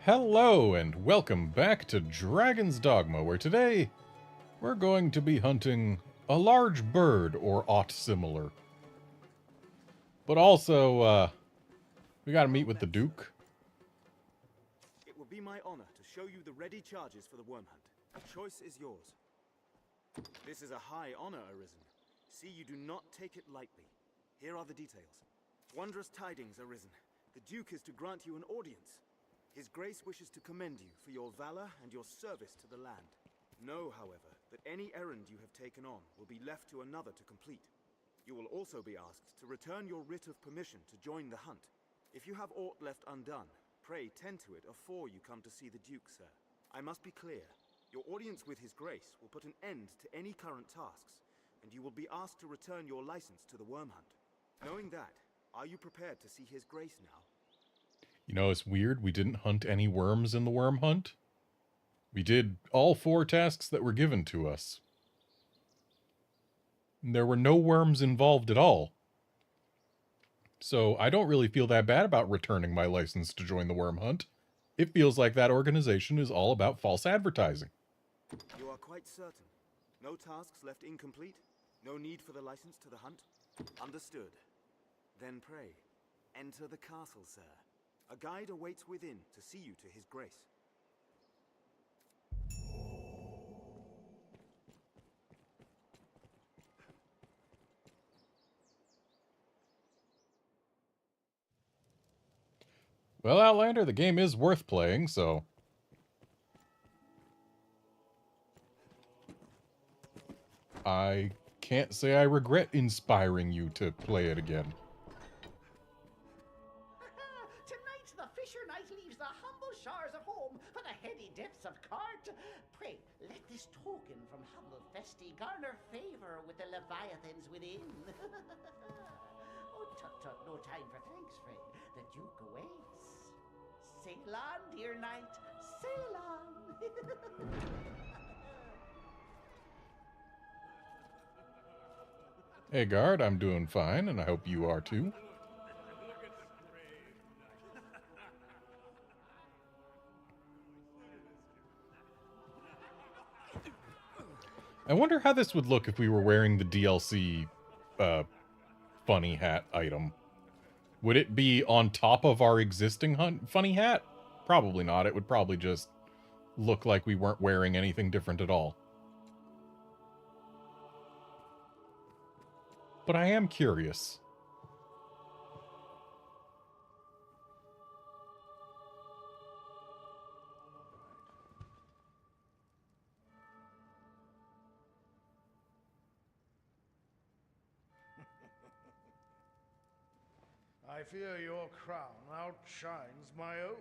Hello and welcome back to Dragon's Dogma, where today we're going to be hunting a large bird or aught similar. But also, we gotta meet with the Duke. It will be my honor to show you the ready charges for the worm hunt. The choice is yours. This is a high honor, Arisen. See, you do not take it lightly. Here are the details. Wondrous tidings, Arisen. The Duke is to grant you an audience. His Grace wishes to commend you for your valor and your service to the land. Know, however, that any errand you have taken on will be left to another to complete. You will also be asked to return your writ of permission to join the hunt. If you have aught left undone, pray tend to it afore you come to see the Duke, sir. I must be clear. Your audience with His Grace will put an end to any current tasks, and you will be asked to return your license to the worm hunt. Knowing that, are you prepared to see His Grace now? You know, it's weird, we didn't hunt any worms in the worm hunt. We did all 4 tasks that were given to us. There were no worms involved at all. So I don't really feel that bad about returning my license to join the worm hunt. It feels like that organization is all about false advertising. You are quite certain? No tasks left incomplete? No need for the license to the hunt? Understood. Then pray, enter the castle, sir. A guide awaits within to see you to His Grace. Well, Outlander, the game is worth playing, so... I can't say I regret inspiring you to play it again. Tonight the fisher knight leaves the humble shores of home for the heady depths of court. Pray, let this token from humble Festi garner favor with the leviathans within. Oh, tut, no time for thanks, friend. The Duke awaits. Sail on, dear knight, sail on. Hey, guard, I'm doing fine, and I hope you are too. I wonder how this would look if we were wearing the DLC, funny hat item. Would it be on top of our existing funny hat? Probably not. It would probably just look like we weren't wearing anything different at all. But I am curious. I fear your crown outshines my own.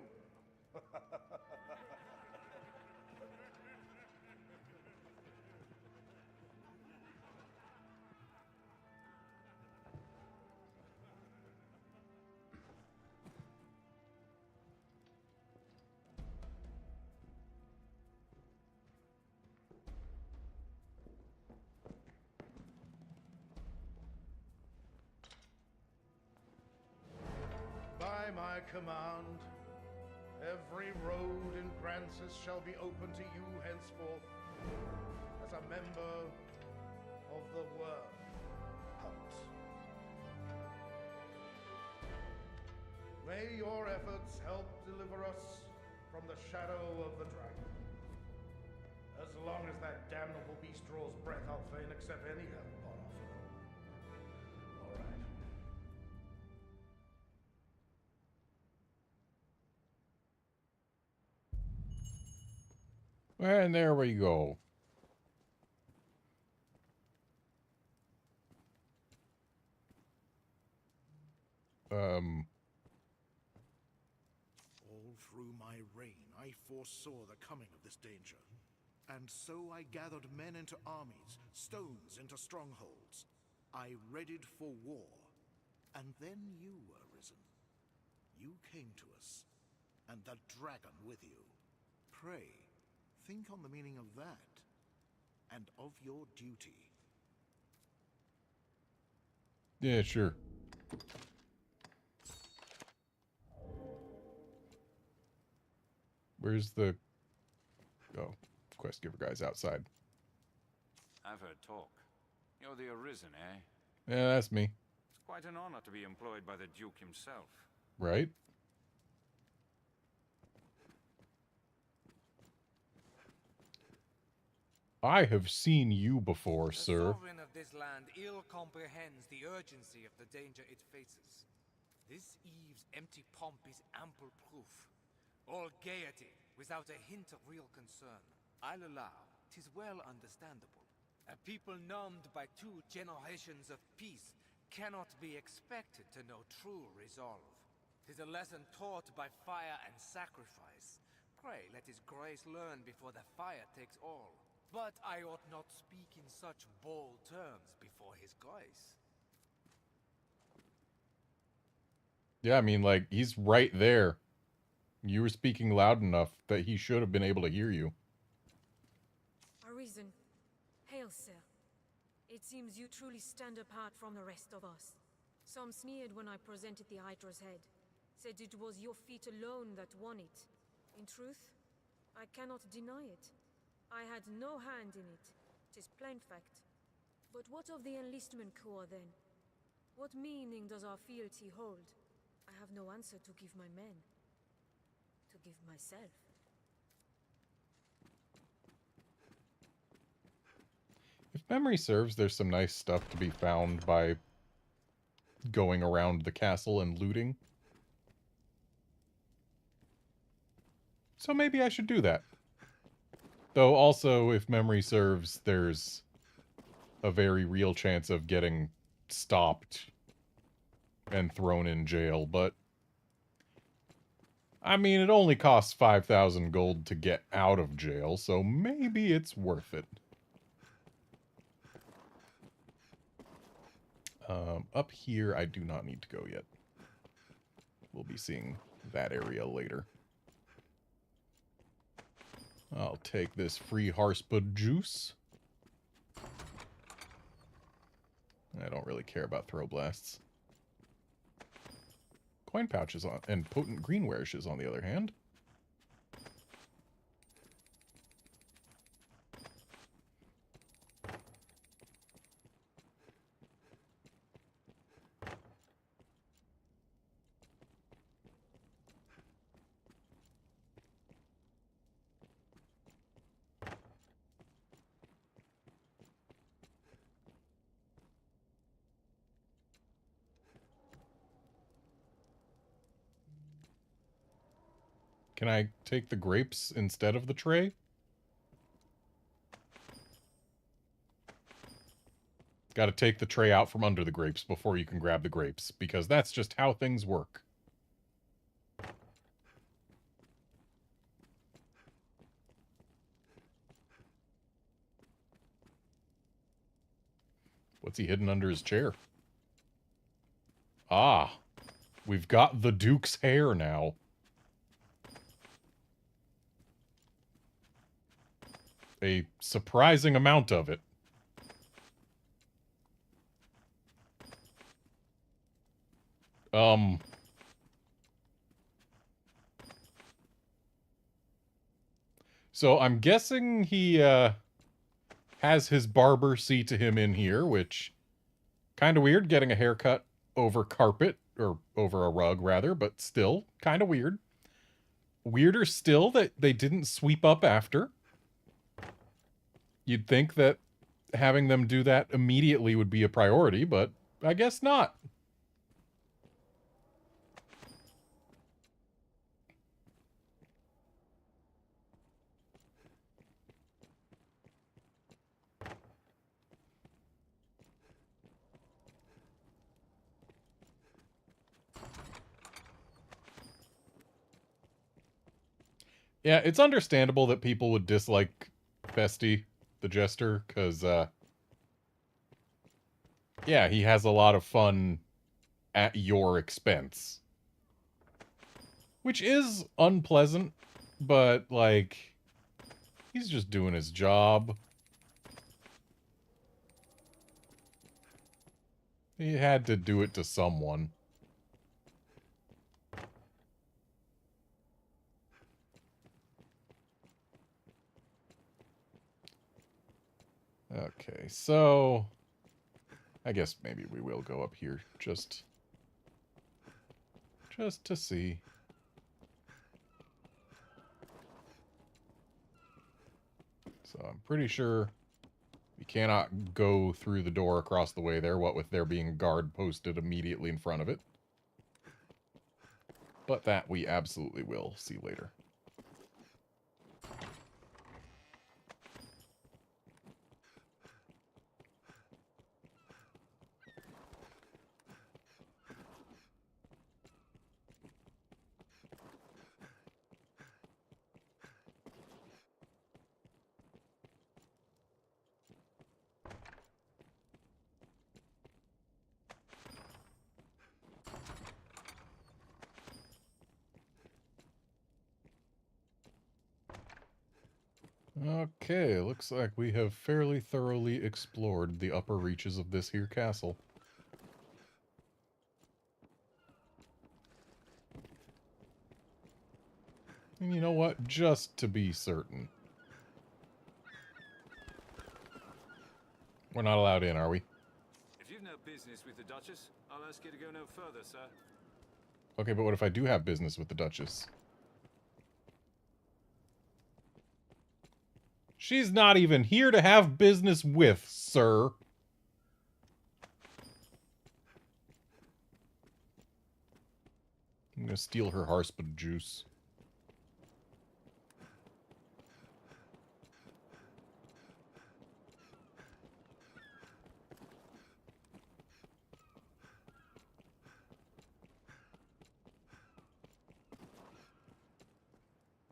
By my command, every road in Grancis shall be open to you henceforth as a member of the worm hunt. May your efforts help deliver us from the shadow of the dragon. As long as that damnable beast draws breath, I'll fain accept any help on offer. All right. And there we go. All through my reign, I foresaw the coming of this danger. And so I gathered men into armies, stones into strongholds. I readied for war. And then you were risen. You came to us, and the dragon with you. Pray, think on the meaning of that, and of your duty. Yeah, sure. Where's the... Oh, quest giver guy's outside. I've heard talk. You're the Arisen, eh? Yeah, that's me. It's quite an honor to be employed by the Duke himself. Right? I have seen you before, The sir. sovereign of this land ill comprehends the urgency of the danger it faces. This eve's empty pomp is ample proof. All gaiety, without a hint of real concern. I'll allow, 'tis well understandable. A people numbed by 2 generations of peace cannot be expected to know true resolve. 'Tis a lesson taught by fire and sacrifice. Pray let his grace learn before the fire takes all. But I ought not speak in such bold terms before his grace. Yeah, I mean, like, he's right there. You were speaking loud enough that he should have been able to hear you. Arisen. Hail, sir. It seems you truly stand apart from the rest of us. Some sneered when I presented the Hydra's head. Said it was your feat alone that won it. In truth, I cannot deny it. I had no hand in it. 'Tis plain fact. But what of the enlistment corps, then? What meaning does our fealty hold? I have no answer to give my men. To give myself. If memory serves, there's some nice stuff to be found by going around the castle and looting. So maybe I should do that. Though also, if memory serves, there's a very real chance of getting stopped and thrown in jail, but I mean, it only costs 5,000 gold to get out of jail, so maybe it's worth it. Up here, I do not need to go yet. We'll be seeing that area later. I'll take this free Harspud juice. I don't really care about throw blasts. Coin pouches on and potent green warishes on the other hand. Can I take the grapes instead of the tray? Got to take the tray out from under the grapes before you can grab the grapes, because that's just how things work. What's he hidden under his chair? Ah, we've got the Duke's hair now. A surprising amount of it. So I'm guessing he, has his barber see to him in here, which kind of weird, getting a haircut over carpet, or over a rug, rather, but still kind of weird. Weirder still that they didn't sweep up after. You'd think that having them do that immediately would be a priority, but I guess not. Yeah, it's understandable that people would dislike Festi, the Jester, because, yeah, he has a lot of fun at your expense. Which is unpleasant, but, like, he's just doing his job. He had to do it to someone. Okay, so I guess maybe we will go up here just to see. So I'm pretty sure we cannot go through the door across the way there, what with there being a guard posted immediately in front of it. But that we absolutely will see later. Okay, looks like we have fairly thoroughly explored the upper reaches of this here castle. And you know what? Just to be certain. We're not allowed in, are we? If you've no business with the Duchess, I'll ask you to go no further, sir. Okay, but what if I do have business with the Duchess? She's not even here to have business with, sir. I'm gonna steal her Harspud juice.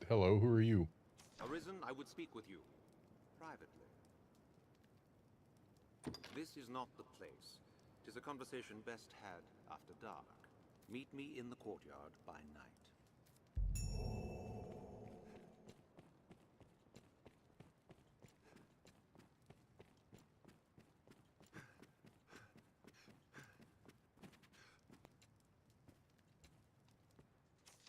Hello, who are you? Arisen, I would speak with you. Privately. This is not the place. 'Tis a conversation best had after dark. Meet me in the courtyard by night.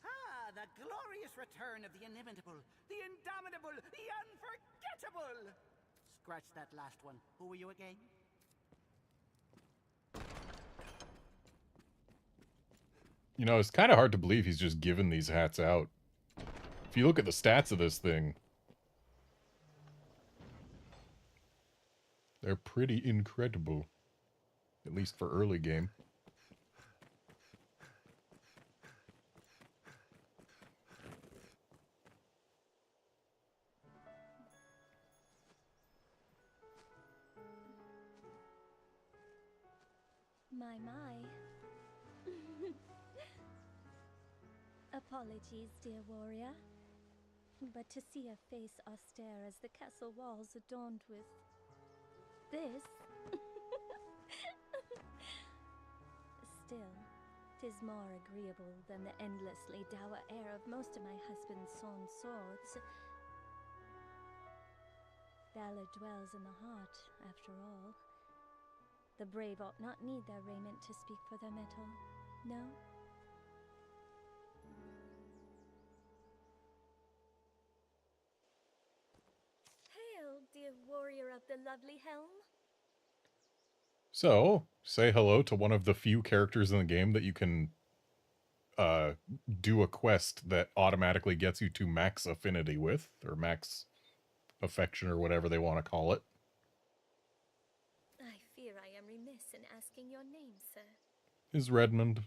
Ah, the glorious return of the inimitable, the indomitable, the unforgettable! Scratch that last one. Who were you again? You know, it's kind of hard to believe he's just giving these hats out. If you look at the stats of this thing, they're pretty incredible. At least for early game. My. Apologies, dear warrior. But to see a face austere as the castle walls adorned with this... Still, 'tis more agreeable than the endlessly dour air of most of my husband's sawn swords. Valor dwells in the heart, after all. The brave ought not need their raiment to speak for their mettle, no? Hail, dear warrior of the lovely helm. So, say hello to one of the few characters in the game that you can do a quest that automatically gets you to max affinity with, or max affection, or whatever they want to call it. I fear I am remiss in asking your name, sir. Is Redmond.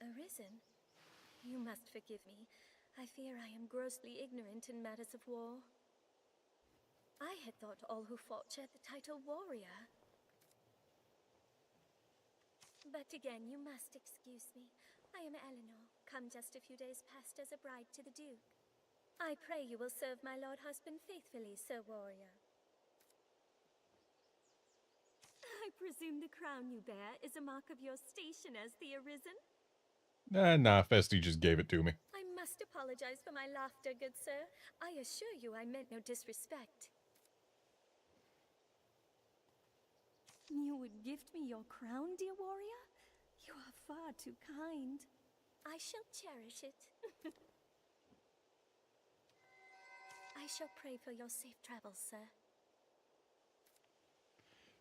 Arisen? You must forgive me. I fear I am grossly ignorant in matters of war. I had thought all who fought shared the title warrior. But again, you must excuse me. I am Eleanor, come just a few days past as a bride to the Duke. I pray you will serve my lord husband faithfully, Sir Warrior. I presume the crown you bear is a mark of your station as the Arisen? Nah, Festi just gave it to me. I must apologize for my laughter, good sir. I assure you I meant no disrespect. You would gift me your crown, dear warrior? You are far too kind. I shall cherish it. I shall pray for your safe travels, sir.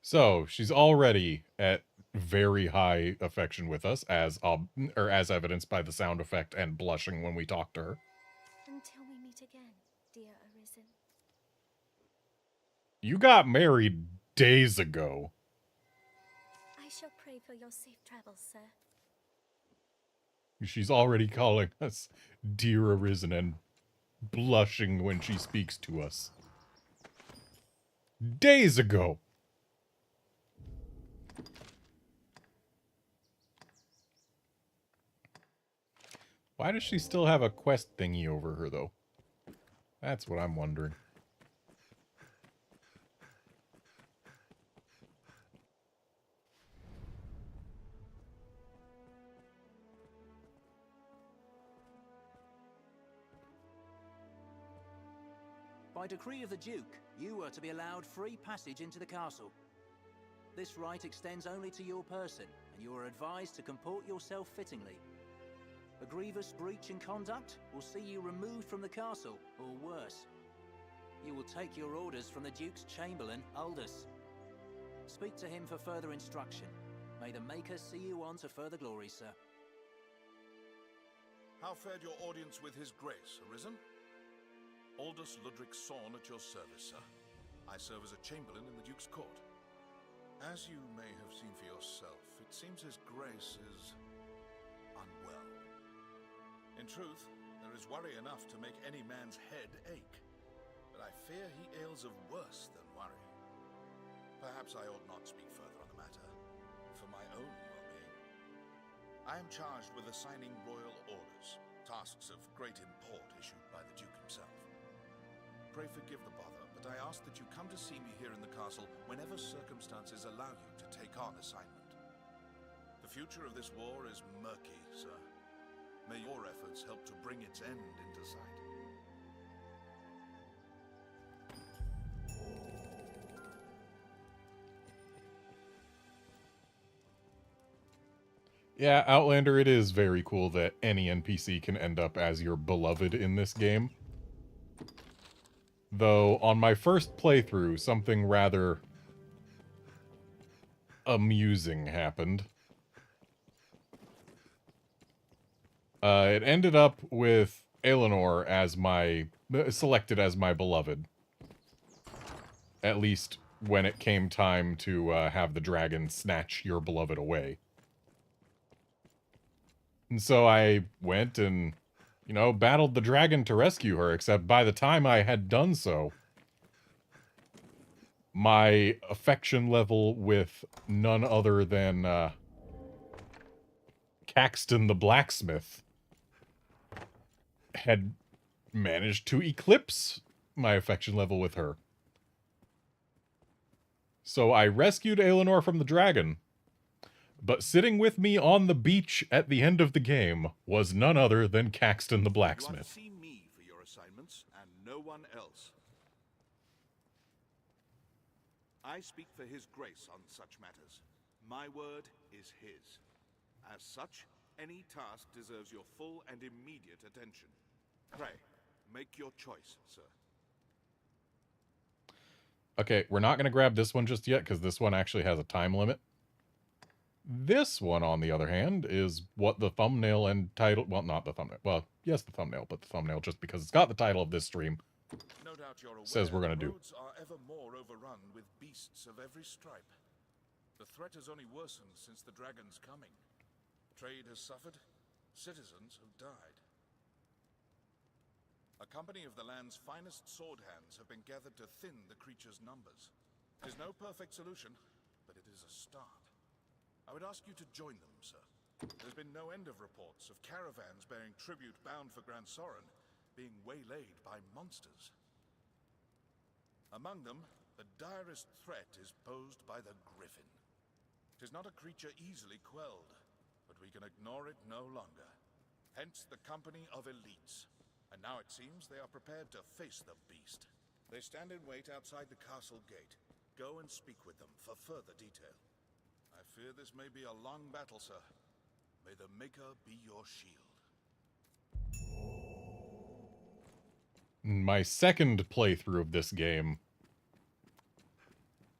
So, she's already at very high affection with us, as evidenced by the sound effect and blushing when we talk to her. Until we meet again, dear Arisen. You got married days ago. I shall pray for your safe travels, sir. She's already calling us dear Arisen and blushing when she speaks to us. Days ago. Why does she still have a quest thingy over her, though? That's what I'm wondering. By decree of the Duke, you are to be allowed free passage into the castle. This right extends only to your person, and you are advised to comport yourself fittingly. A grievous breach in conduct will see you removed from the castle, or worse. You will take your orders from the Duke's Chamberlain, Aldous. Speak to him for further instruction. May the Maker see you on to further glory, sir. How fared your audience with His Grace, Arisen? Aldous Ludric Sorn at your service, sir. I serve as a Chamberlain in the Duke's court. As you may have seen for yourself, it seems His Grace is unwell. In truth, there is worry enough to make any man's head ache. But I fear he ails of worse than worry. Perhaps I ought not speak further on the matter, for my own well-being. I am charged with assigning royal orders, tasks of great import issued by the Duke himself. Pray forgive the bother, but I ask that you come to see me here in the castle whenever circumstances allow you to take on assignment. The future of this war is murky, sir. May your efforts help to bring its end into sight. Yeah, Outlander, it is very cool that any NPC can end up as your beloved in this game. Though, on my first playthrough, something rather amusing happened. It ended up with Eleanor as selected as my beloved. At least when it came time to have the dragon snatch your beloved away. And so I went and, battled the dragon to rescue her, except by the time I had done so, my affection level with none other than Caxton the blacksmith had managed to eclipse my affection level with her. So I rescued Eleanor from the dragon, but sitting with me on the beach at the end of the game was none other than Caxton the blacksmith. You have to see me for your assignments, and no one else. I speak for His Grace on such matters. My word is his. As such, any task deserves your full and immediate attention. Pray, make your choice, sir. Okay, we're not going to grab this one just yet, because this one actually has a time limit. This one, on the other hand, is what the thumbnail and title... Well, not the thumbnail. Well, yes, the thumbnail, but the thumbnail, just because it's got the title of this stream, No doubt you're aware says we're going to do. roads are ever more overrun with beasts of every stripe. The threat has only worsened since the dragon's coming. Trade has suffered, citizens have died. A company of the land's finest sword hands have been gathered to thin the creature's numbers. It is no perfect solution, but it is a start. I would ask you to join them, sir. There's been no end of reports of caravans bearing tribute bound for Grand Soren being waylaid by monsters. Among them, the direst threat is posed by the Griffin. It is not a creature easily quelled, but we can ignore it no longer. Hence the company of elites. And now it seems they are prepared to face the beast. They stand in wait outside the castle gate. Go and speak with them for further detail. I fear this may be a long battle, sir. May the Maker be your shield. My second playthrough of this game,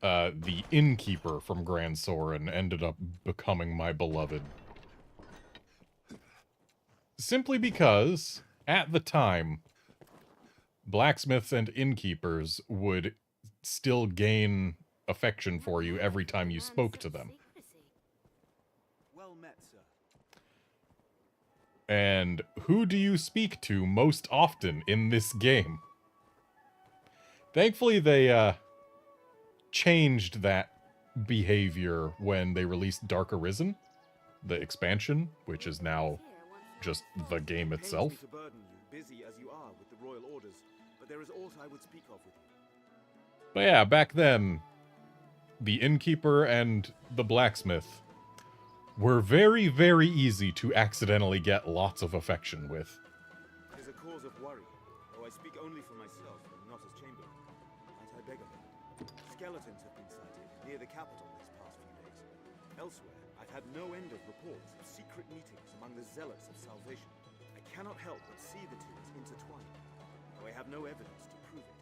the innkeeper from Grand Soren ended up becoming my beloved. Simply because, at the time, blacksmiths and innkeepers would still gain affection for you every time you spoke to them. Well met, sir. And who do you speak to most often in this game? Thankfully, they, changed that behavior when they released Dark Arisen, the expansion, which is now just the game itself. It pains me to burden you, busy as you are with the royal orders, but there is aught I would speak of with you. But yeah, back then, the innkeeper and the blacksmith were very, very easy to accidentally get lots of affection with. It is a cause of worry, though I speak only for myself and not as chamberlain. Might I beg of you? Skeletons have been sighted near the capital these past few days. Elsewhere, I've had no end of reports of secret meetings among the zealots of salvation. I cannot help but see the two as intertwined, though I have no evidence to prove it.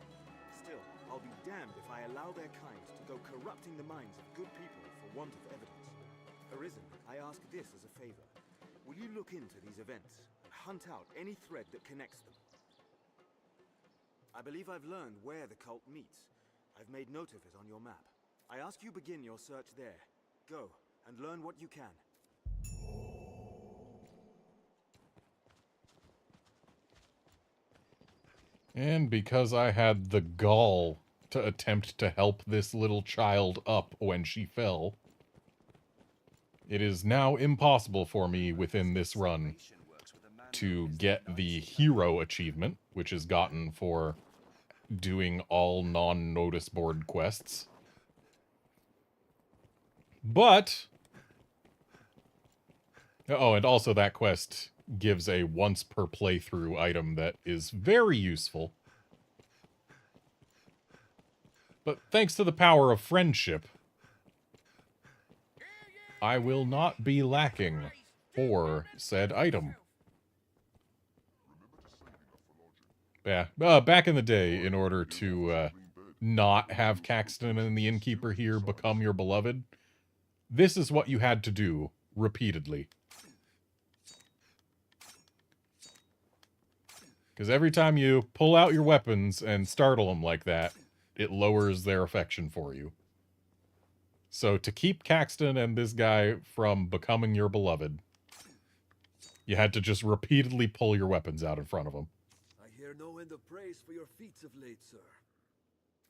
Still, I'll be damned if I allow their kind to go corrupting the minds of good people for want of evidence. Arisen, I ask this as a favor. Will you look into these events and hunt out any thread that connects them? I believe I've learned where the cult meets. I've made note of it on your map. I ask you begin your search there. Go, and learn what you can. And because I had the gall to attempt to help this little child up when she fell, it is now impossible for me within this run to get the hero achievement, which is gotten for doing all non-notice board quests. But, oh, and also that quest gives a once per playthrough item that is very useful. But thanks to the power of friendship, I will not be lacking for said item. Yeah, back in the day, in order to not have Caxton and the innkeeper here become your beloved, this is what you had to do repeatedly. Because every time you pull out your weapons and startle them like that, it lowers their affection for you. So to keep Caxton and this guy from becoming your beloved, you had to just repeatedly pull your weapons out in front of them. I hear no end of praise for your feats of late, sir.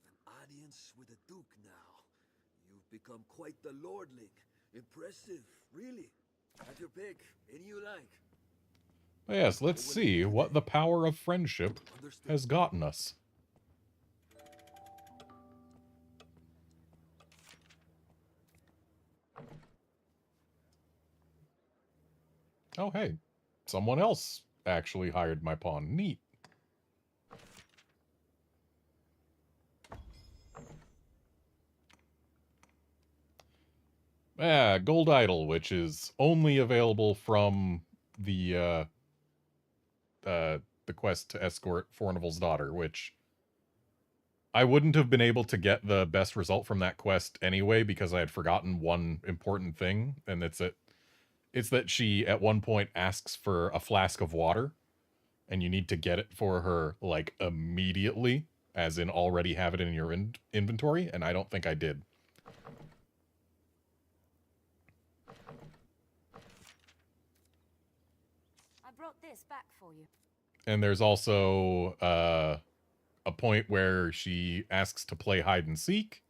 An audience with a duke now. You've become quite the lordling. Impressive, really. Have your pick, any you like. But yes, let's see what the power of friendship has gotten us. Oh, hey. Someone else actually hired my pawn. Neat. Gold Idol, which is only available from the quest to escort Fornival's daughter, which I wouldn't have been able to get the best result from that quest anyway, because I had forgotten one important thing, and it's that she, at one point, asks for a flask of water, and you need to get it for her, like, immediately, as in already have it in your inventory, and I don't think I did. I brought this back for you. And there's also a point where she asks to play hide and seek,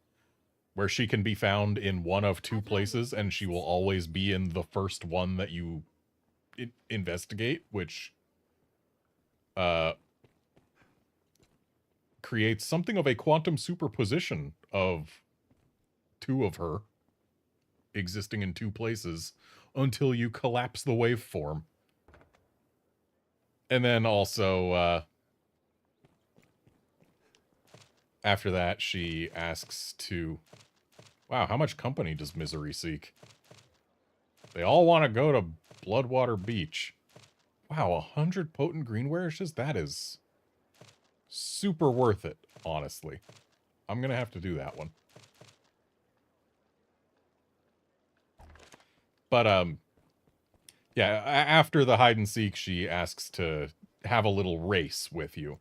where she can be found in one of two places, and she will always be in the first one that you investigate, which creates something of a quantum superposition of two of her existing in two places until you collapse the waveform. And then also, after that, she asks to... Wow, how much company does Misery seek? They all want to go to Bloodwater Beach. Wow, 100 potent green wishes? That is super worth it, honestly. I'm gonna have to do that one. But, yeah, after the hide and seek, she asks to have a little race with you.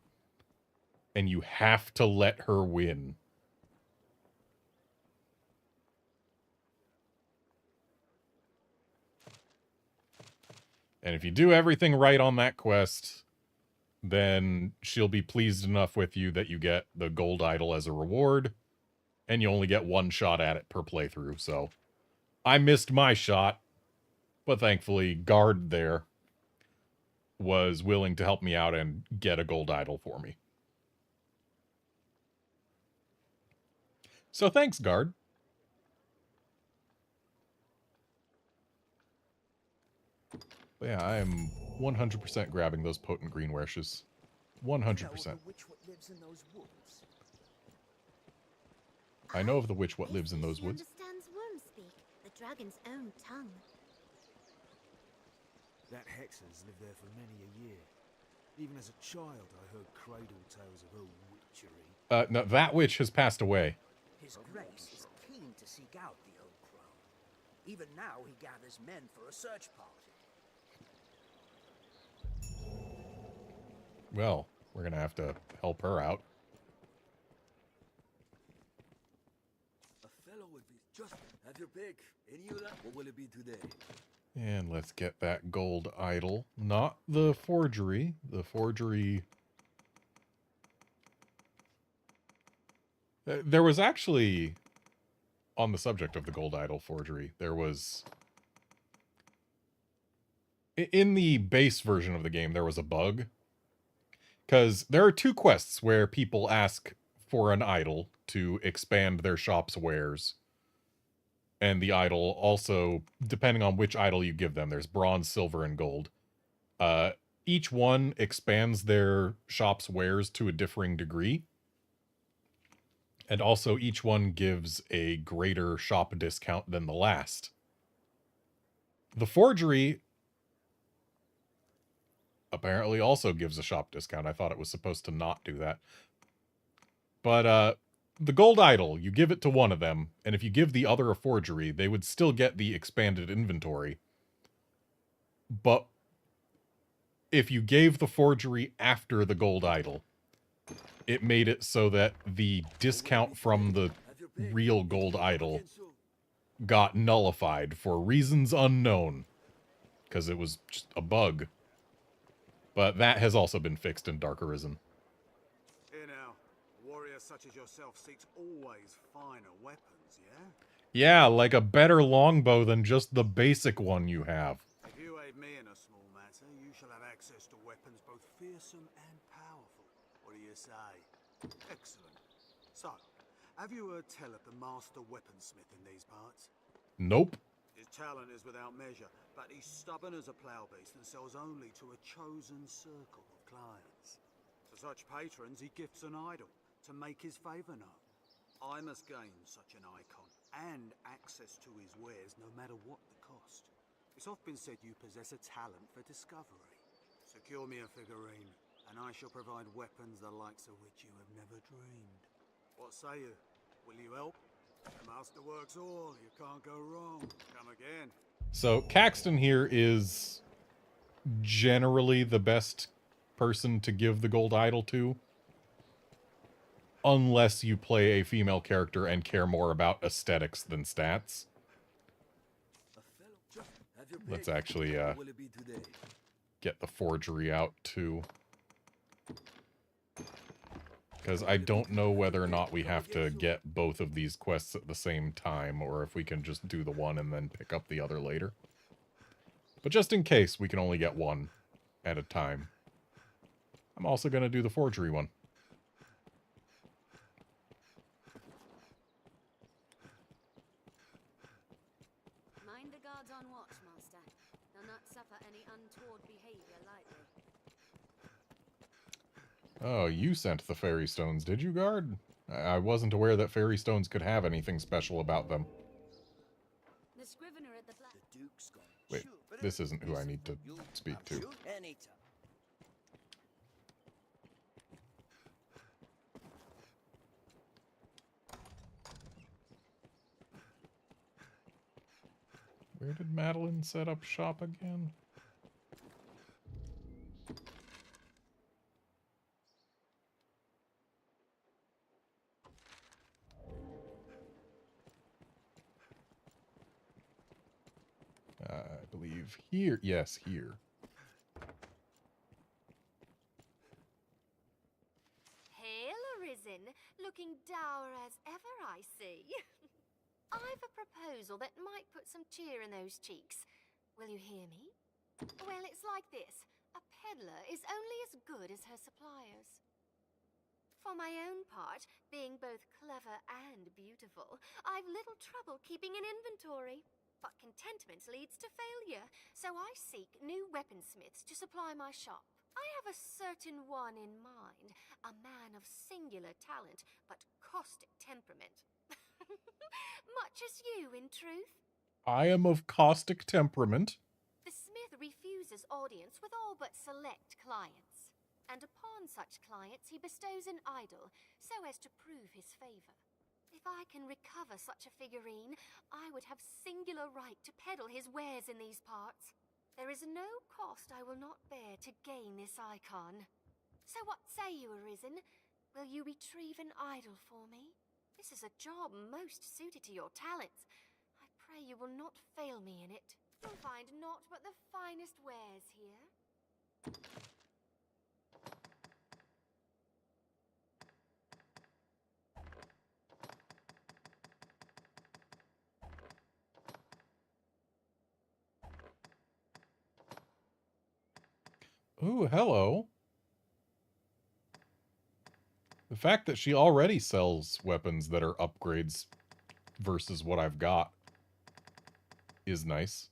And you have to let her win. And if you do everything right on that quest, then she'll be pleased enough with you that you get the gold idol as a reward. And you only get one shot at it per playthrough, so... I missed my shot, but thankfully, Guard there was willing to help me out and get a gold idol for me. So thanks, Guard. But yeah, I am 100% grabbing those potent green wishes. 100%. I know of the witch what lives in those woods. Understands worm speak, the dragon's own tongue. That hexer's lived there for many a year. Even as a child, I heard cradle tales of her witchery. No, that witch has passed away. His Grace is keen to seek out the old crone. Even now he gathers men for a search party. Well, we're gonna have to help her out. A fellow would be just have your pick. Any of that? What will it be today? And let's get that gold idol. Not the forgery. The forgery... There was actually, on the subject of the gold idol forgery, there was... In the base version of the game, there was a bug. Because there are two quests where people ask for an idol to expand their shop's wares. And the idol also, depending on which idol you give them, there's bronze, silver, and gold. Each one expands their shop's wares to a differing degree. And also each one gives a greater shop discount than the last. The forgery apparently also gives a shop discount. I thought it was supposed to not do that. But, the gold idol, you give it to one of them, and if you give the other a forgery, they would still get the expanded inventory. But if you gave the forgery after the gold idol, it made it so that the discount from the real gold idol got nullified for reasons unknown. Because it was just a bug. But that has also been fixed in Dark Arisen. Here now, warrior such as yourself seeks always finer weapons, yeah? Yeah, like a better longbow than just the basic one you have. If you aid me in a small matter, you shall have access to weapons both fearsome and powerful. What do you say? Excellent. So, have you heard tell of the master weaponsmith in these parts? Nope. His talent is without measure, but he's stubborn as a plough beast and sells only to a chosen circle of clients. To such patrons, he gifts an idol to make his favour known. I must gain such an icon and access to his wares no matter what the cost. It's often said you possess a talent for discovery. Secure me a figurine, and I shall provide weapons the likes of which you have never dreamed. What say you? Will you help? The master works all, you can't go wrong. Come again. So, Caxton here is generally the best person to give the gold idol to. Unless you play a female character and care more about aesthetics than stats. Let's actually get the forgery out too. Because I don't know whether or not we have to get both of these quests at the same time, or if we can just do the one and then pick up the other later. But just in case, we can only get one at a time. I'm also going to do the forgery one. Mind the guards on watch, Master. They'll not suffer any untoward behavior lightly. Oh, you sent the fairy stones, did you, Guard? I wasn't aware that fairy stones could have anything special about them. The scrivener at the black... The Duke's gone. Wait, this isn't who I need to speak to. Where did Madeline set up shop again? I believe here. Yes, here. Hail, Arisen. Looking dour as ever, I see. I've a proposal that might put some cheer in those cheeks. Will you hear me? Well, it's like this. A peddler is only as good as her suppliers. For my own part, being both clever and beautiful, I've little trouble keeping an inventory. But contentment leads to failure, so I seek new weaponsmiths to supply my shop. I have a certain one in mind, a man of singular talent, but caustic temperament. Much as you, in truth. I am of caustic temperament. The smith refuses audience with all but select clients, and upon such clients he bestows an idol, so as to prove his favor. If I can recover such a figurine, I would have singular right to peddle his wares in these parts. There is no cost I will not bear to gain this icon. So what say you, Arisen? Will you retrieve an idol for me? This is a job most suited to your talents. I pray you will not fail me in it. You'll find naught but the finest wares here. Ooh, hello. The fact that she already sells weapons that are upgrades versus what I've got is nice.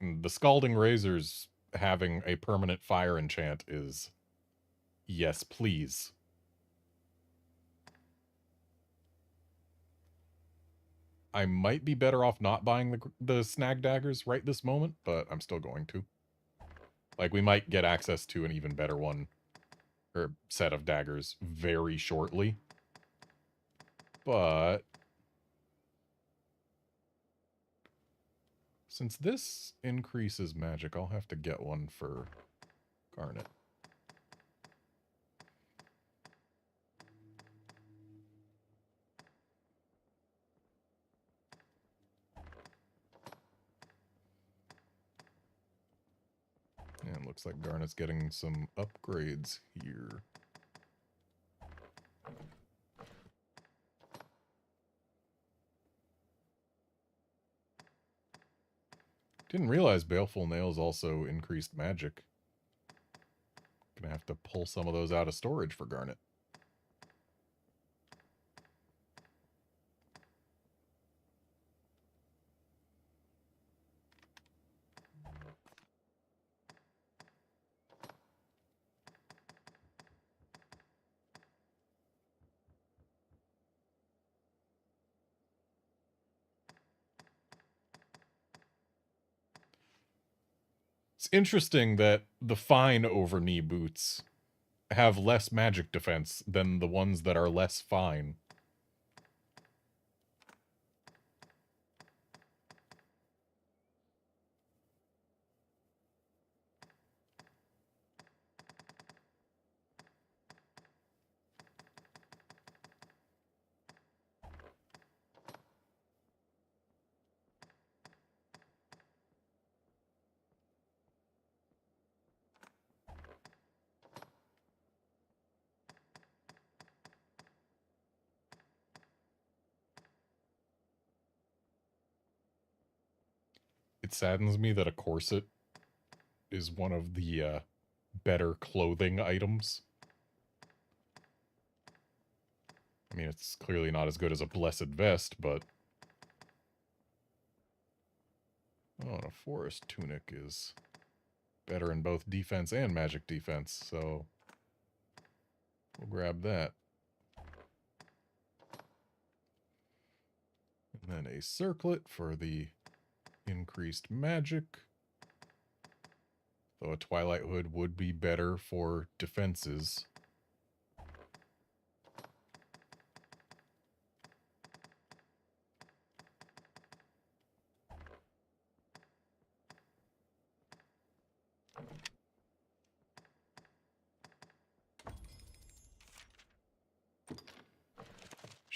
And the Scalding Razors having a permanent fire enchant is yes, please. I might be better off not buying the snag daggers right this moment, but I'm still going to. Like, we might get access to an even better one, or set of daggers, very shortly. But since this increases magic, I'll have to get one for Garnet. And looks like Garnet's getting some upgrades here. Didn't realize Baleful Nails also increased magic. Gonna have to pull some of those out of storage for Garnet. It's interesting that the fine over-knee boots have less magic defense than the ones that are less fine. It saddens me that a corset is one of the better clothing items. I mean, it's clearly not as good as a blessed vest, but... Oh, and a forest tunic is better in both defense and magic defense, so... we'll grab that. And then a circlet for the increased magic. Though a Twilight Hood would be better for defenses.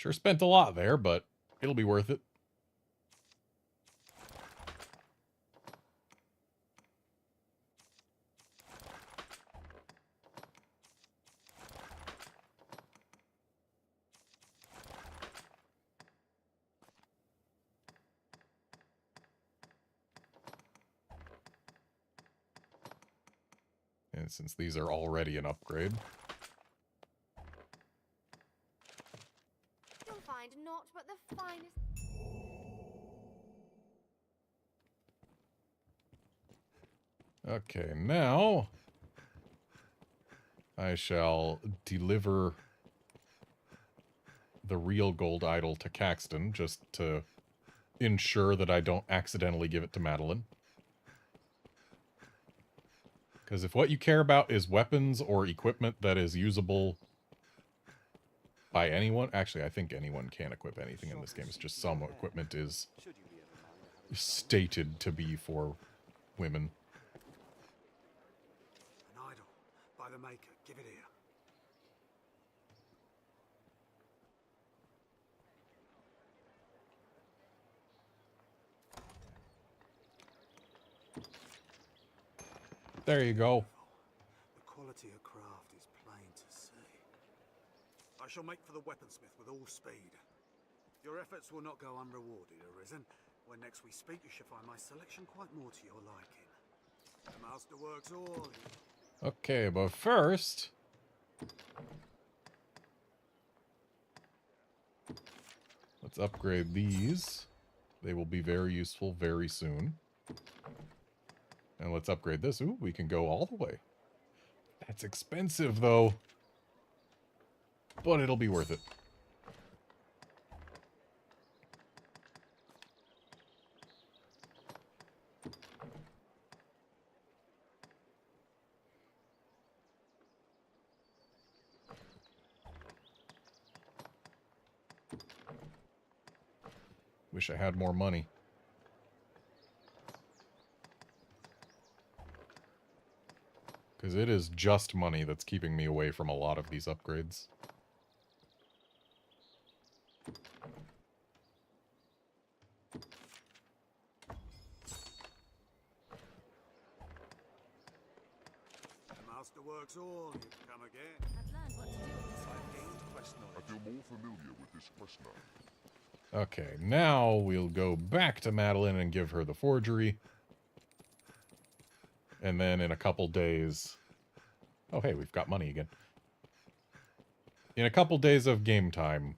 Sure spent a lot there, but it'll be worth it. And since these are already an upgrade. You'll find naught but the finest. Okay, now I shall deliver the real gold idol to Caxton, just to ensure that I don't accidentally give it to Madeline. Because if what you care about is weapons or equipment that is usable by anyone... Actually, I think anyone can equip anything in this game. It's just some equipment is stated to be for women. An idol by the Maker. Give it here. There you go. The quality of craft is plain to see. I shall make for the weaponsmith with all speed. Your efforts will not go unrewarded, Arisen. When next we speak, you shall find my selection quite more to your liking. The master works all. Okay, but first... let's upgrade these. They will be very useful very soon. And let's upgrade this. Ooh, we can go all the way. That's expensive, though. But it'll be worth it. Wish I had more money. Because it is just money that's keeping me away from a lot of these upgrades. The master works all. You can come again. I've learned what to do with this. I've gained quest knowledge. I feel more familiar with this quest now. Okay, now we'll go back to Madeline and give her the forgery. And then in a couple days... oh, hey, we've got money again. In a couple days of game time,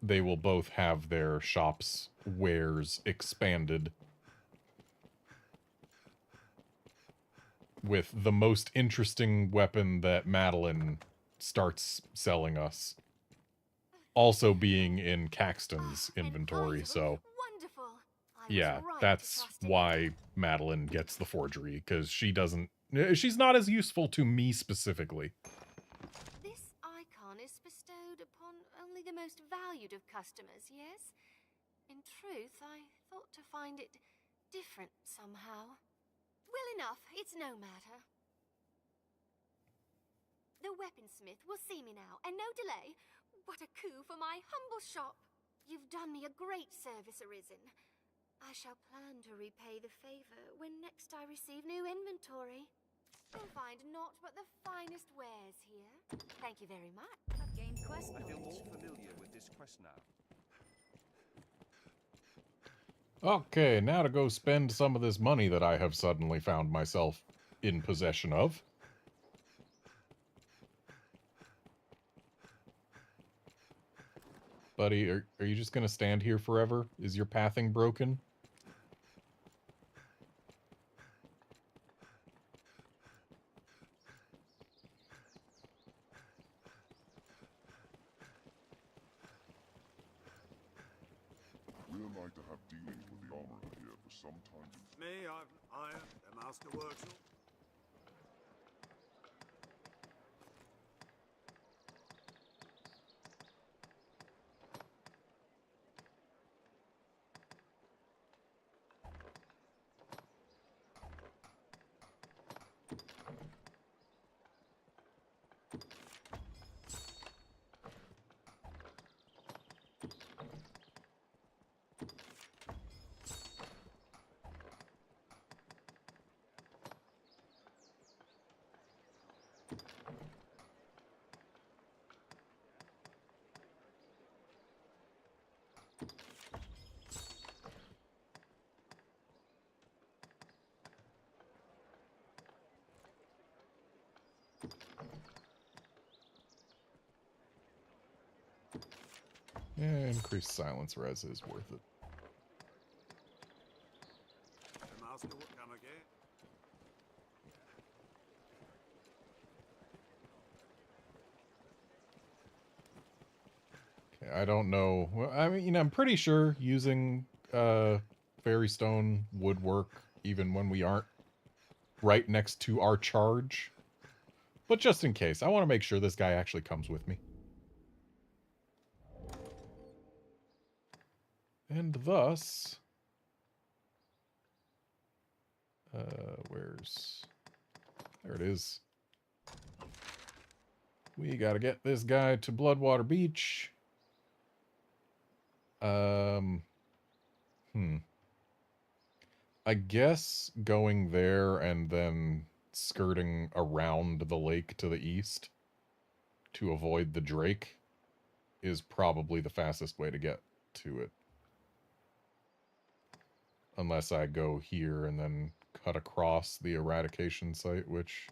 they will both have their shop's wares expanded with the most interesting weapon that Madeline starts selling us also being in Caxton's inventory, so... yeah, that's why Madeline gets the forgery, because she doesn't... she's not as useful to me specifically. This icon is bestowed upon only the most valued of customers, yes? In truth, I thought to find it different somehow. Well enough, it's no matter. The weaponsmith will see me now, and no delay. What a coup for my humble shop! You've done me a great service, Arisen. I shall plan to repay the favor when next I receive new inventory. You'll find naught but the finest wares here. Thank you very much. I've gained quest I feel knowledge. more familiar with this quest now. Okay, now to go spend some of this money that I have suddenly found myself in possession of. Buddy, are you just going to stand here forever? Is your pathing broken? We're like to have dealings with the armorer here for some time. Me, I'm iron. The master works all. Yeah, increased silence res is worth it. The master will come again. Okay, I don't know. Well, I mean, I'm pretty sure using fairy stone would work even when we aren't right next to our charge. But just in case, I want to make sure this guy actually comes with me. And thus... where's... There it is. We gotta get this guy to Bloodwater Beach. I guess going there and then skirting around the lake to the east to avoid the Drake is probably the fastest way to get to it. Unless I go here and then cut across the eradication site, which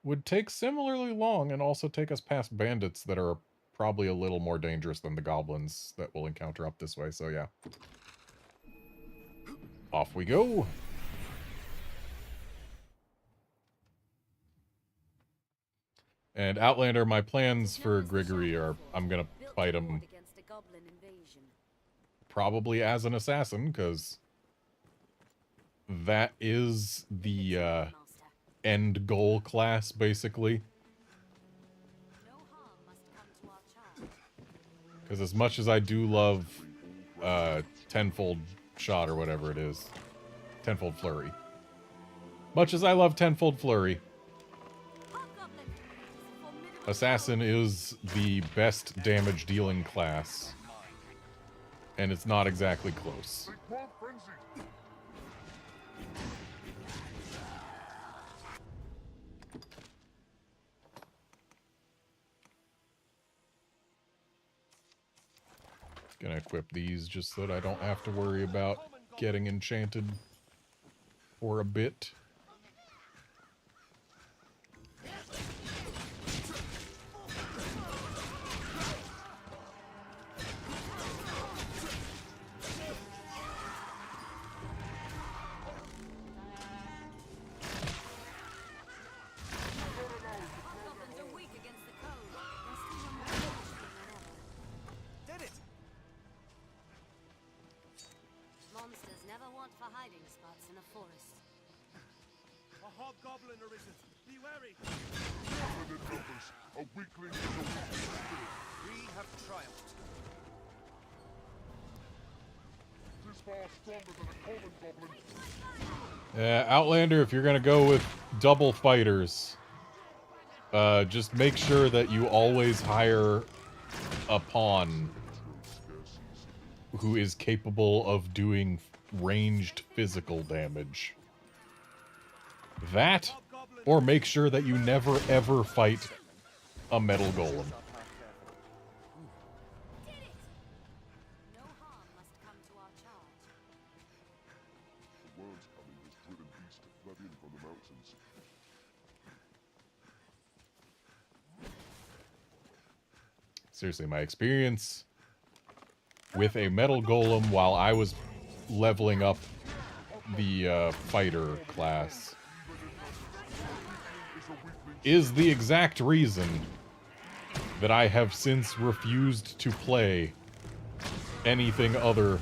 would take similarly long and also take us past bandits that are probably a little more dangerous than the goblins that we'll encounter up this way, so yeah. Off we go! And Outlander, my plans for Grigory are I'm gonna fight him probably as an assassin, because that is the end goal class, basically. Because as much as I do love Tenfold Shot or whatever it is, Tenfold Flurry. Much as I love Tenfold Flurry, Assassin is the best damage dealing class. And it's not exactly close. Gonna equip these just so that I don't have to worry about getting enchanted for a bit. Monsters never want for hiding spots in a forest. A hobgoblin arisen. Be wary. A weakling is a weakling spirit. We have triumphed. It is far stronger than a common goblin. Yeah, Outlander, if you're gonna go with double fighters, just make sure that you always hire a pawn who is capable of doing ranged physical damage. That, or make sure that you never ever fight a metal golem. The worms coming has driven beasts to flood in from the mountains. Seriously, my experience with a metal golem while I was leveling up the fighter class is the exact reason that I have since refused to play anything other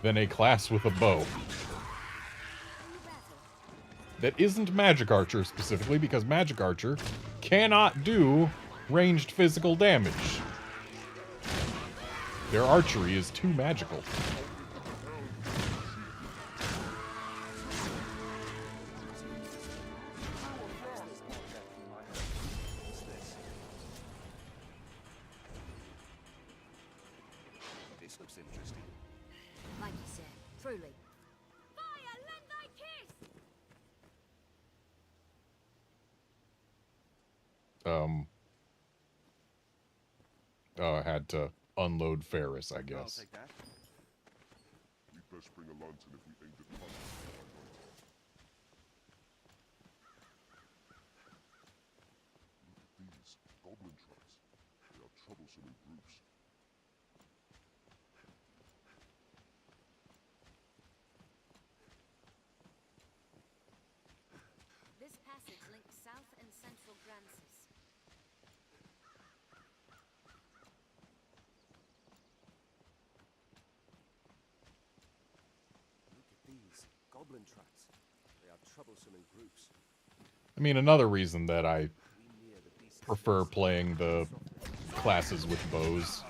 than a class with a bow. That isn't Magic Archer specifically, because Magic Archer cannot do ranged physical damage. Their archery is too magical. This looks interesting. Like you said, truly. Fire, lend thy kiss! Oh, I had to unload Ferris, I guess. I'll take that. We'd best bring a lantern if we aimed at punch. troublesome in groups. This passage links south and central Grancis. Look at these goblin tracks. They are troublesome in groups. I mean, another reason that I prefer playing the classes with bows.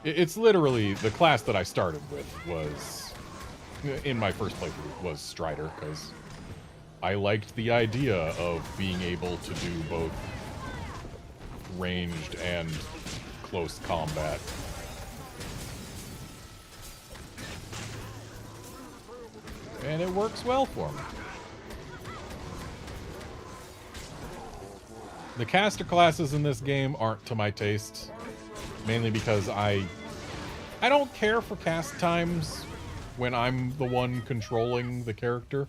It's literally the class that I started with was, in my first playthrough, was Strider, because I liked the idea of being able to do both ranged and close combat. And it works well for me. The caster classes in this game aren't to my taste, mainly because I don't care for cast times when I'm the one controlling the character.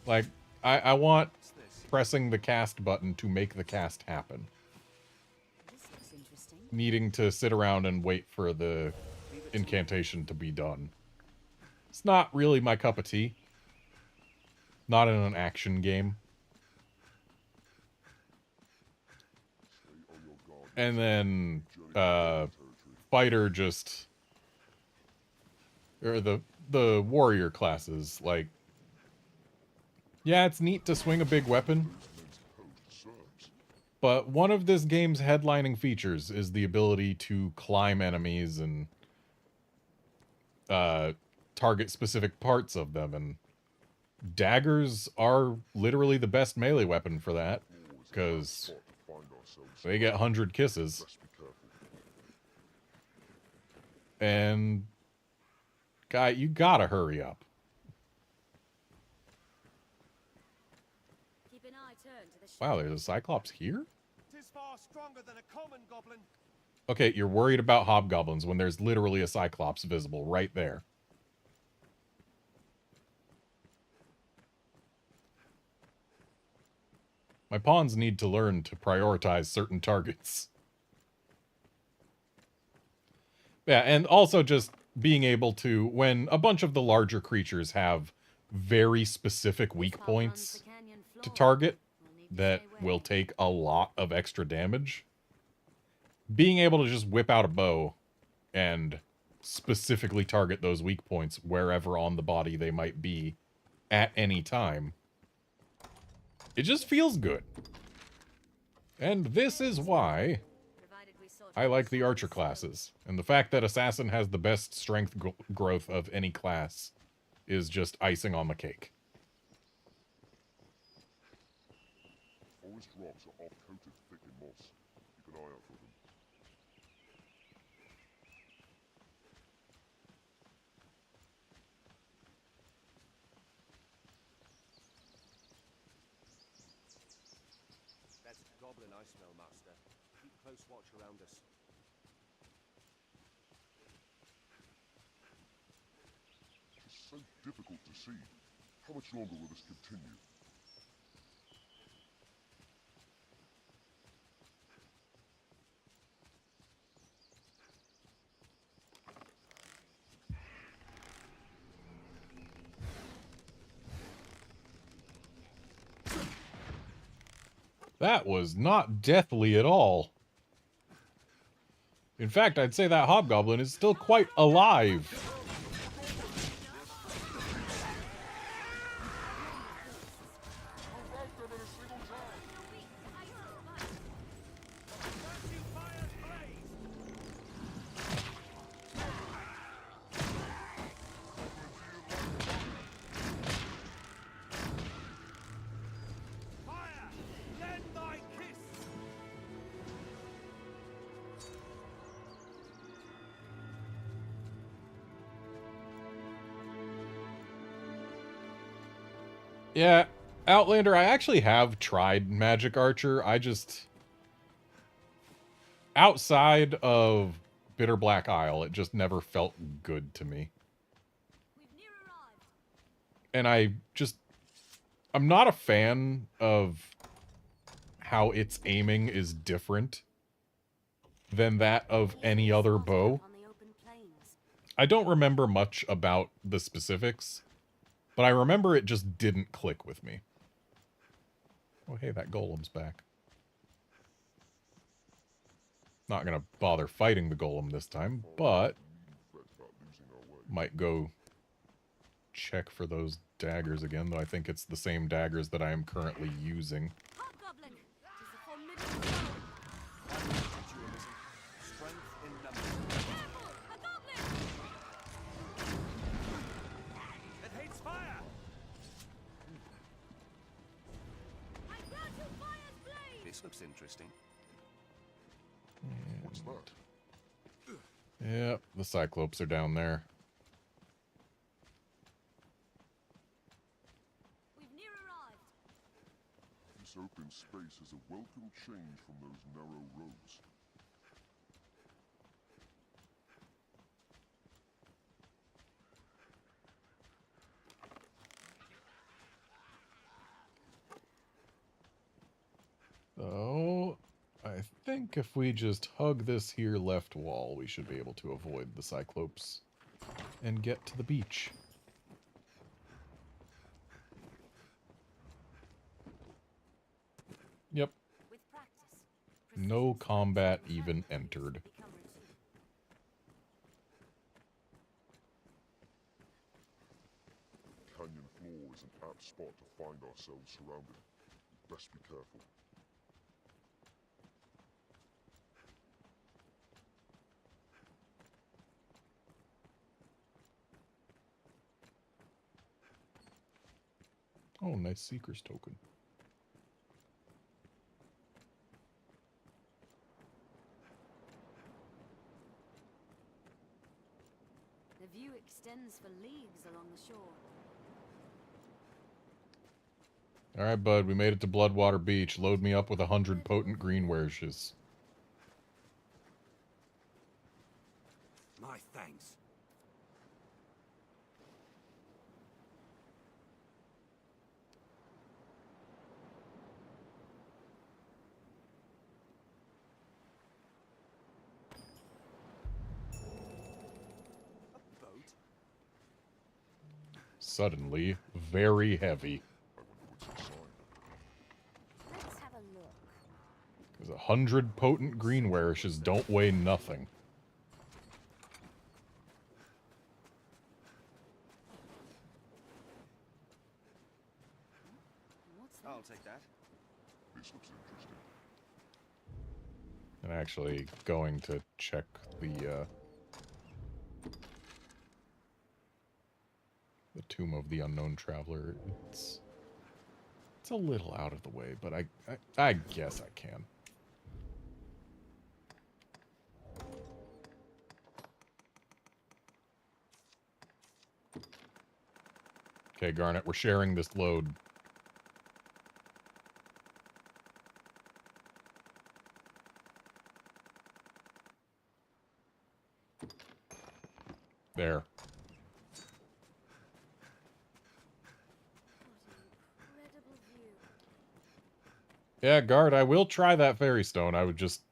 Like, I want pressing the cast button to make the cast happen. Needing to sit around and wait for the incantation to be done. It's not really my cup of tea. Not in an action game. And then, fighter just... Or the warrior classes, like... Yeah, it's neat to swing a big weapon. But one of this game's headlining features is the ability to climb enemies and... target specific parts of them, and... daggers are literally the best melee weapon for that, because... they get 100 kisses. And... guy, you gotta hurry up. Keep an eye turned to the Wow, there's a Cyclops here? It is far stronger than a common goblin. Okay, you're worried about hobgoblins when there's literally a Cyclops visible right there. My pawns need to learn to prioritize certain targets. Yeah, and also just being able to, when a bunch of the larger creatures have very specific weak points to target that will take a lot of extra damage, being able to just whip out a bow and specifically target those weak points wherever on the body they might be at any time, it just feels good. And this is why I like the archer classes. And the fact that assassin has the best strength growth of any class is just icing on the cake. Forest rocks are off-coated thick in moss. Keep an eye out for them. That's goblin I smell, Master. Keep close watch around us. It's so difficult to see. How much longer will this continue? That was not deathly at all. In fact, I'd say that hobgoblin is still quite alive. Yeah, Outlander, I actually have tried Magic Archer. I just... outside of Bitter Black Isle, it just never felt good to me. And I'm not a fan of how its aiming is different than that of any other bow. I don't remember much about the specifics, but I remember it just didn't click with me. Oh, hey, that golem's back. Not gonna bother fighting the golem this time, but might go check for those daggers again, though I think it's the same daggers that I am currently using. This looks interesting. What's that? Yep, the Cyclopes are down there. This open space is a welcome change from those narrow roads. So, I think if we just hug this here left wall, we should be able to avoid the Cyclopes and get to the beach. Yep. No combat even entered. The canyon floor is an apt spot to find ourselves surrounded. Best be careful. Oh, nice Seeker's token. The view extends for leagues along the shore. Alright, bud, we made it to Bloodwater Beach. Load me up with 100 potent green werishes. My thanks. Suddenly, very heavy. Let's have a look. Because 100 potent green werishes don't weigh nothing. I'll take that. This looks interesting. And actually going to check the Tomb of the Unknown Traveler. It's a little out of the way, but I guess I can. Okay, Garnet, we're sharing this load. There. Yeah, Guard, I will try that fairy stone. I was just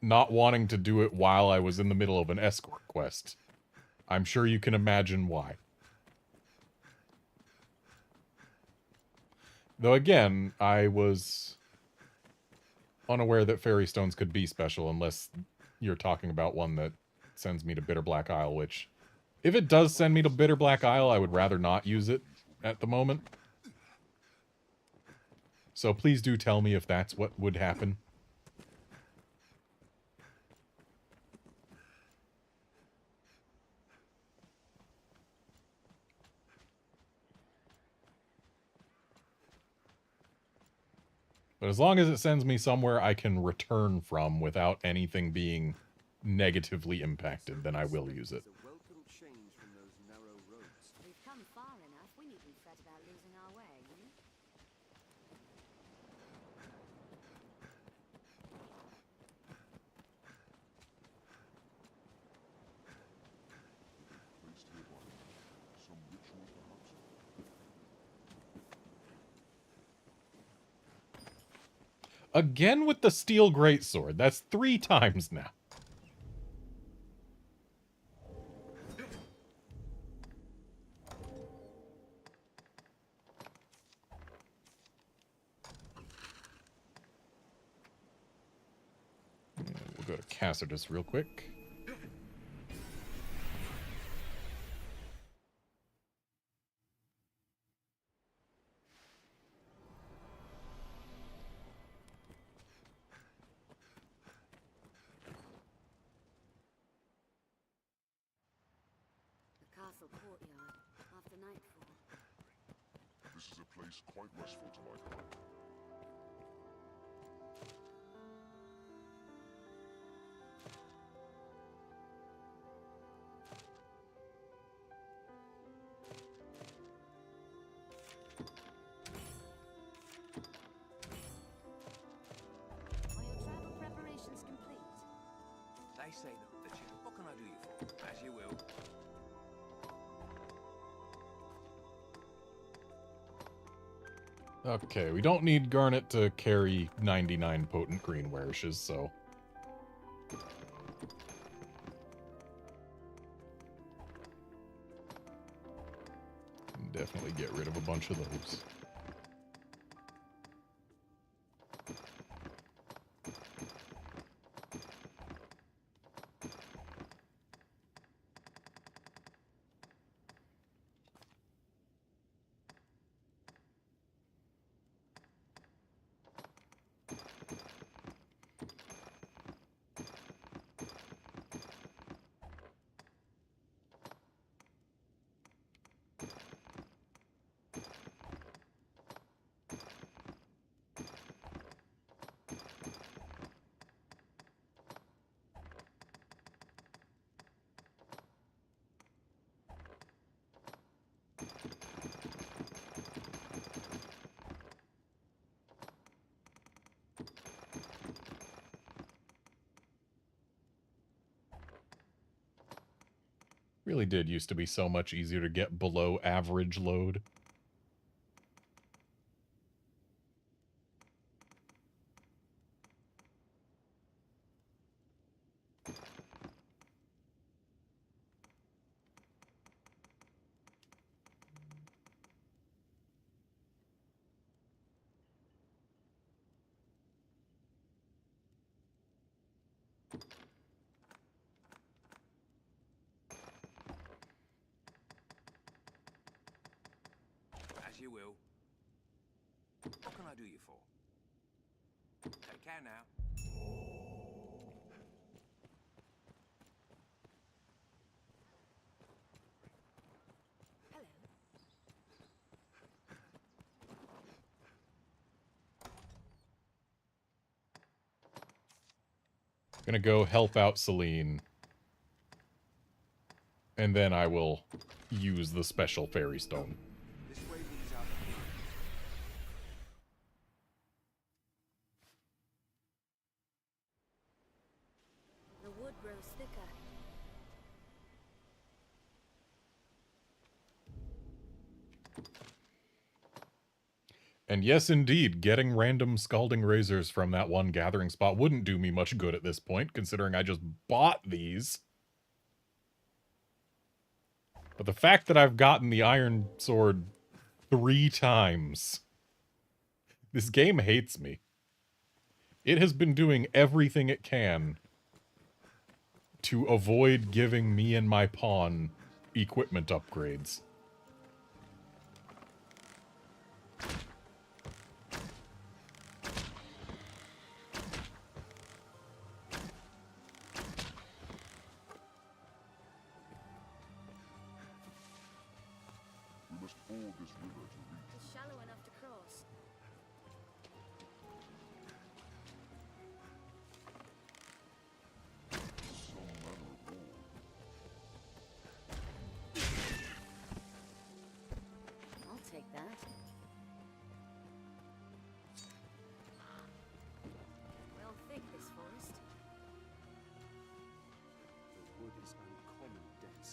not wanting to do it while I was in the middle of an escort quest. I'm sure you can imagine why. Though again, I was unaware that fairy stones could be special unless you're talking about one that sends me to Bitter Black Isle, which, if it does send me to Bitter Black Isle, I would rather not use it at the moment. So please do tell me if that's what would happen. But as long as it sends me somewhere I can return from without anything being negatively impacted, then I will use it. We've come far enough. We needn't fret about losing our way, you know? Placed here by some ritual, perhaps? Again with the steel greatsword. That's 3 times now. And we'll go to Cassidy real quick. The castle courtyard, after nightfall. This is a place quite restful to my kind. Are your travel preparations complete? They say that you. What can I do you for? As you will. Okay, we don't need Garnet to carry 99 potent green Werishes, so... Definitely get rid of a bunch of those. Really did used to be so much easier to get below average load. As you will. What can I do you for? Take care now. Hello. Gonna go help out Celine. And then I will use the special fairy stone. This way leads out. The wood grows thicker. And yes, indeed, getting random scalding razors from that one gathering spot wouldn't do me much good at this point, considering I just bought these. But the fact that I've gotten the iron sword 3 times... This game hates me. It has been doing everything it can to avoid giving me and my pawn equipment upgrades. We must ford this river to reach. It's shallow enough to cross. Some manner of war. I'll take that. Well thick, this forest. The wood is uncommon dense,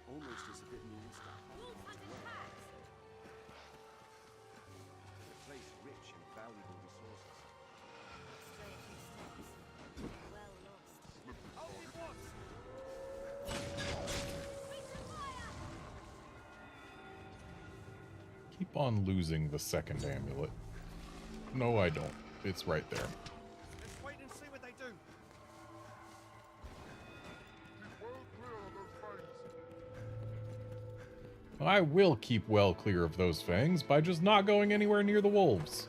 almost as if it means the Wolf-hunted packs! a place rich in valuable resources. Stray a few steps. Well lost. Hold it once! Keep on losing the second amulet. No, I don't. It's right there. Let's wait and see what they do. I will keep well clear of those fangs by just not going anywhere near the wolves.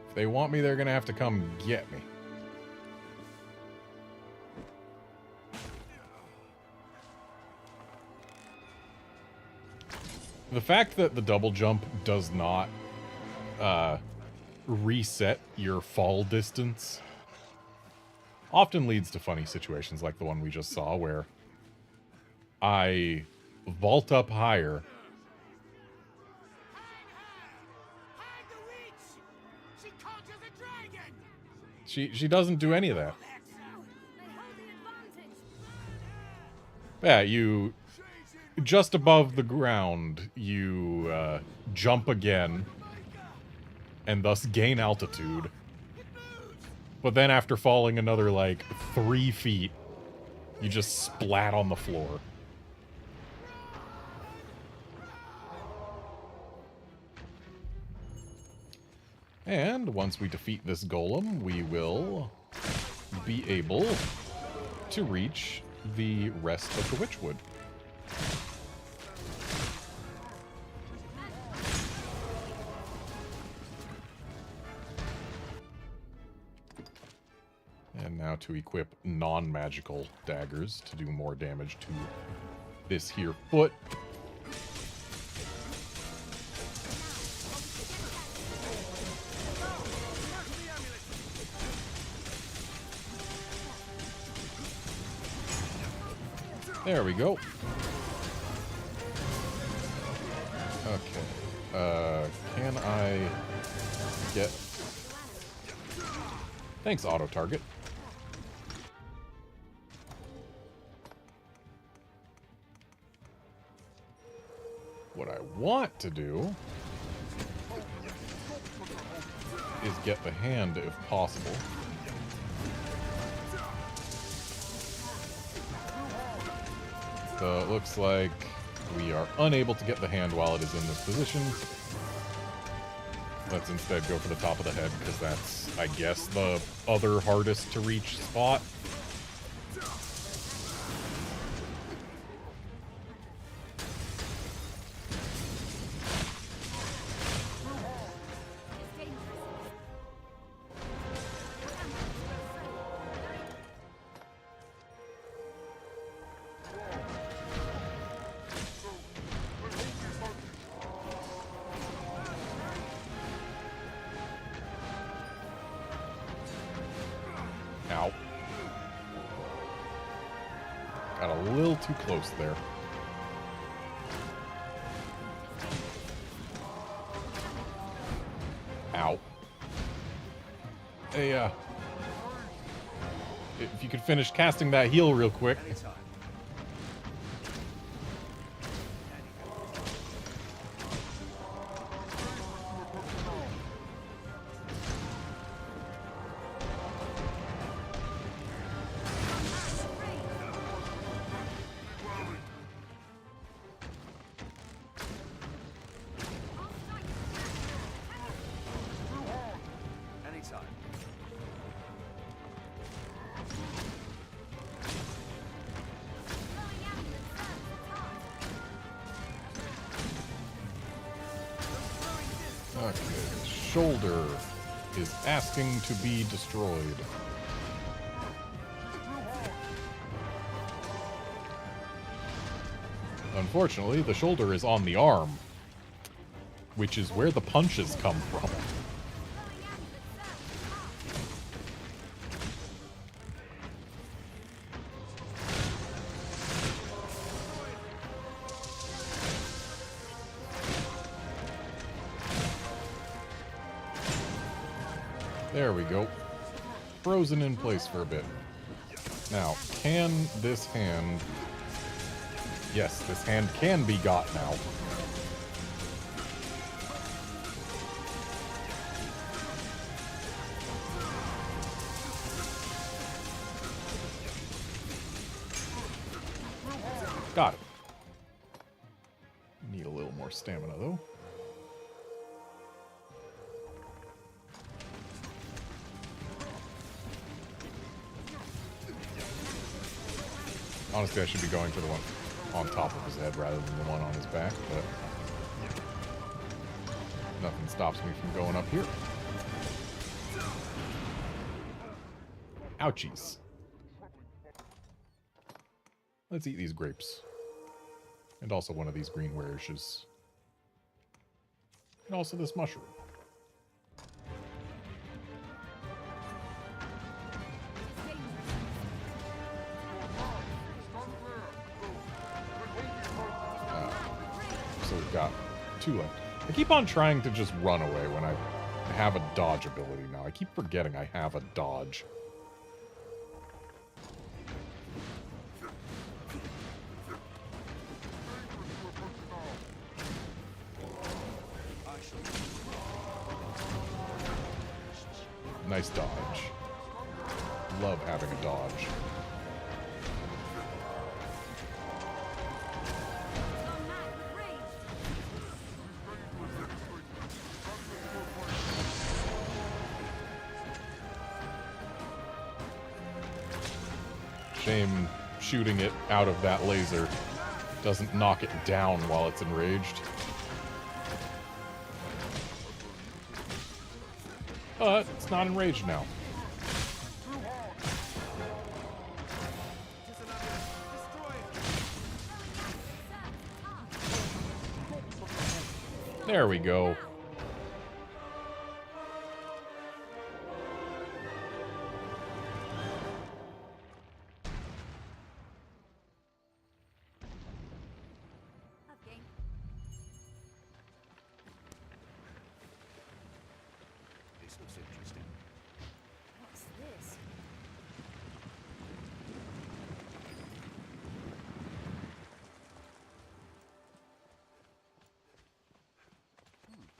If they want me, they're gonna have to come get me. The fact that the double jump does not reset your fall distance often leads to funny situations like the one we just saw where I vault up higher. She doesn't do any of that. Yeah, you just above the ground, you jump again and thus gain altitude. But then after falling another, like, 3 feet, you just splat on the floor. And once we defeat this golem, we will be able to reach the rest of the Witchwood. And now to equip non-magical daggers to do more damage to this here foot. There we go. Okay. Can I get... Thanks, auto-target. What I want to do is get the hand if possible. So it looks like we are unable to get the hand while it is in this position. Let's instead go for the top of the head, because that's, I guess, the other hardest to reach spot. Ow. Got a little too close there. Ow. Hey, if you could finish casting that heal real quick. Okay, shoulder is asking to be destroyed. Unfortunately, the shoulder is on the arm, which is where the punches come from. There we go. Frozen in place for a bit. Now, can this hand... Yes, this hand can be got now. Got it. Need a little more stamina, though. Honestly, I should be going for the one on top of his head rather than the one on his back, but nothing stops me from going up here. Ouchies. Let's eat these grapes. And also one of these green radishes. And also this mushroom. So we've got 2 left. I keep on trying to just run away when I have a dodge ability now. I keep forgetting I have a dodge. Nice dodge. Love having a dodge. Shame shooting it out of that laser doesn't knock it down while it's enraged. But it's not enraged now. There we go. This looks interesting. What's this?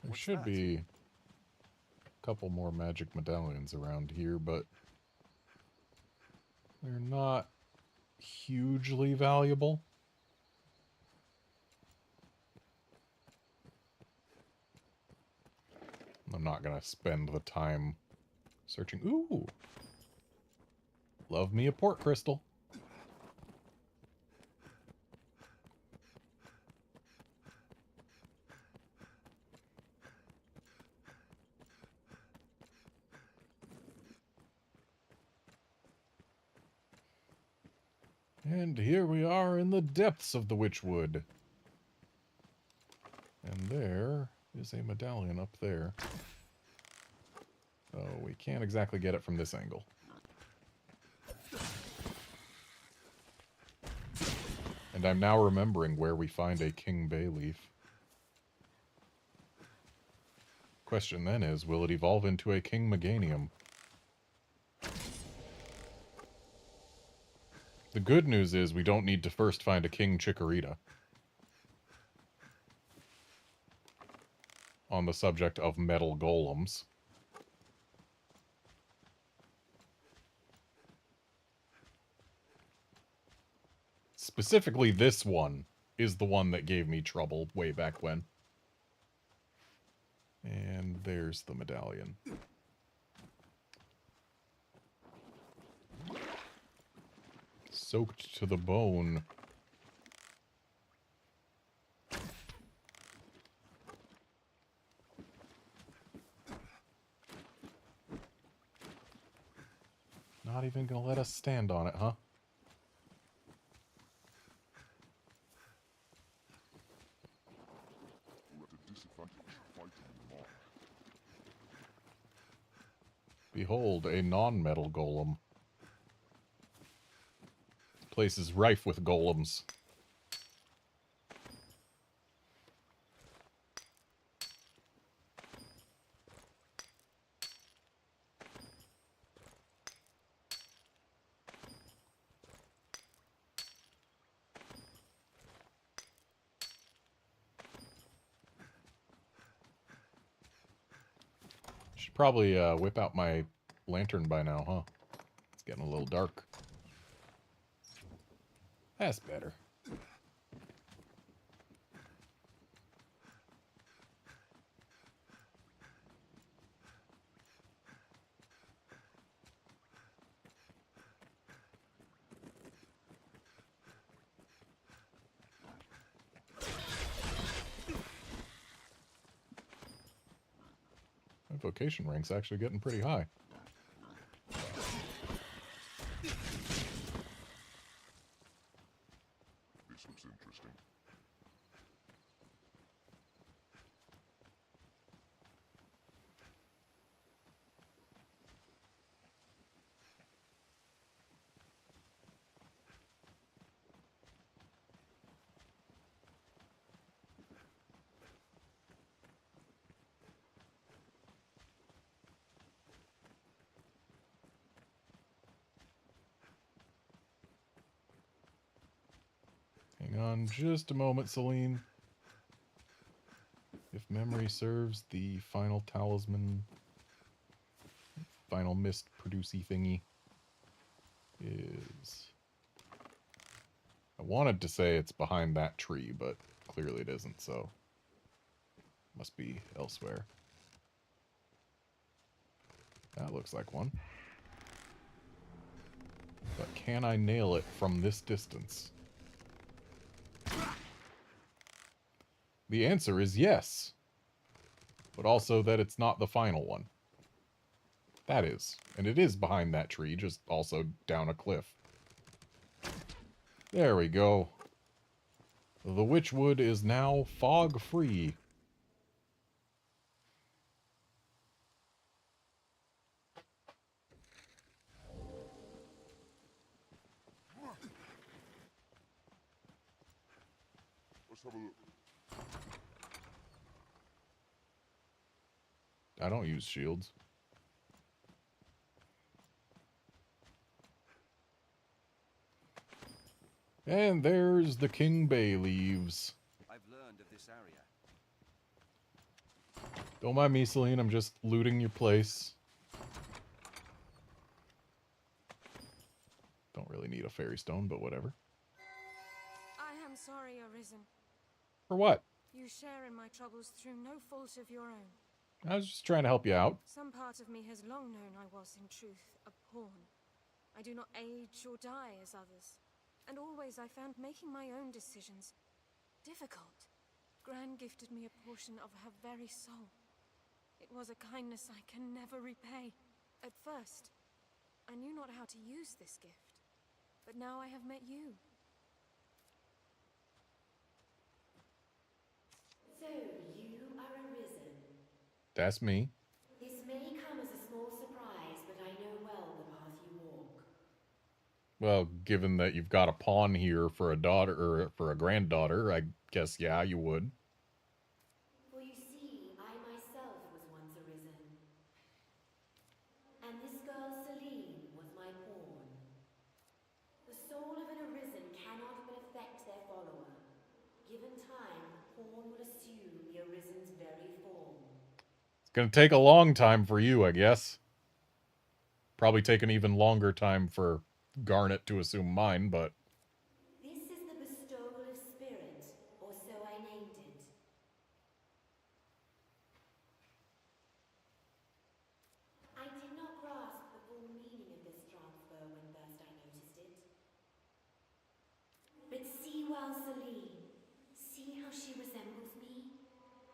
There should be a couple more magic medallions around here, but they're not hugely valuable. I'm not gonna spend the time searching. Ooh! Love me a port crystal. And here we are in the depths of the Witchwood. And there is a medallion up there. Oh, we can't exactly get it from this angle. And I'm now remembering where we find a King Bay leaf. Question then is, will it evolve into a King Meganium? The good news is we don't need to first find a King Chikorita. On the subject of metal golems. Specifically, this one is the one that gave me trouble way back when. And there's the medallion. Soaked to the bone. Not even gonna let us stand on it, huh? Behold, a non-metal golem. This place is rife with golems. Should probably whip out my lantern by now, huh? It's getting a little dark. That's better. vocation rank's actually getting pretty high. This looks interesting. Hang on just a moment, Celine. If memory serves, the final talisman, final mist producey thingy is... I wanted to say it's behind that tree, but clearly it isn't, so must be elsewhere. That looks like one. But can I nail it from this distance? The answer is yes. But also that it's not the final one. That is. And it is behind that tree, just also down a cliff. There we go. The Witchwood is now fog-free. Let's have a look. I don't use shields. And there's the King Bay leaves. I've learned of this area. Don't mind me, Celine, I'm just looting your place. Don't really need a fairy stone, but whatever. I am sorry, Arisen. For what? You share in my troubles through no fault of your own. I was just trying to help you out. Some part of me has long known I was, in truth, a pawn. I do not age or die as others. And always I found making my own decisions difficult. Gran gifted me a portion of her very soul. It was a kindness I can never repay. At first, I knew not how to use this gift. But now I have met you. So, you are Arisen. That's me. This may come as a small surprise, but I know well the path you walk. Well, given that you've got a pawn here for a daughter, or for a granddaughter, I guess, yeah, you would. For you see, I myself was once Arisen. And this girl, Celine, was my pawn. The soul of an Arisen cannot but affect their follower. Given time, the pawn will assume the Arisen's very form. It's gonna take a long time for you, I guess. Probably take an even longer time for Garnet to assume mine, but... This is the bestowal of spirit, or so I named it. I did not grasp the full meaning of this transfer when first I noticed it. But see well, Celine. See how she resembles me?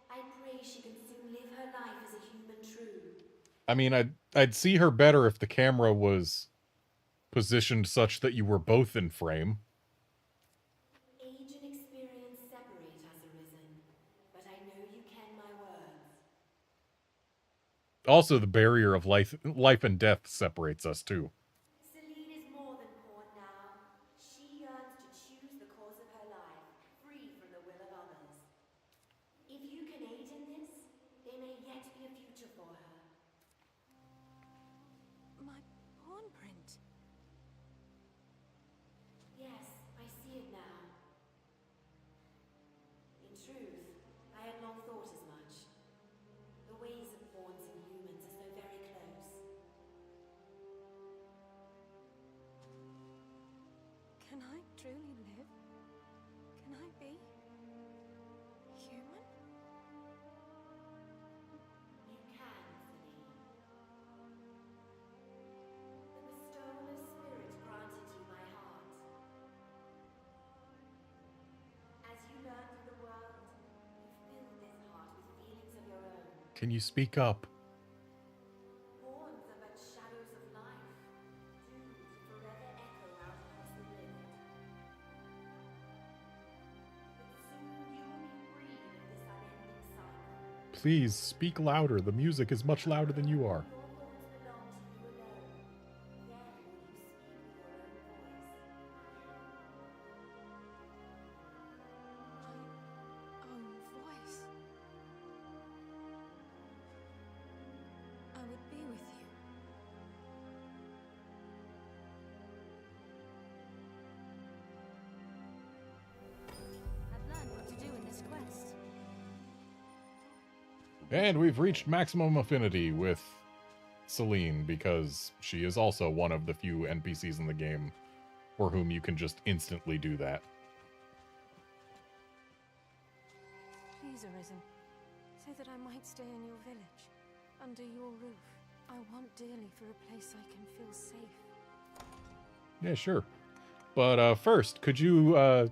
I pray she can soon live her life as a human true. I mean, I'd see her better if the camera was positioned such that you were both in frame. Age and experience separate us, Arisen, but I know you ken my words. Also, the barrier of life and death separates us, too. Celine is more than pawn now. She yearns to choose the course of her life, free from the will of others. If you can aid in this, there may yet be a future for her. My pawn print. Yes, I see it now. In truth, I had long thought as much. The ways of pawns and humans are so very close. Can I truly live? Can I be human? You can, Celine. The bestowal of spirit granted you my heart. As you learned of the world, you filled this heart with feelings of your own. Can you speak up? Please speak louder. The music is much louder than you are. And we've reached maximum affinity with Celine because she is also one of the few NPCs in the game for whom you can just instantly do that. Please, Arisen, say that I might stay in your village, under your roof. I want dearly for a place I can feel safe. Yeah, sure. But first, could you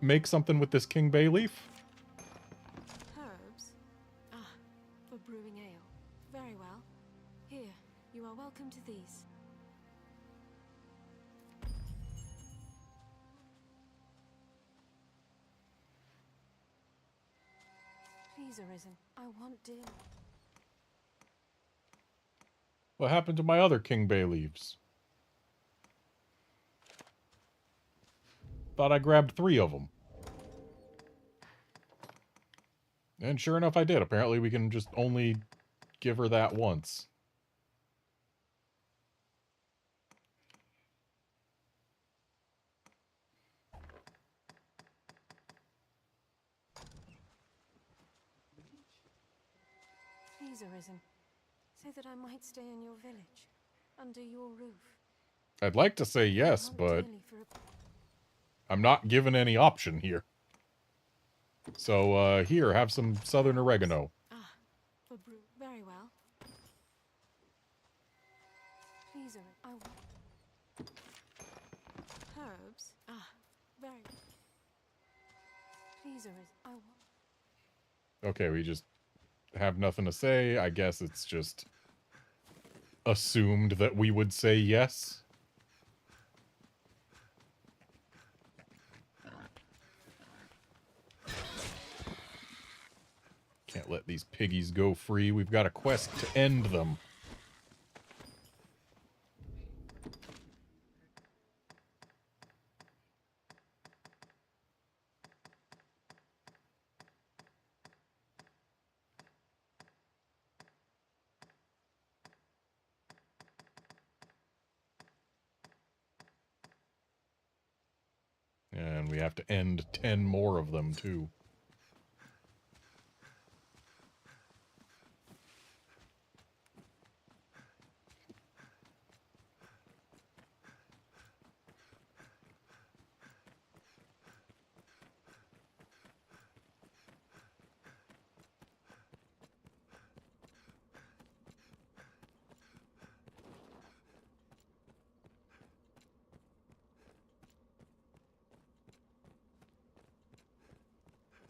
make something with this king bay leaf? Herbs? Ah, for brewing ale. Very well. Here, you are welcome to these. Please, Arisen, I want dearly. What happened to my other king bay leaves? Thought I grabbed 3 of them. And sure enough, I did. Apparently, we can just only give her that once. Please, Arisen, say that I might stay in your village, under your roof. I'd like to say yes, but I'm not given any option here. So, here, have some southern oregano. Ah, for brew. Very well. Please, I want herbs. Ah, very. Please, I want. Okay, we just have nothing to say. I guess it's just assumed that we would say yes. Can't let these piggies go free. We've got a quest to end them. And we have to end 10 more of them, too.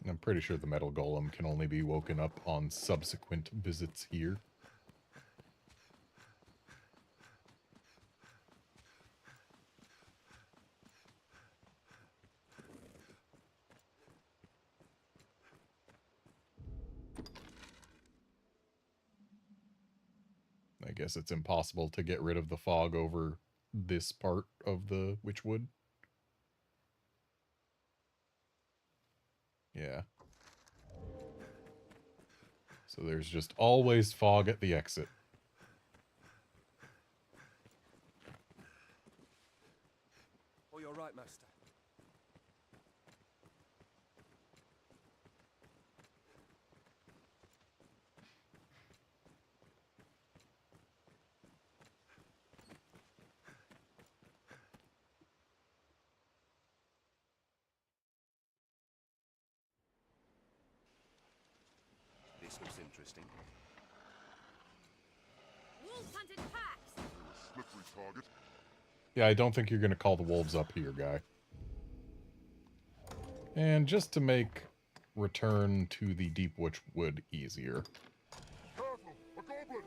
I'm pretty sure the metal golem can only be woken up on subsequent visits here. I guess it's impossible to get rid of the fog over this part of the Witchwood. Yeah. So there's just always fog at the exit. Oh, you're right, Master. This looks interesting. Wolf-hunted packs! Slippery target. Yeah, I don't think you're going to call the wolves up here, guy. And just to make return to the Deep Witchwood easier. Careful! A goblin!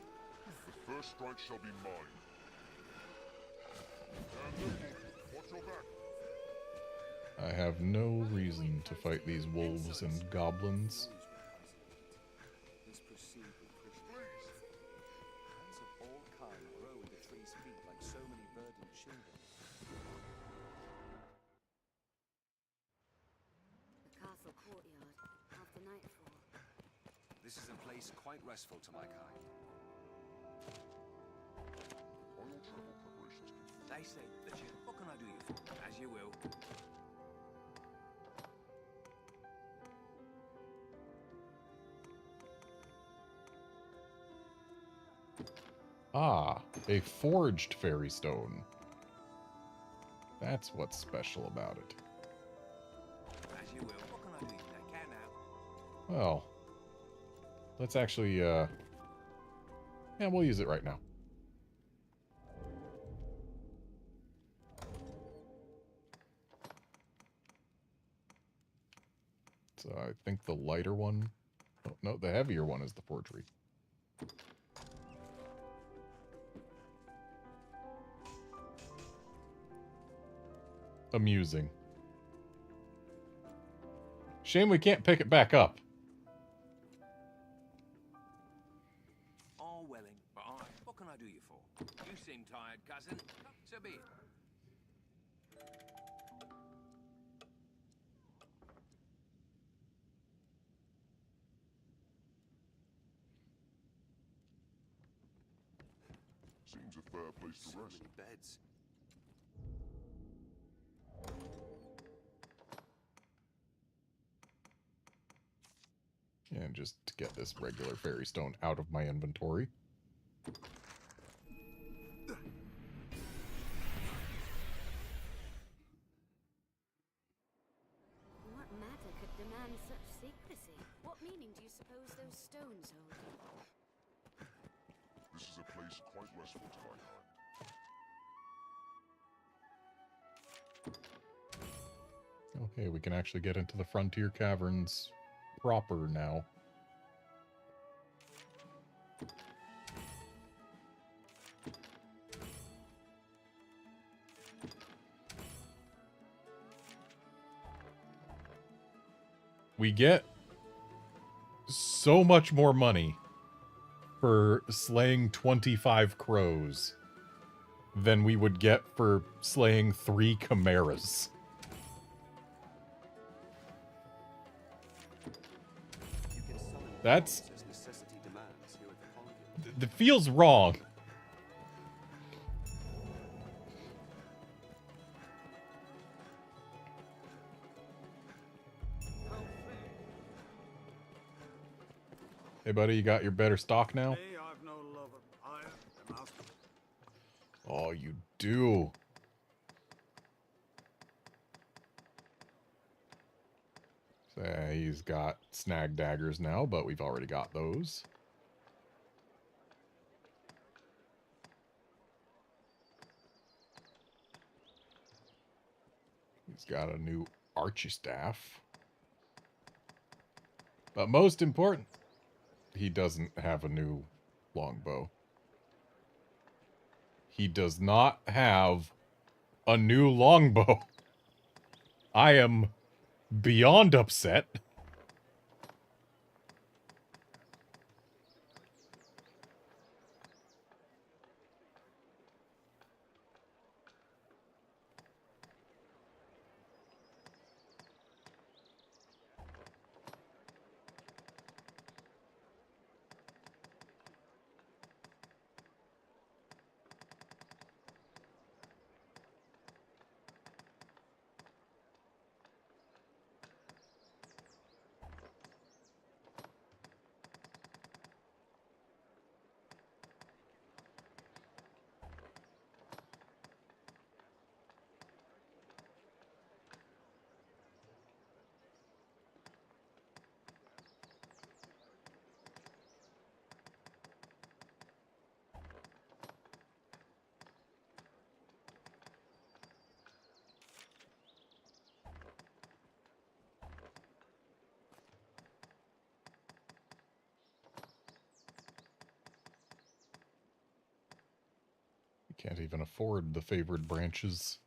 The first strike shall be mine. And nimble, watch your back. I have no reason to fight these wolves and goblins. kind grow at the tree's feet like so many verdant children. The castle courtyard, after nightfall. This is a place quite restful to my kind. Are your travel preparations complete? They say that you... What can I do you for? As you will. Ah, a forged fairy stone. That's what's special about it. As you will. What can I do you? Take care now. Well, let's actually, yeah, we'll use it right now. So I think the lighter one, oh, no, the heavier one is the forgery. Amusing. Shame we can't pick it back up. All willing, but what can I do you for? You seem tired, cousin. So be it. Seems a fair place to So rest. many beds. And just to get this regular fairy stone out of my inventory. What matter could demand such secrecy? What meaning do you suppose those stones hold? This is a place quite restful to my kind. Okay, we can actually get into the Frontier Caverns proper now. We get so much more money for slaying 25 crows than we would get for slaying 3 chimeras. That's... It feels wrong. Hey, buddy, you got your better stock now? Me, I've no love of iron, the master. Oh, you do. So, he's got snag daggers now, but we've already got those. He's got a new archery staff. But most important, he doesn't have a new longbow. He does not have a new longbow. I am beyond upset. Can't even afford the favored branches.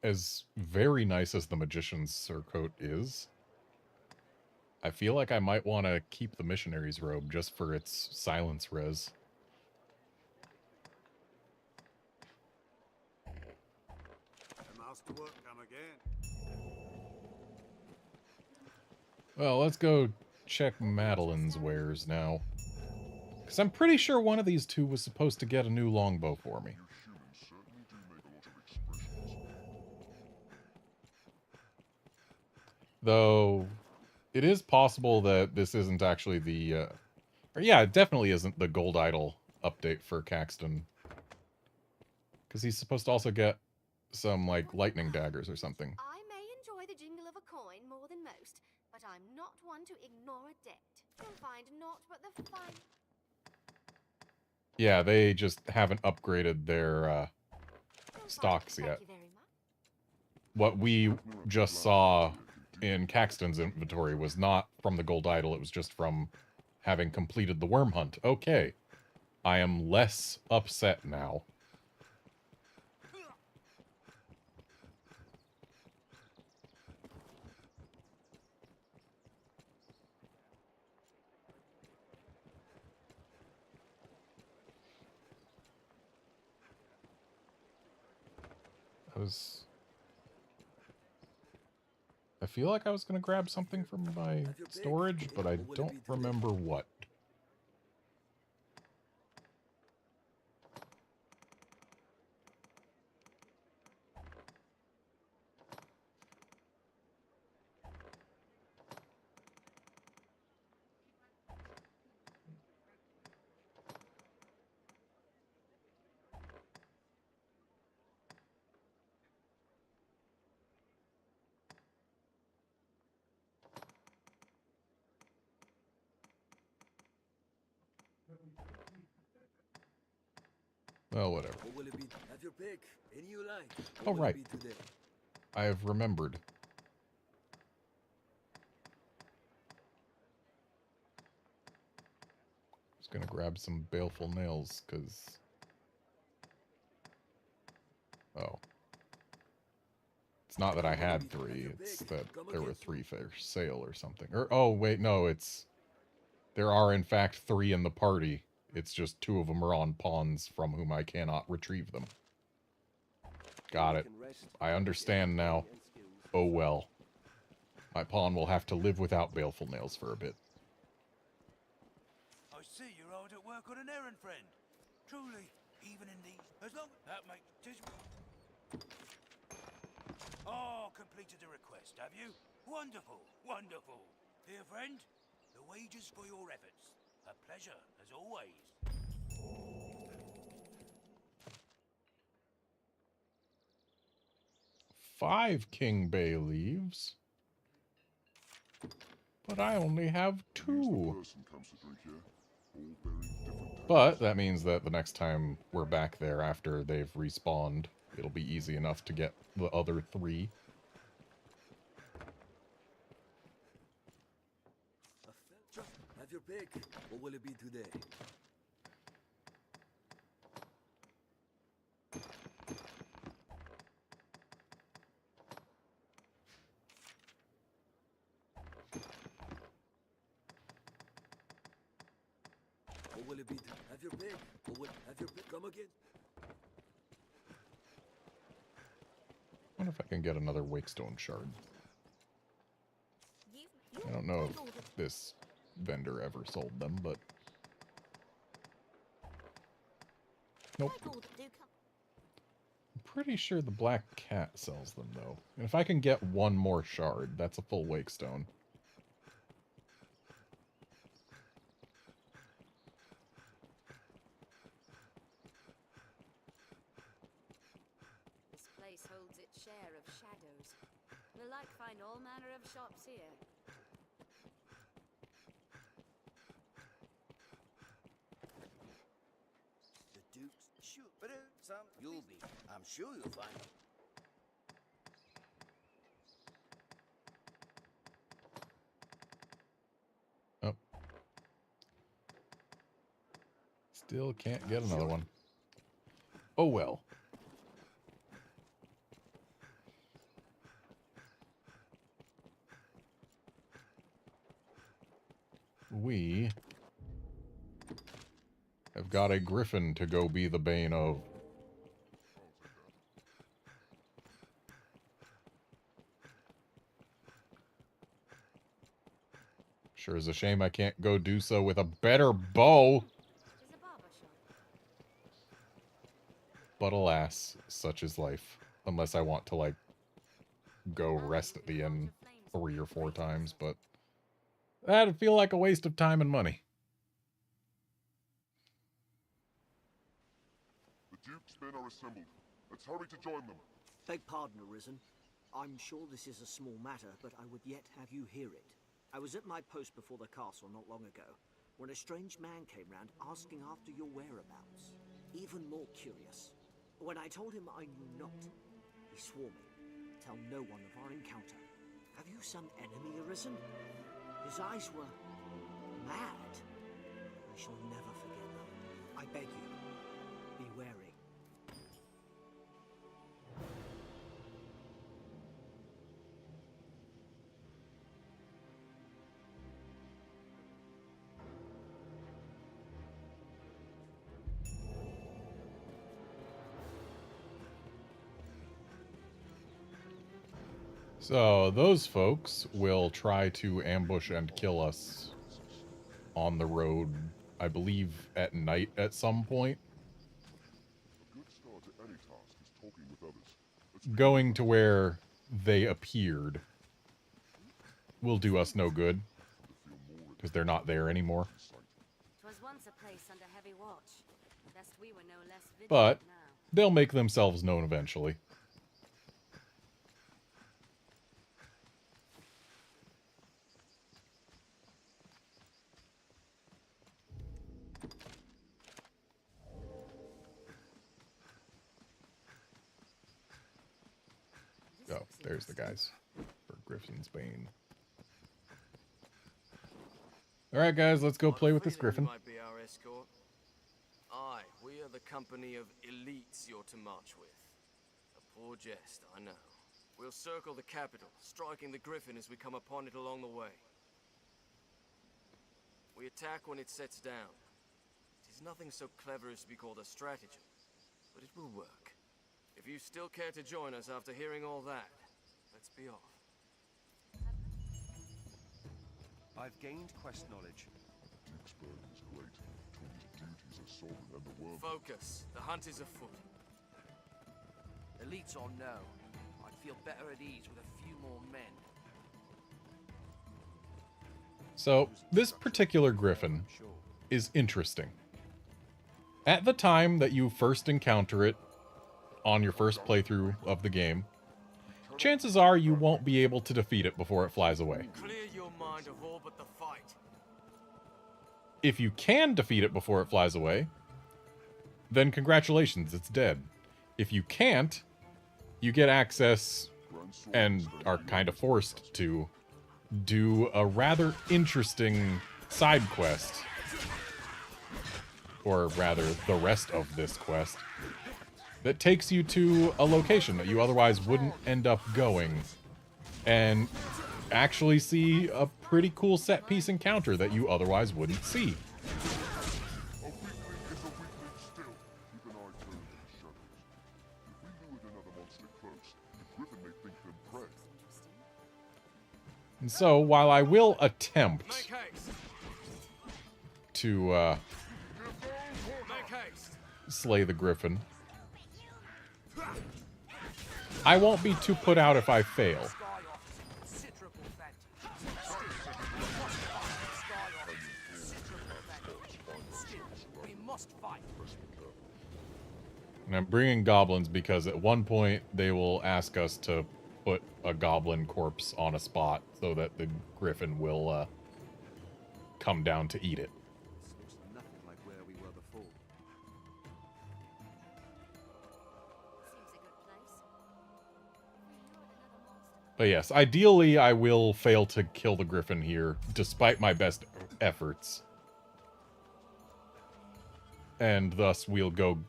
as very nice as the Magician's surcoat is, I feel like I might want to keep the Missionary's robe just for its silence res. The master work come again. Well, let's go check Madeline's wares now. Because I'm pretty sure one of these two was supposed to get a new longbow for me. Though, it is possible that this isn't actually the... or yeah, it definitely isn't the Gold Idol update for Caxton. Because he's supposed to also get some, like, lightning daggers or something. I may enjoy the jingle of a coin more than most, but I'm not one to ignore a debt. You'll find naught but the fine. Yeah, they just haven't upgraded their stocks yet. What we just saw in Caxton's inventory was not from the Gold Idol, it was just from having completed the worm hunt. Okay. I am less upset now. I feel like I was going to grab something from my storage, but I don't remember what. Well, whatever. What will it be? Have your pick. Any you like. Oh, right. I have remembered. Just gonna grab some baleful nails, because... Oh. It's not that I had 3, it's that there were 3 for sale or something. Or, oh, wait, no, it's... There are, in fact, 3 in the party. It's just 2 of them are on pawns from whom I cannot retrieve them. Got it. I understand now. Oh well. My pawn will have to live without baleful nails for a bit. I see you're hard at work on an errand, friend. Truly, even in these... As long as that makes... Oh, completed the request, have you? Wonderful, wonderful. Dear friend, the wages for your efforts. A pleasure, as always. 5 king bay leaves. But I only have 2. But that means that the next time we're back there after they've respawned, it'll be easy enough to get the other 3. Have your pick. What will it be today? What will it be? Have your pick. What will have your pick? Come again. I wonder if I can get another Wakestone shard. I don't know if this vendor ever sold them, but... Nope. I'm pretty sure the Black Cat sells them, though. And if I can get 1 more shard, that's a full Wakestone. This place holds its share of shadows. We'll like find all manner of shops here. The Duke's shoot, but you'll be. I'm sure you'll find them. Oh. Still can't get another one. Oh well. we have got a griffin to go be the bane of. Sure is a shame I can't go do so with a better bow. But alas, such is life. Unless I want to, like, go rest at the end 3 or 4 times, but that'd feel like a waste of time and money. The Duke's men are assembled. Let's hurry to join them. Beg pardon, Arisen. I'm sure this is a small matter, but I would yet have you hear it. I was at my post before the castle not long ago, when a strange man came round asking after your whereabouts. Even more curious. When I told him I knew not, he swore me, tell no one of our encounter. Have you some enemy, Arisen? His eyes were mad. I shall never forget them. I beg you, be wary. So, those folks will try to ambush and kill us on the road, I believe, at night at some point. A good start to any task is talking with others. Going to where they appeared will do us no good, because they're not there anymore. 'Twas once a place under heavy watch. Lest we were no less vigilant But now. they'll make themselves known eventually. Oh, there's the guys for Griffin's Bane. Alright guys, let's go play with this Griffin. Might be our escort. Aye, we are the company of elites you're to march with. A poor jest, I know. We'll circle the capital, striking the Griffin as we come upon it along the way. We attack when it sets down. It is nothing so clever as to be called a stratagem, but it will work. If you still care to join us after hearing all that, let's be off. I've gained quest knowledge. Duke's burden is great. Duties are sovereign and the worm. Focus. The hunt is afoot. Elites or no, I'd feel better at ease with a few more men. So, this particular Griffin is interesting. At the time that you first encounter it, on your first playthrough of the game, chances are you won't be able to defeat it before it flies away. Clear your mind of all but the fight. If you can defeat it before it flies away, then congratulations, it's dead. If you can't, you get access and are kind of forced to do a rather interesting side quest. Or rather, the rest of this quest. That takes you to a location that you otherwise wouldn't end up going. And actually see a pretty cool set-piece encounter that you otherwise wouldn't see. And so, while I will attempt to slay the Griffin, I won't be too put out if I fail. And I'm bringing goblins because at one point they will ask us to put a goblin corpse on a spot so that the Griffin will come down to eat it. Looks nothing like where we were before. But yes, ideally I will fail to kill the Griffin here, despite my best efforts. And thus we'll go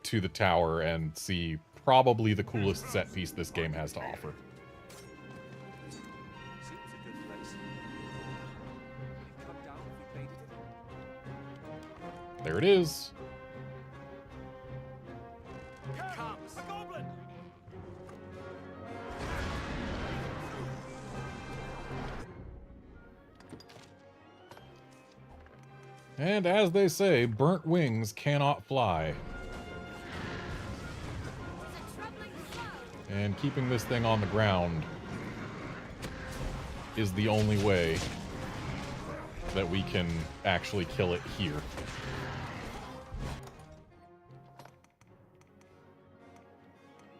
to the tower and see probably the coolest set piece this game has to offer. Seems a good place. Come down if we There it is. Comes a goblin. And as they say, burnt wings cannot fly. And keeping this thing on the ground is the only way that we can actually kill it here.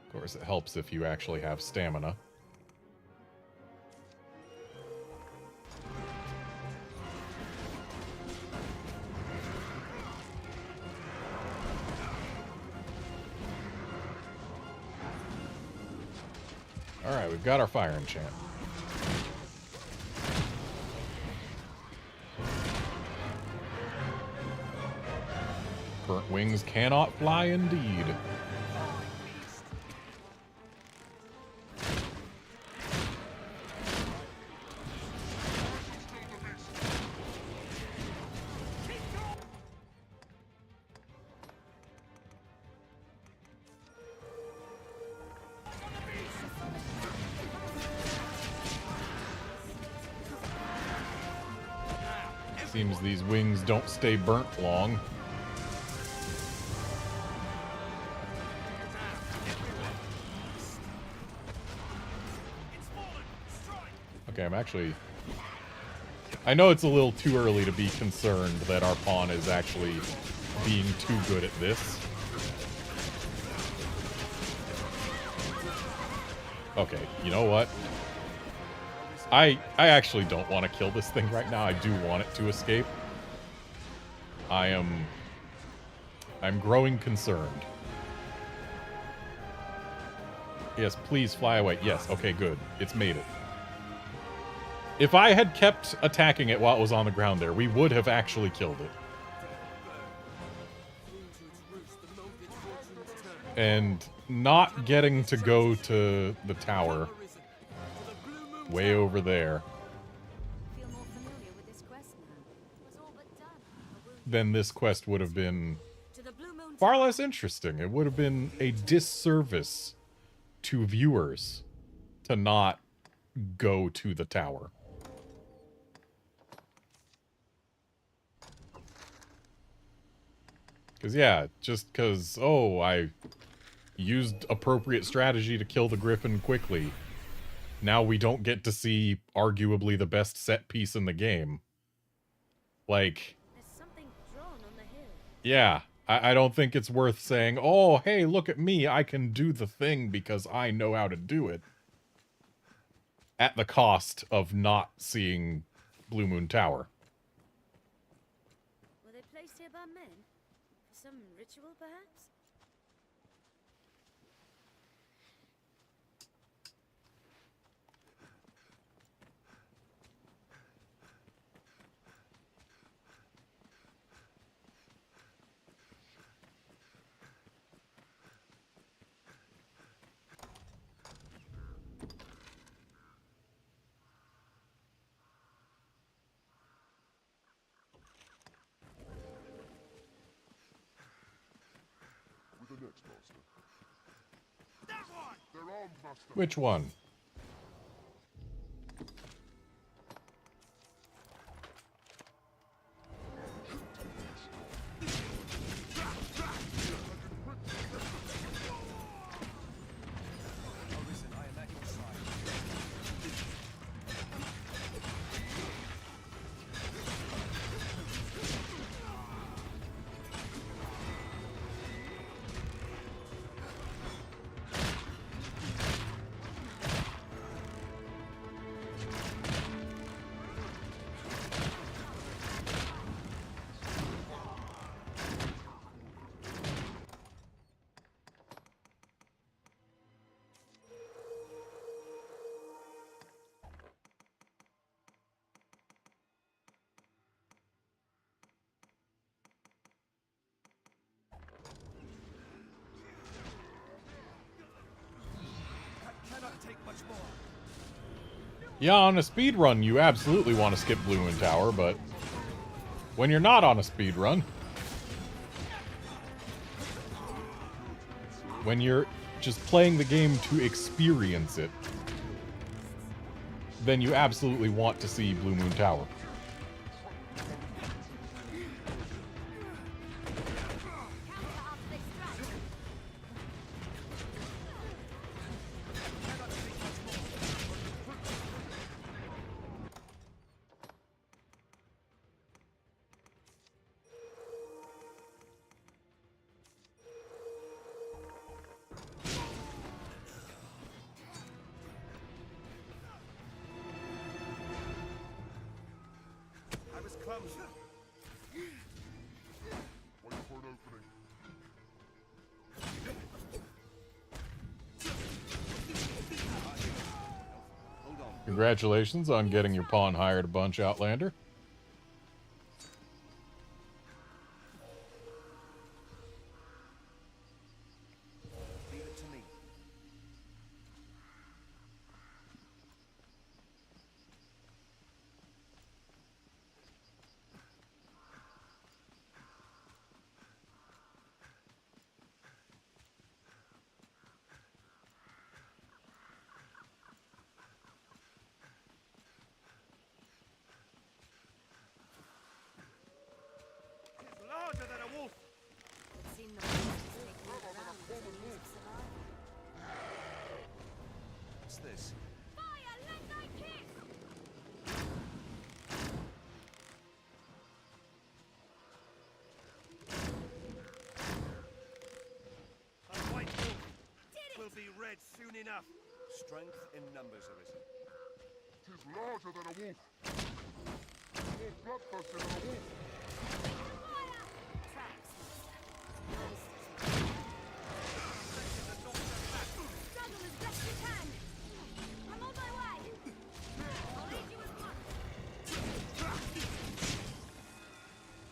Of course, it helps if you actually have stamina. Alright, we've got our fire enchant. Burnt wings cannot fly indeed. Seems these wings don't stay burnt long. Okay, I'm actually... I know it's a little too early to be concerned that our pawn is actually being too good at this. Okay, you know what? I actually don't want to kill this thing right now. I do want it to escape. I'm growing concerned. Yes, please fly away. Yes, okay, good. It's made it. If I had kept attacking it while it was on the ground there, we would have actually killed it. And not getting to go to the tower way over there, then this quest would have been far less interesting. It would have been a disservice to viewers to not go to the tower. Because, yeah, just because, oh, I used appropriate strategy to kill the Griffin quickly, now we don't get to see arguably the best set piece in the game. Like, yeah, I don't think it's worth saying, oh, hey, look at me, I can do the thing because I know how to do it, at the cost of not seeing Blue Moon Tower. Were they placed here by men? For some ritual, perhaps? Which one? Yeah, on a speed run, you absolutely want to skip Blue Moon Tower, but when you're not on a speed run, When you're just playing the game to experience it, then you absolutely want to see Blue Moon Tower. I was clumsy. Wait for an opening. Congratulations on getting your pawn hired a bunch, Outlander. Leave it to me. It's larger than a wolf. Seen the beast taking it down with the means of survival. What's this? Fire, let thy kiss! A white wolf will be red soon enough. Strength in numbers, Arisen. It is larger than a wolf. More bloodthirsty than a wolf. Tracks, struggle as best you can. I'm on my way. I'll aid you as one.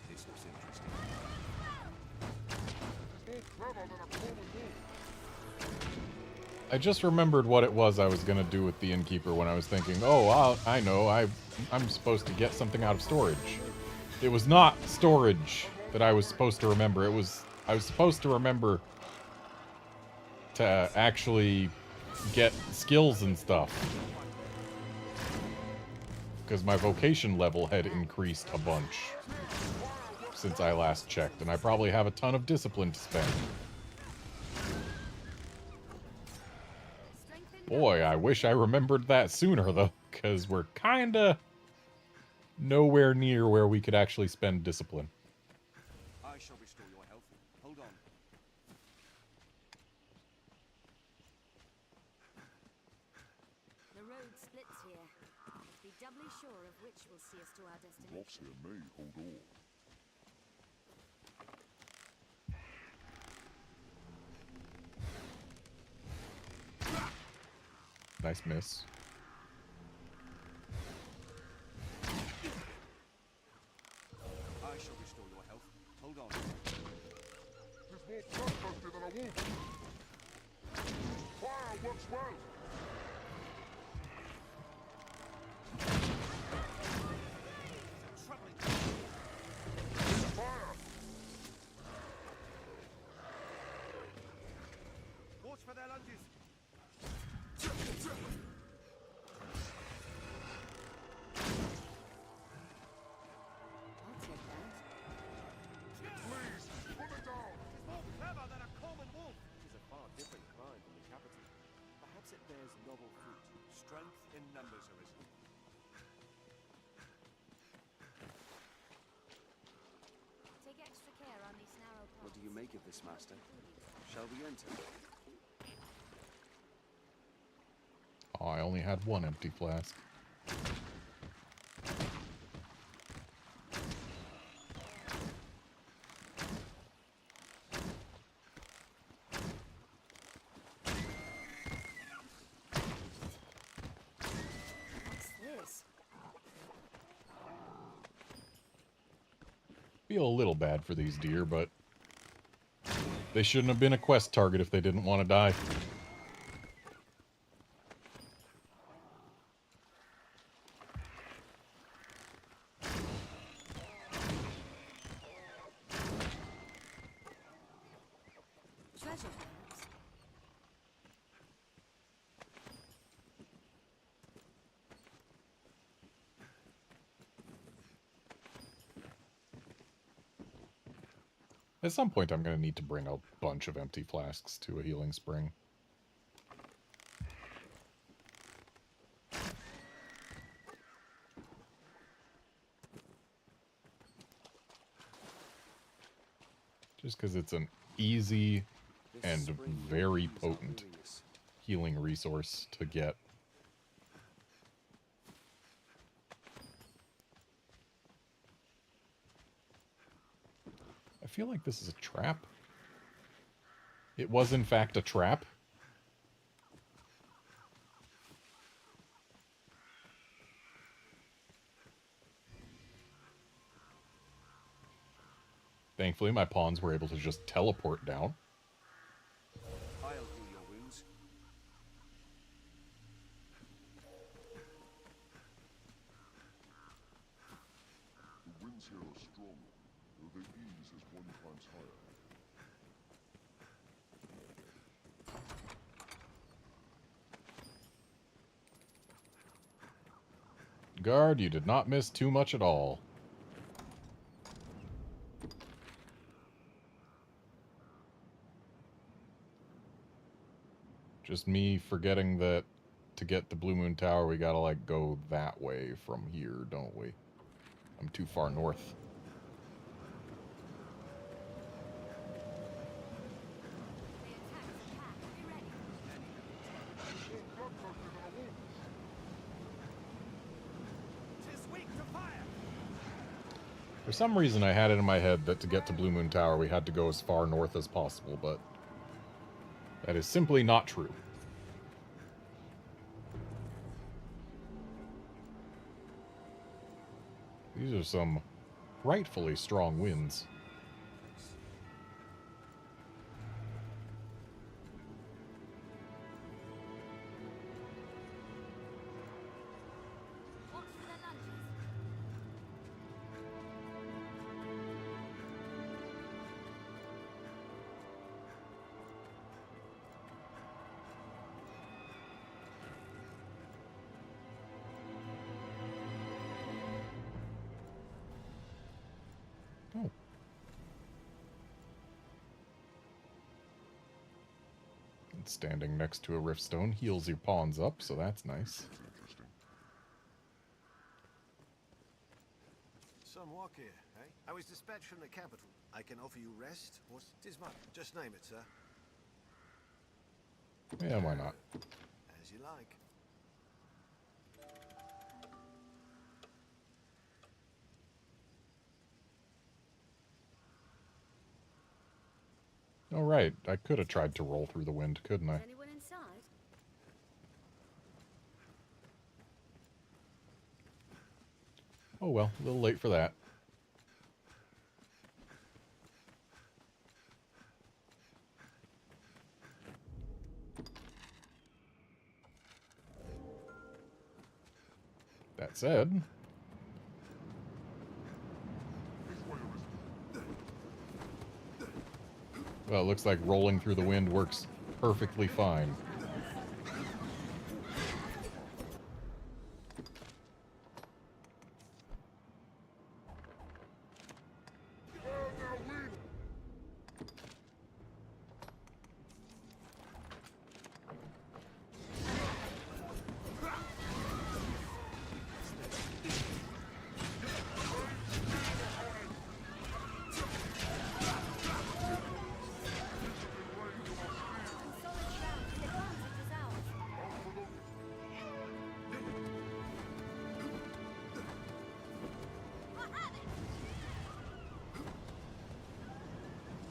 This looks interesting. It is more clever than a common wolf. I just remembered what it was I was going to do with the innkeeper when I was thinking, oh, I know, I'm supposed to get something out of storage. It was not storage that I was supposed to remember. I was supposed to remember to actually get skills and stuff. Because my vocation level had increased a bunch since I last checked, and I probably have a ton of discipline to spend. Boy, I wish I remembered that sooner, though, because we're kinda nowhere near where we could actually spend discipline. I shall restore your health. Hold on. The road splits here. Be doubly sure of which will see us to our destination. Wolves hear me, hold on. Nice miss. I shall restore your health. Hold on. It is more bloodthirsty than a wolf. Fire works well. Fire! Watch for their lunges. I'll take that. Please, put it down. It's more clever than a common wolf. It is a far different kind from the capital. Perhaps it bears novel fruit. Strength in numbers, Arisen. Take extra care on these narrow paths. What do you make of this, Master? Shall we enter? Oh, I only had one empty flask. What's this? Feel a little bad for these deer, but they shouldn't have been a quest target if they didn't want to die. Treasure, perhaps? At some point, I'm going to need to bring a bunch of empty flasks to a healing spring. Just because it's an easy and very potent healing resource to get. I feel like this is a trap. It was in fact a trap. Thankfully, my pawns were able to just teleport down. I'll heal your wounds. The winds here are strong, though their ease is 1 times higher. Guard, you did not miss too much at all. Just me forgetting that to get the Blue Moon Tower, we gotta, like, go that way from here, don't we? I'm too far north. For some reason, I had it in my head that to get to Blue Moon Tower, we had to go as far north as possible, but that is simply not true. These are some rightfully strong winds. Oh. And standing next to a riftstone heals your pawns up, so that's nice. Some walk here, eh? I was dispatched from the capital. I can offer you rest, or tis much. Just name it, sir. Yeah, why not? As you like. Oh, right. I could have tried to roll through the wind, couldn't I? Anyone inside? Oh well, a little late for that. That said, well, it looks like rolling through the wind works perfectly fine.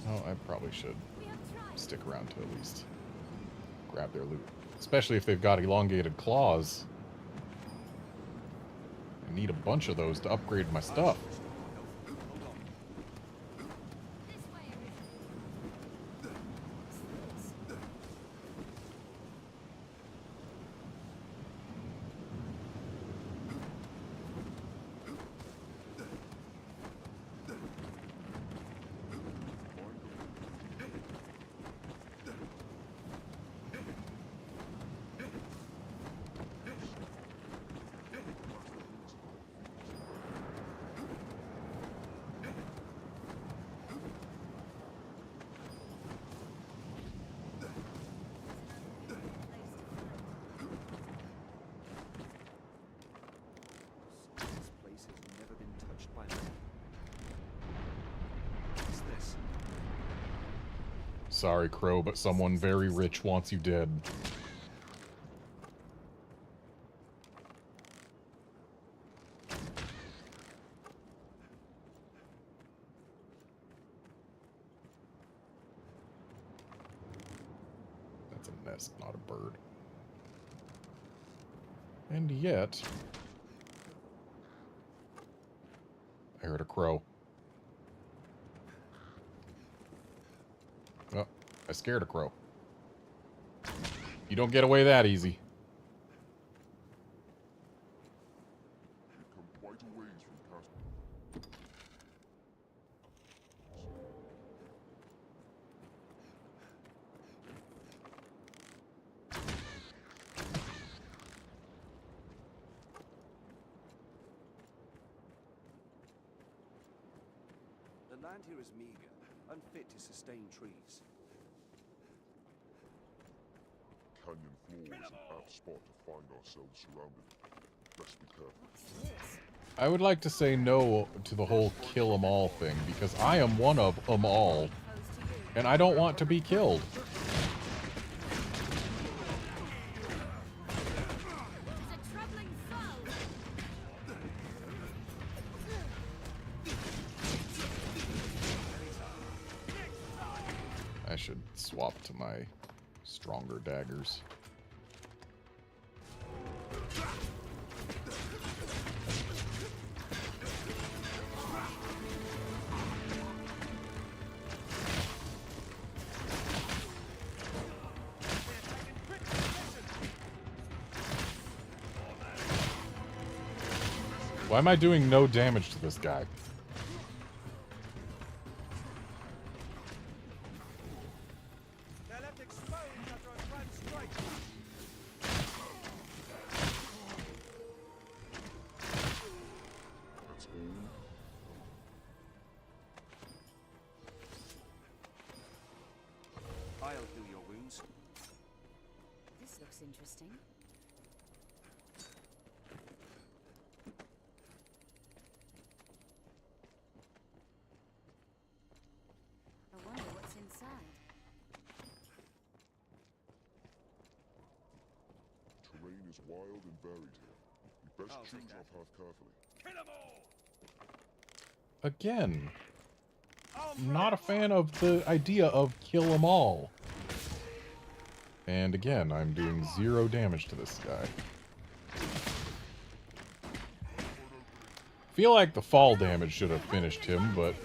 Oh, I probably should stick around to at least grab their loot. Especially if they've got elongated claws. I need a bunch of those to upgrade my stuff. Sorry, Crow, but someone very rich wants you dead. That's a nest, not a bird. And yet... I heard a crow. Oh, I scared a crow. You don't get away that easy. You've come quite a ways from Castle. The land here is meager, unfit to sustain trees. Canyon floor is an apt spot to find ourselves surrounded. Best be careful. I would like to say no to the whole kill 'em all thing, because I am one of 'em all. And I don't want to be killed. I should swap to my stronger daggers. Why am I doing no damage to this guy? They're left exposed after a grand strike. That's all. I'll heal your wounds. This looks interesting. I wonder what's inside. Terrain is wild and varied here. You best choose our path carefully. Kill 'em all! Again, not a fan of the idea of kill 'em all. And again, I'm doing 0 damage to this guy. Feel like the fall damage should have finished him, but...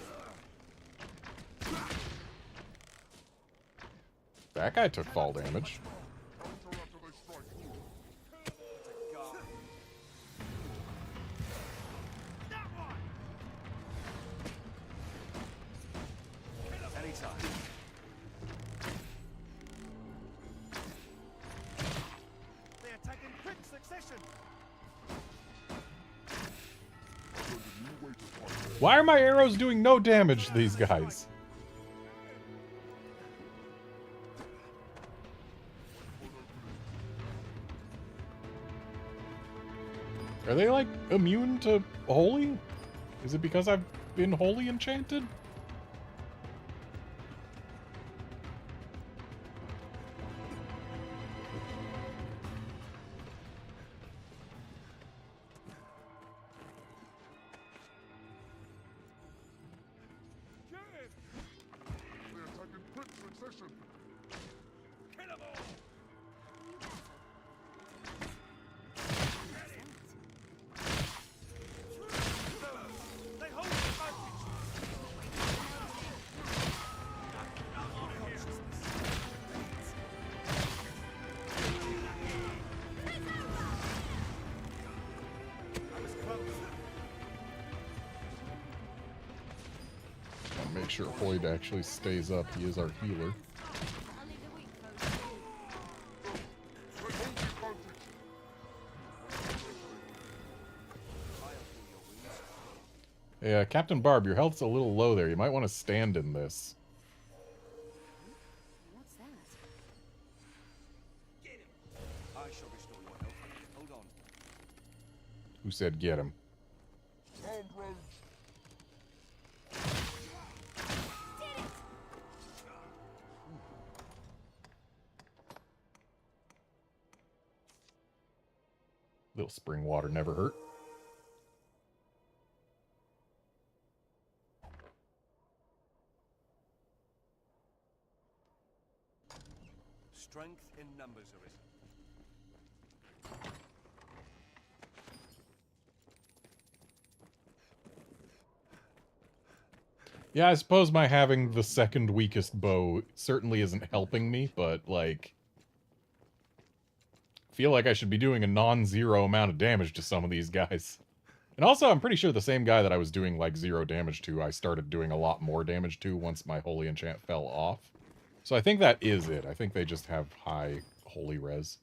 that guy took fall damage. Anytime. They attack in quick succession. Why are my arrows doing no damage to these guys? Are they, like, immune to holy? Is it because I've been holy enchanted? They attack in quick succession. Kill 'em all! They hold the advantage. I was close. I'll make sure Hoyd actually stays up. He is our healer. Yeah, Captain Barb, your health's a little low there. You might want to stand in this. What's that? I shall restore your health. Hold on. Who said get him? little spring water never hurt. Strength in numbers, Arisen. Yeah, I suppose my having the second weakest bow certainly isn't helping me, but, like, feel like I should be doing a non-zero amount of damage to some of these guys. And also, I'm pretty sure the same guy that I was doing, like, 0 damage to, I started doing a lot more damage to once my Holy Enchant fell off. So I think that is it. I think they just have high Holy Res.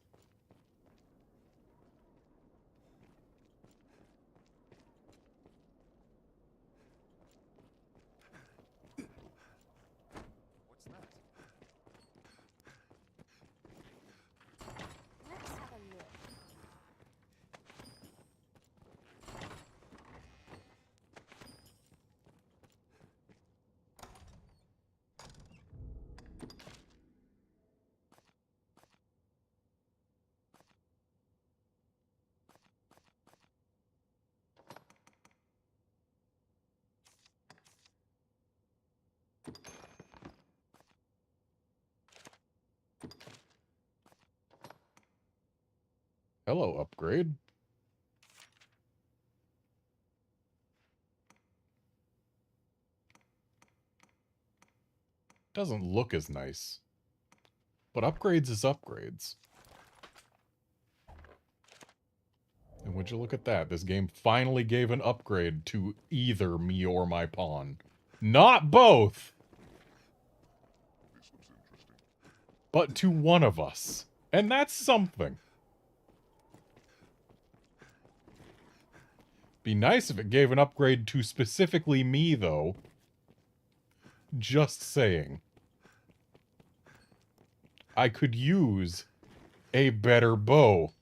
Let's have a look. Hello, upgrade. Doesn't look as nice. But upgrades is upgrades. And would you look at that? This game finally gave an upgrade to either me or my pawn. Not both! But to one of us. And that's something. Be nice if it gave an upgrade to specifically me, though. Just saying. I could use a better bow.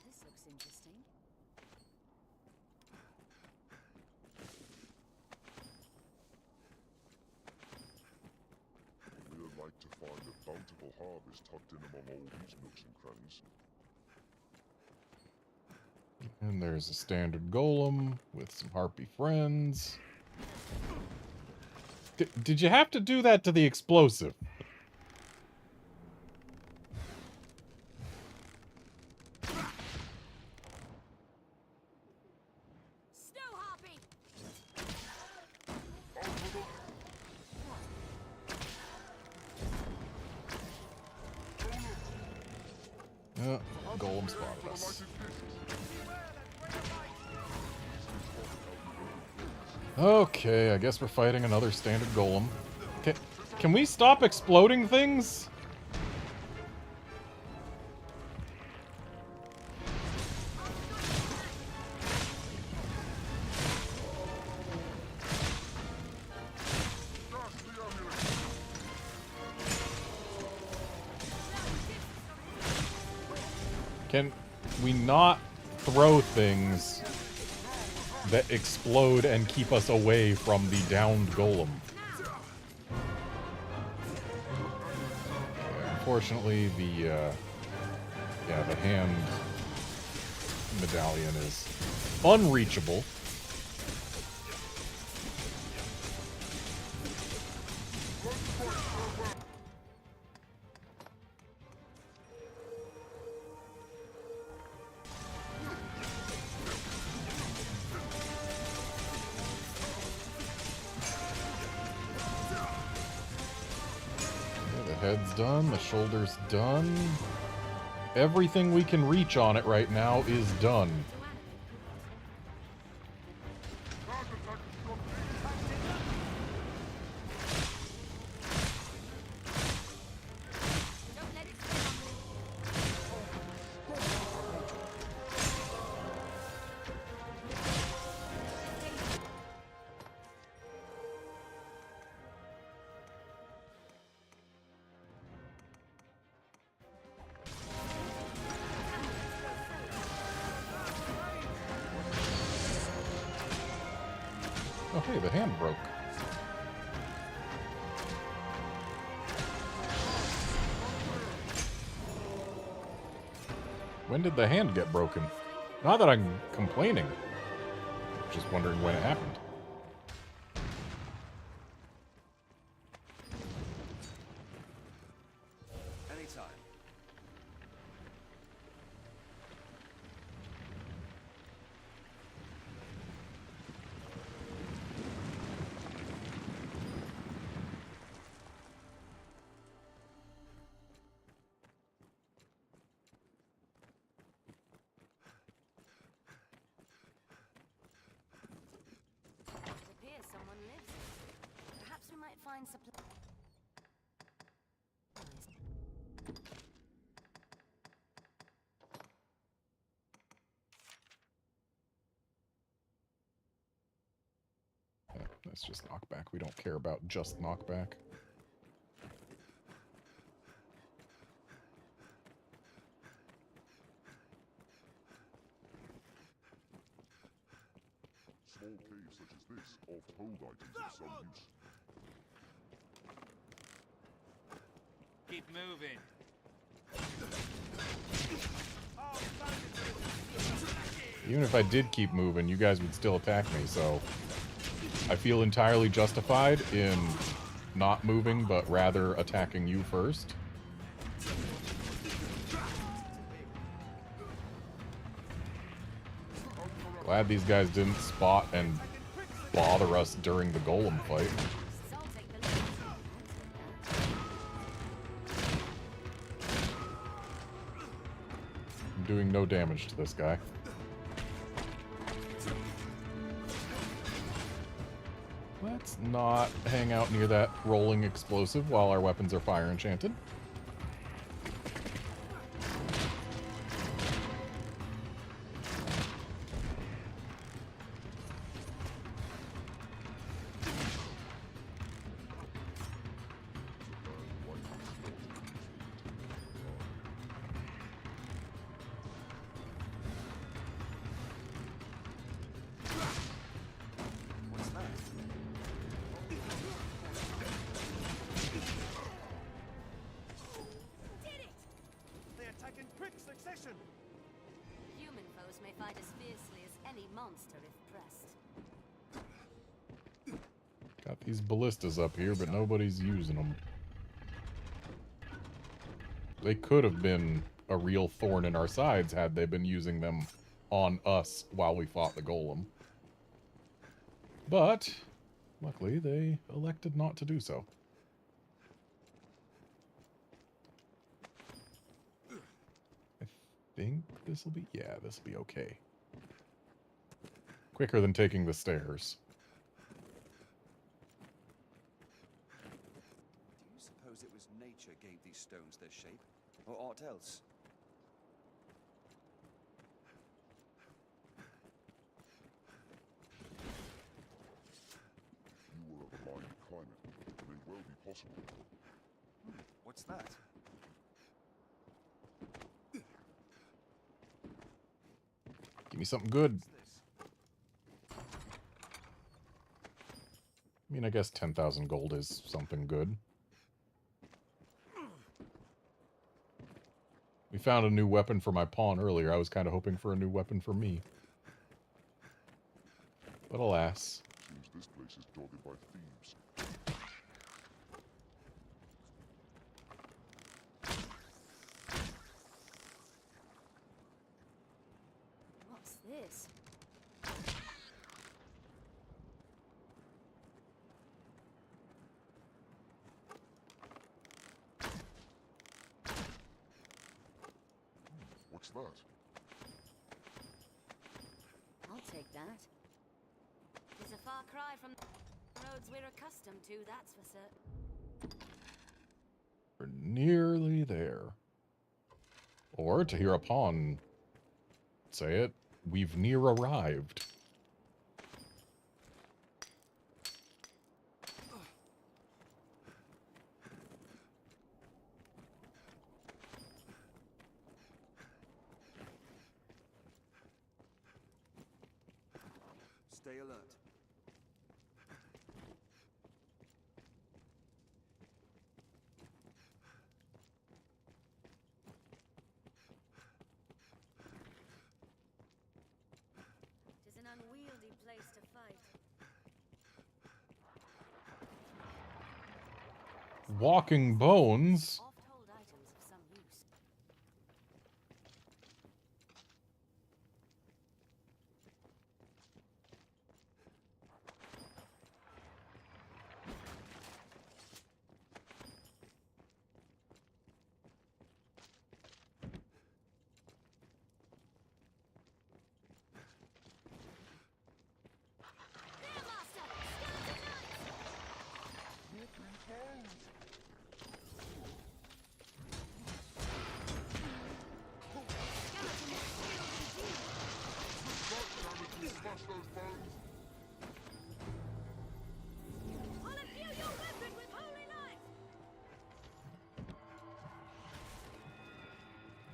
This looks interesting. We'd like to find a bountiful harvest tucked in among all these nooks and crannies. And there's a standard golem with some harpy friends. Did you have to do that to the explosive? Snow harpy! Yeah, golem spotted us. Okay, I guess we're fighting another standard golem. Can we stop exploding things? Can we not throw things that explode and keep us away from the downed golem? Yeah, unfortunately, the hand medallion is unreachable. Head's done, the shoulder's done. Everything we can reach on it right now is done. Oh, hey, the hand broke. When did the hand get broken? Not that I'm complaining. Just wondering when it happened. Anytime. It appears someone lives here. Perhaps we might find supplies. That's just knockback. We don't care about just knockback. Small caves such as this often hold items of some use. Keep moving. Even if I did keep moving, you guys would still attack me, so I feel entirely justified in not moving, but rather attacking you first. Glad these guys didn't spot and bother us during the golem fight. I'm doing no damage to this guy. Let's not hang out near that rolling explosive while our weapons are fire enchanted. They attack in quick succession. Human foes may fight as fiercely as any monster if pressed. Got these ballistas up here, but nobody's using them. They could have been a real thorn in our sides had they been using them on us while we fought the golem. But, luckily, they elected not to do so. I think this will be... yeah, this will be okay. Quicker than taking the stairs. Do you suppose it was nature gave these stones their shape? Or aught else? You were of a mild climate. It may well be possible. What's that? Give me something good. I mean, I guess 10,000 gold is something good. We found a new weapon for my pawn earlier. I was kind of hoping for a new weapon for me. But alas. Seems this place is dogged by thieves. What's this? What's that? I'll take that. It's a far cry from the roads we're accustomed to, that's for certain. We're nearly there. Or, to hear a pawn say it, we've near arrived. Stay alert. walking bones. Oft-hold items of some use.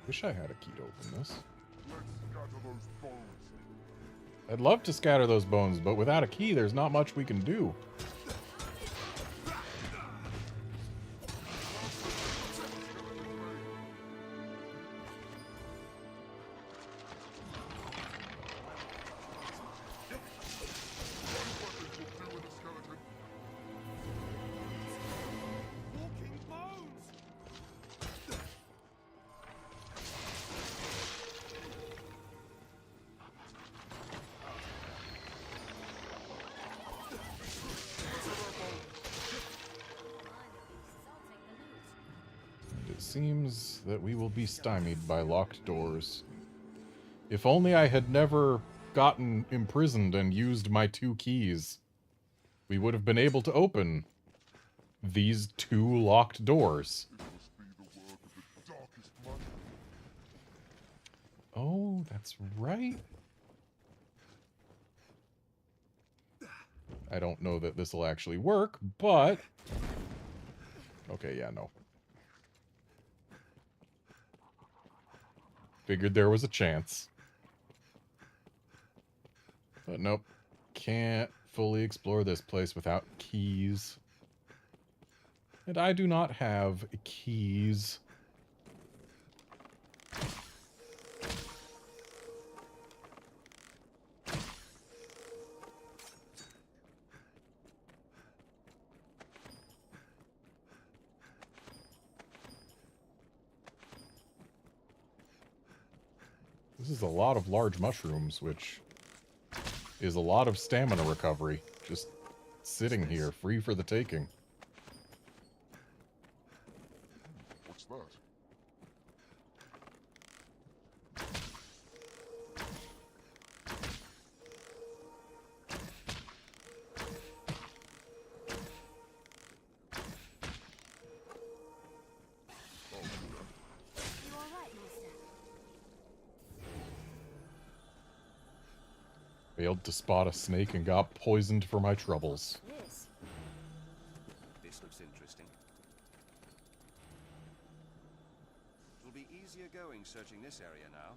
Wish I had a key to open this. I'd love to scatter those bones, but without a key, there's not much we can do. Seems that we will be stymied by locked doors. If only I had never gotten imprisoned and used my 2 keys, we would have been able to open these 2 locked doors. Oh, that's right. I don't know that this will actually work, but... Okay, yeah, no. Figured there was a chance. But nope. Can't fully explore this place without keys. And I do not have keys. This is a lot of large mushrooms, which is a lot of stamina recovery. Just sitting here, free for the taking. What's that? You all right, Master? Failed to spot a snake and got poisoned for my troubles. This looks interesting. It'll be easier going searching this area now.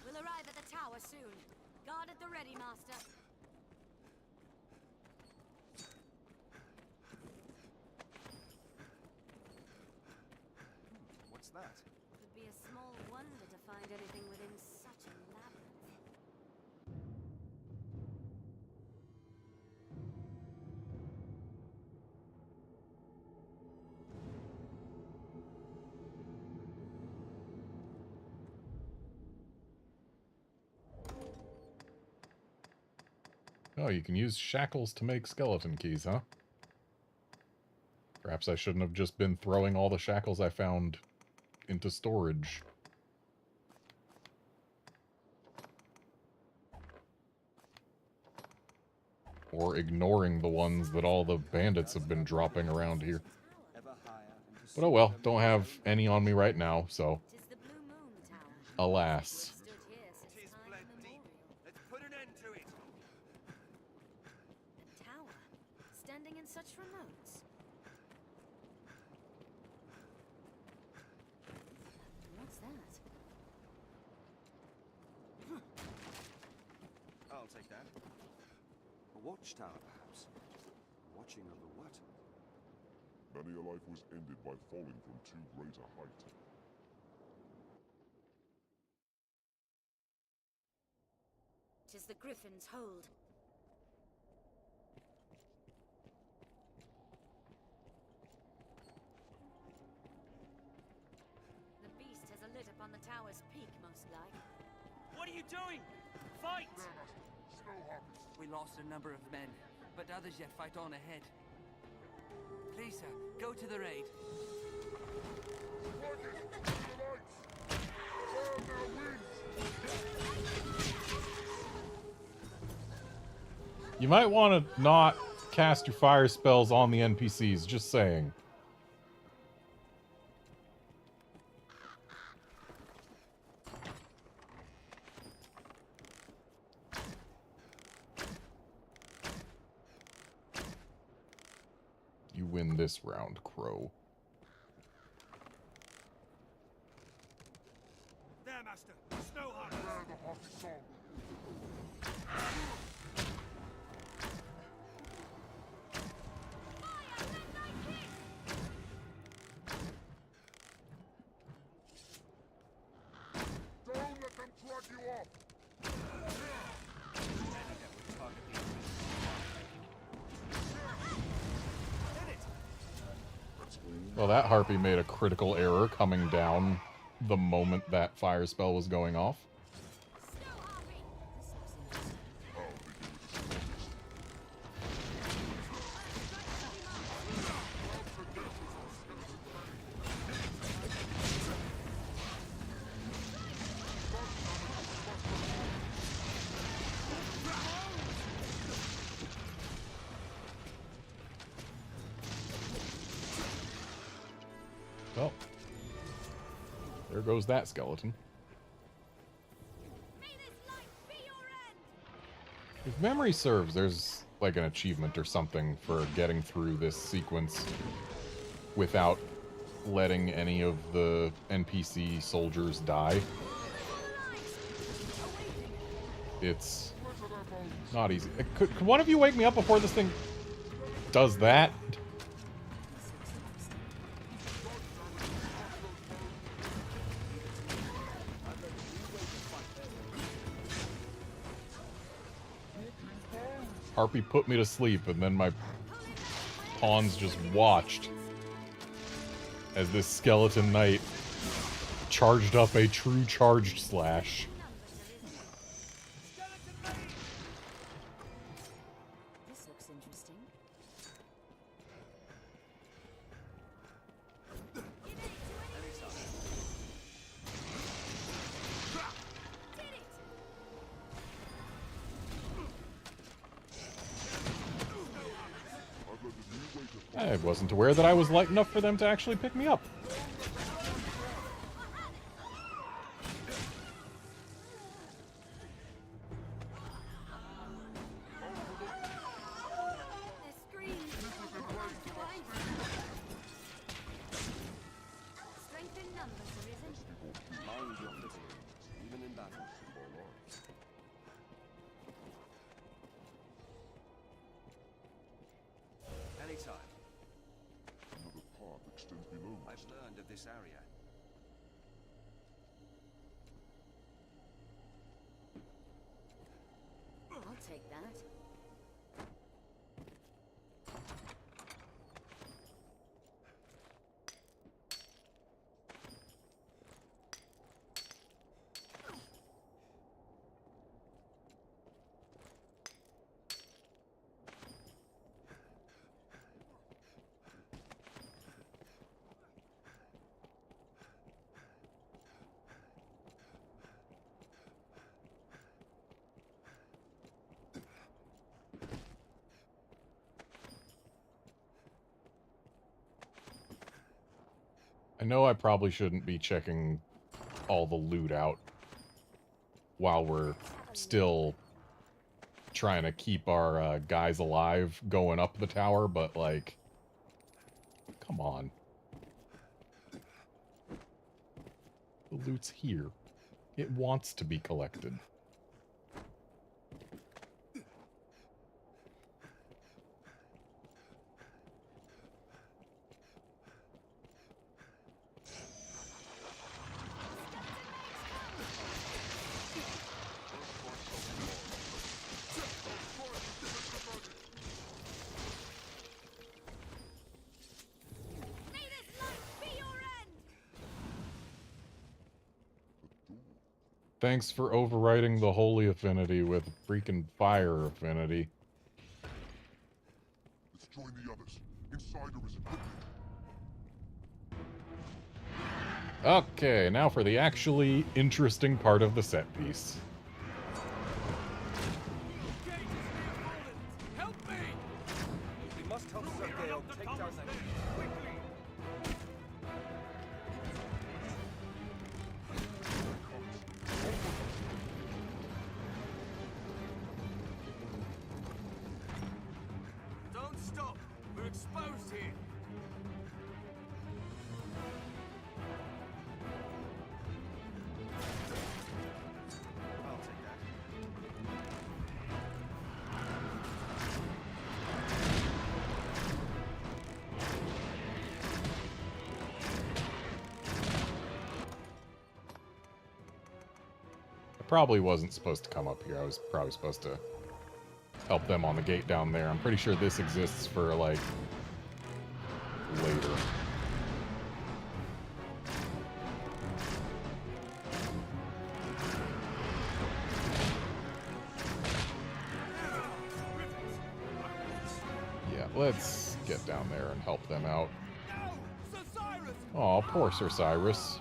We'll arrive at the tower soon. Guard at the ready, Master. What's that? Would be a small wonder to find anything within such a labyrinth. Oh, you can use shackles to make skeleton keys, huh? Perhaps I shouldn't have just been throwing all the shackles I found into storage. Or ignoring the ones that all the bandits have been dropping around here. But oh well, don't have any on me right now, so... Alas. Let's put an end to it. A tower, standing in such remotes. What's that? I'll take that. A watchtower, perhaps. Watching over what? Many a life was ended by falling from too great a height. Tis the Griffin's hold. on the tower's peak, most like. What are you doing? Fight! We lost a number of men, but others yet fight on ahead. Please, sir, go to the raid. You might want to not cast your fire spells on the NPCs, just saying. You win this round, Crow. There, Master. Snow Harvest. Don't let them drag you off! Well, that harpy made a critical error coming down the moment that fire spell was going off. Well, there goes that skeleton. If memory serves, there's like an achievement or something for getting through this sequence without letting any of the NPC soldiers die. It's not easy. Could one of you wake me up before this thing does that? Harpy put me to sleep, and then my pawns just watched as this skeleton knight charged up a true charged slash. This looks interesting. I wasn't aware that I was light enough for them to actually pick me up. Strength in numbers, Arisen. Mind your footing, even in battle. Anytime. Another path extends below us. I've learned of this area. I'll take that. I know I probably shouldn't be checking all the loot out while we're still trying to keep our guys alive going up the tower, but, like, come on. The loot's here. It wants to be collected. Thanks for overriding the holy affinity with freaking fire affinity. Let's join the others. Inside Arisen, quickly. Okay, now for the actually interesting part of the set piece. Help me! We must help Sir Gale take down that quickly. Don't stop! We're exposed here! I'll take that. I probably wasn't supposed to come up here. I was probably supposed to help them on the gate down there. I'm pretty sure this exists for, like, later. Yeah, let's get down there and help them out. Aw, poor Sir Cyrus.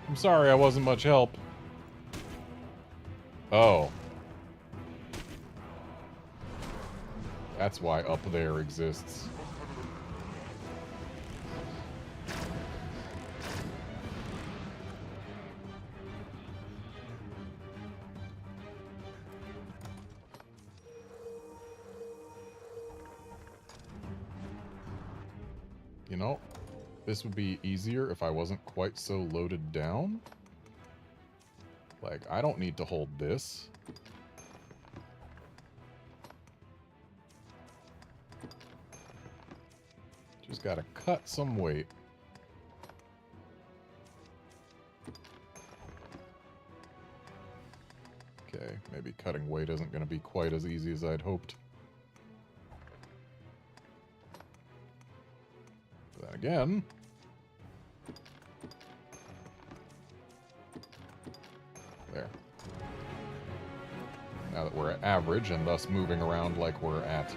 I'm sorry I wasn't much help. Oh. That's why up there exists. You know, this would be easier if I wasn't quite so loaded down. Like, I don't need to hold this. Just gotta cut some weight. Okay, maybe cutting weight isn't gonna be quite as easy as I'd hoped. Then again... There. Now that we're at average, and thus moving around like we're at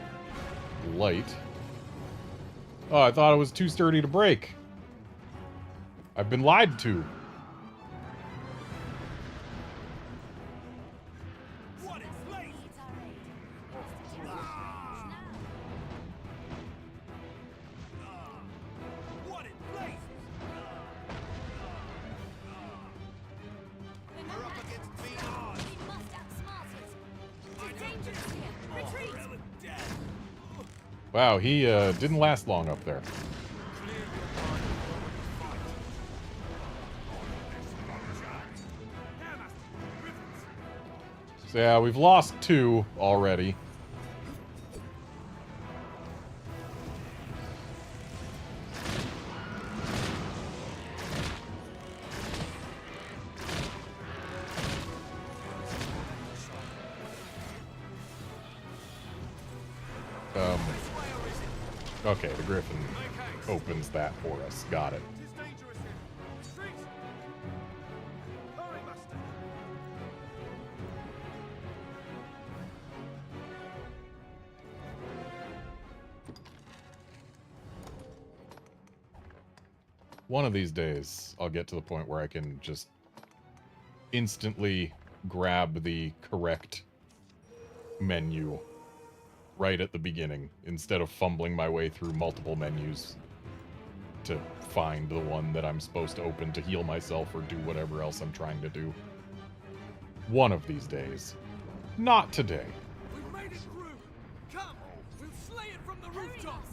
light... Oh, I thought it was too sturdy to break. I've been lied to. Wow, he didn't last long up there. So yeah, we've lost 2 already. Okay, the Griffin opens that for us. Got it. One of these days, I'll get to the point where I can just instantly grab the correct menu right at the beginning, instead of fumbling my way through multiple menus to find the one that I'm supposed to open to heal myself or do whatever else I'm trying to do. One of these days. Not today. We've made it through. Come, we'll slay it from the rooftop.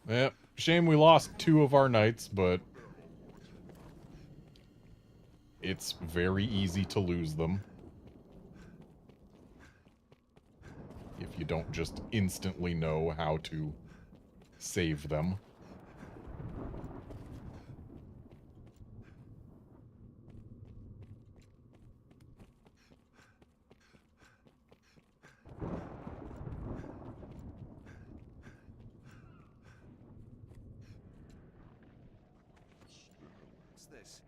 Yep. Shame we lost 2 of our knights, but it's very easy to lose them if you don't just instantly know how to save them. this?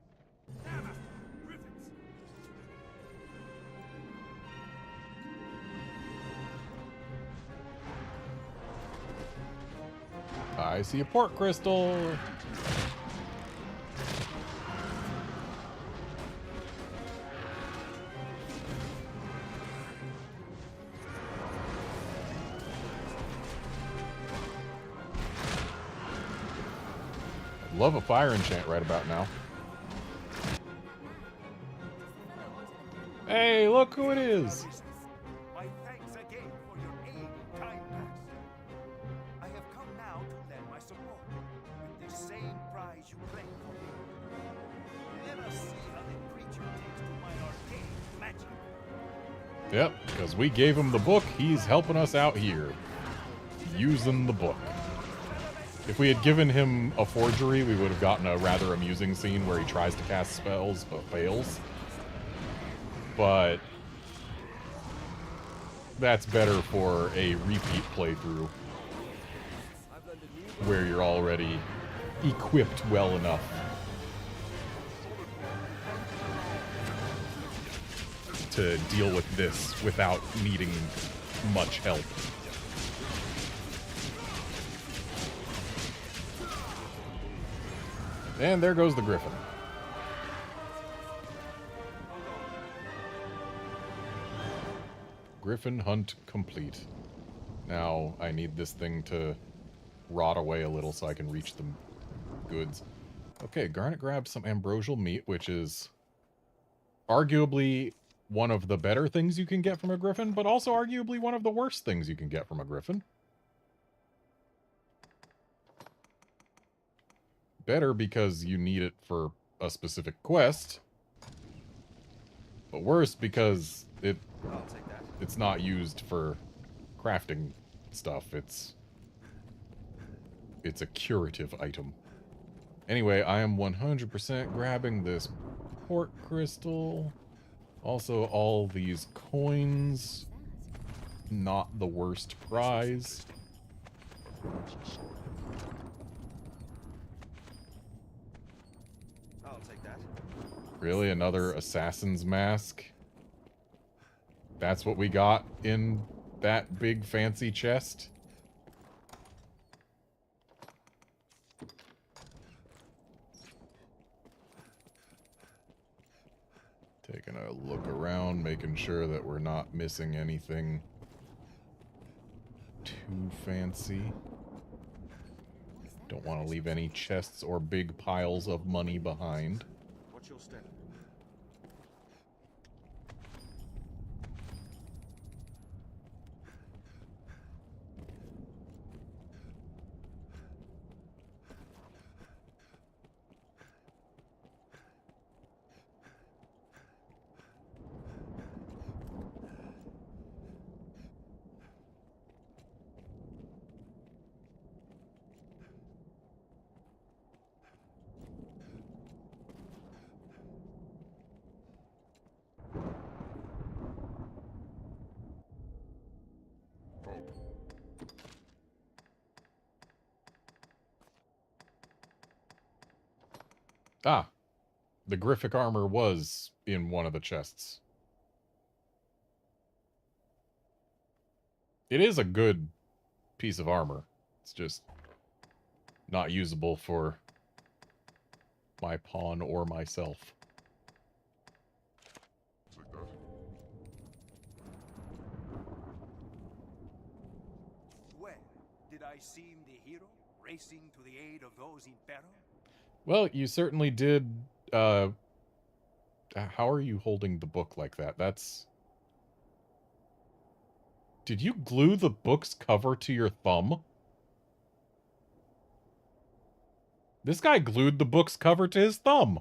I see a port crystal. I'd love a fire enchant right about now. Hey, look who it is. My thanks again for your aid in time past. I have come now to lend my support with the same prize you claimed for me. Let us see how the creature takes to my arcane magic. Yep, because we gave him the book, he's helping us out here. Using the book. If we had given him a forgery, we would have gotten a rather amusing scene where he tries to cast spells but fails. But that's better for a repeat playthrough where you're already equipped well enough to deal with this without needing much help. And there goes the Griffin. Griffin hunt complete. Now I need this thing to rot away a little so I can reach the goods. Okay, Garnet grabbed some ambrosial meat, which is arguably one of the better things you can get from a Griffin, but also arguably one of the worst things you can get from a Griffin. Better because you need it for a specific quest, but worse because it's not used for crafting stuff. It's a curative item. Anyway, I am 100% grabbing this port crystal. Also, all these coins. Not the worst prize. I'll take that. Really? Another assassin's mask? That's what we got in that big fancy chest? Taking a look around, making sure that we're not missing anything too fancy. Don't want to leave any chests or big piles of money behind. What's your step? Ah, the Griffic armor was in one of the chests. It is a good piece of armor. It's just not usable for my pawn or myself. Well, did I seem the hero, racing to the aid of those in peril? Well, you certainly did. How are you holding the book like that? That's... Did you glue the book's cover to your thumb? This guy glued the book's cover to his thumb.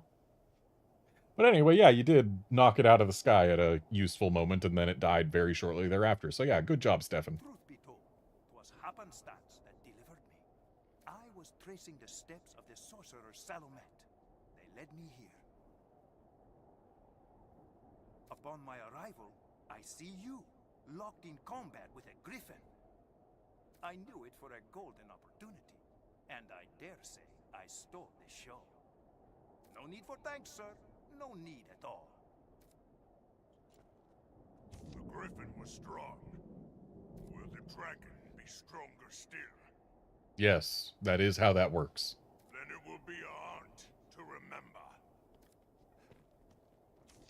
But anyway, yeah, you did knock it out of the sky at a useful moment, and then it died very shortly thereafter. So yeah, good job, Stefan. Truth be told, it was happenstance that delivered me. I was tracing the steps of the sorcerer Salomet. They led me here. Upon my arrival, I see you, locked in combat with a griffin. I knew it for a golden opportunity, and I dare say I stole the show. No need for thanks, sir. No need at all. The Griffin was strong. Will the dragon be stronger still? Yes, that is how that works. Then it will be a haunt to remember.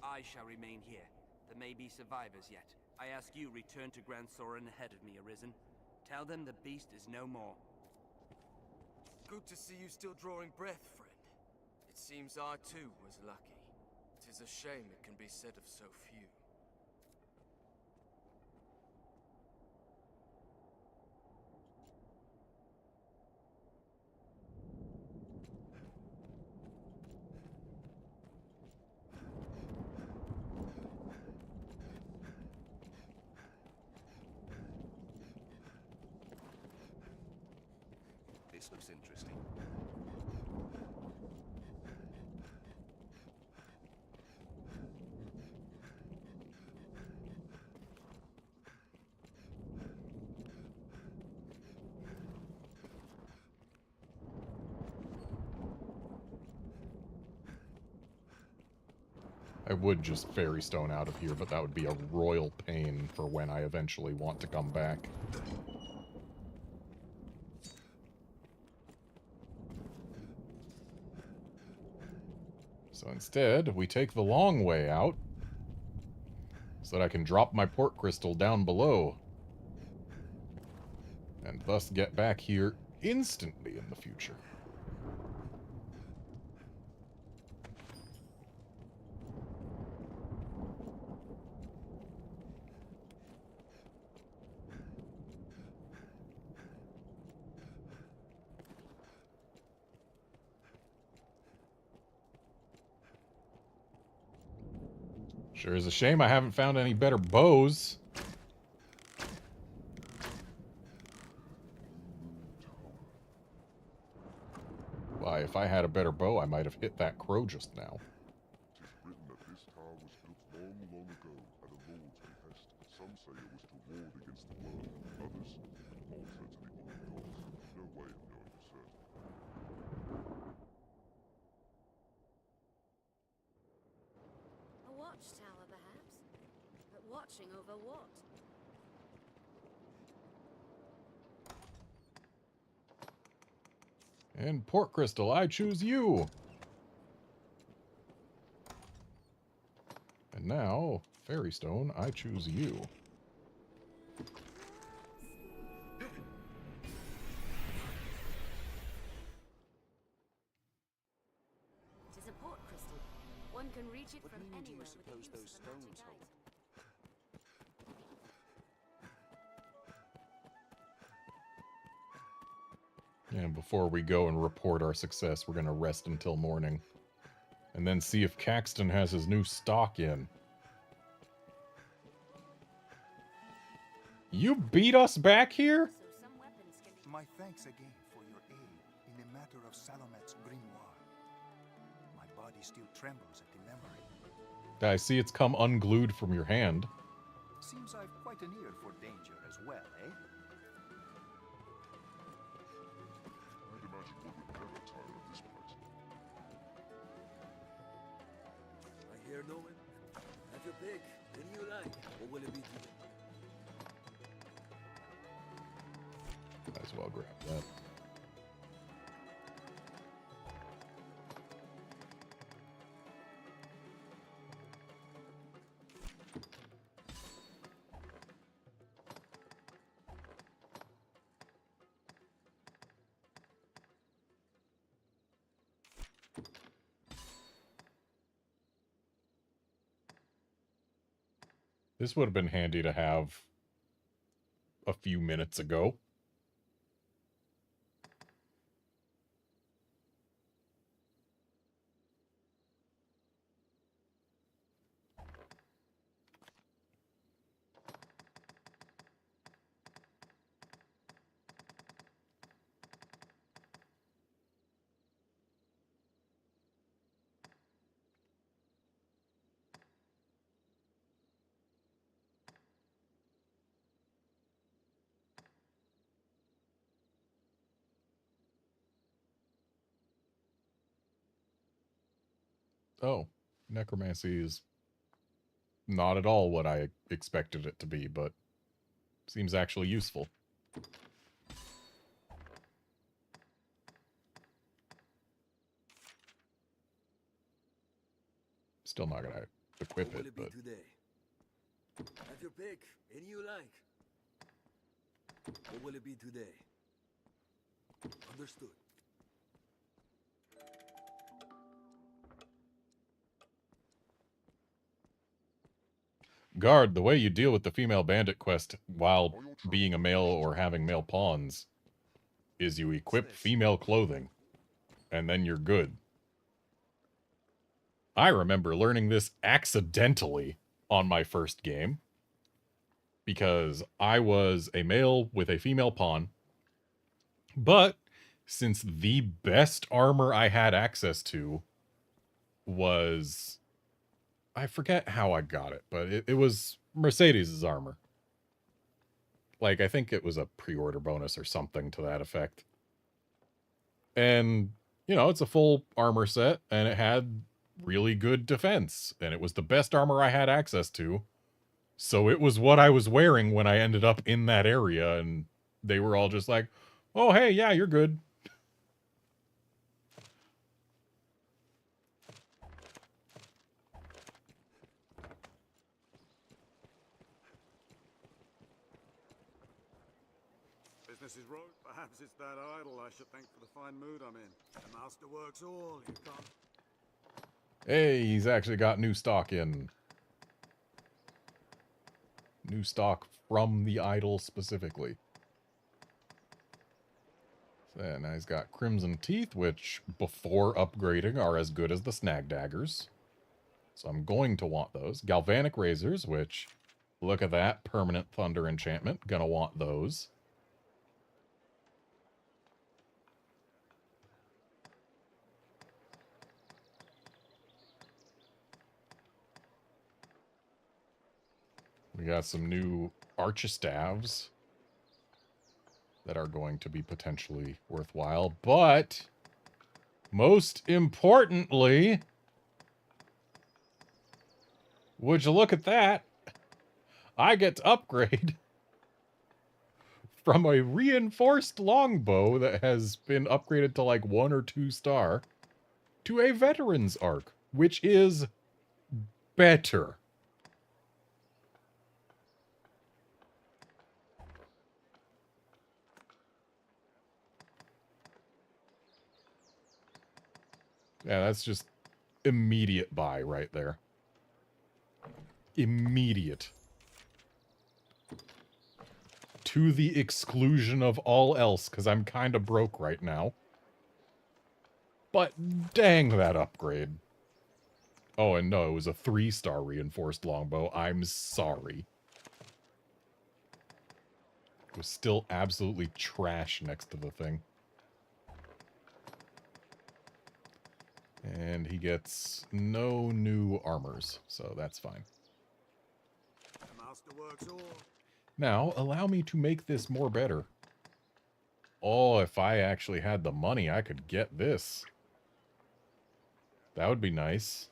I shall remain here. There may be survivors yet. I ask you return to Grand Soren ahead of me, Arisen. Tell them the beast is no more. Good to see you still drawing breath, friend. It seems I too was lucky. 'Tis a shame it can be said of so few. This looks interesting. I would just fairy stone out of here, but that would be a royal pain for when I eventually want to come back. So instead, we take the long way out so that I can drop my port crystal down below and thus get back here instantly in the future. Sure is a shame I haven't found any better bows. Why, if I had a better bow, I might have hit that crow just now. It is written that this tower was built long, long ago at a lord's behest. Some say it was to ward against the world, others altar to the old gods. No way of knowing for certain. A watchtower, perhaps? But watching over what? And port crystal, I choose you! And now, fairy stone, I choose you. It is a port crystal. One can reach it What from meaning do you anywhere with the suppose use those of a magic stones hold? item. And before we go and report our success, we're going to rest until morning. And then see if Caxton has his new stock in. You beat us back here? My thanks again for your aid in the matter of Salomet's grimoire. My body still trembles at the memory. I see it's come unglued from your hand. Seems I've quite an ear for danger as well, eh? I'd imagine one would never tire of this place. I hear no one. Have your pick. Any you like. Or will it be deal? Might as well grab that. This would have been handy to have a few minutes ago. Oh, necromancy is not at all what I expected it to be, but seems actually useful. Still not gonna equip it, but Today? Have your pick, any you like. What will it be today? Understood. Guard, the way you deal with the female bandit quest while being a male or having male pawns is you equip female clothing, and then you're good. I remember learning this accidentally on my first game, because I was a male with a female pawn, but since the best armor I had access to was... I forget how I got it, but it was Mercedes' armor. Like, I think it was a pre-order bonus or something to that effect. And, you know, it's a full armor set, and it had really good defense, and it was the best armor I had access to. So it was what I was wearing when I ended up in that area, and they were all just like, oh, hey, yeah, you're good. Business is right. Perhaps it's that idol I should thank for the fine mood I'm in. The master works all. You can't... Hey, he's actually got new stock in. New stock from the idol specifically. So now he's got Crimson Teeth, which before upgrading are as good as the Snag Daggers. So I'm going to want those. Galvanic Razors, which, look at that, permanent Thunder enchantment. Gonna want those. We got some new Archistaves that are going to be potentially worthwhile, but most importantly, would you look at that? I get to upgrade from a reinforced longbow that has been upgraded to like 1 or 2 star to a veteran's arc, which is better. Yeah, that's just immediate buy right there. Immediate. To the exclusion of all else, because I'm kind of broke right now. But dang that upgrade. Oh, and no, it was a 3-star reinforced longbow. I'm sorry. It was still absolutely trash next to the thing. And he gets no new armors, so that's fine. The master works all. Now, allow me to make this more better. Oh, if I actually had the money, I could get this. That would be nice.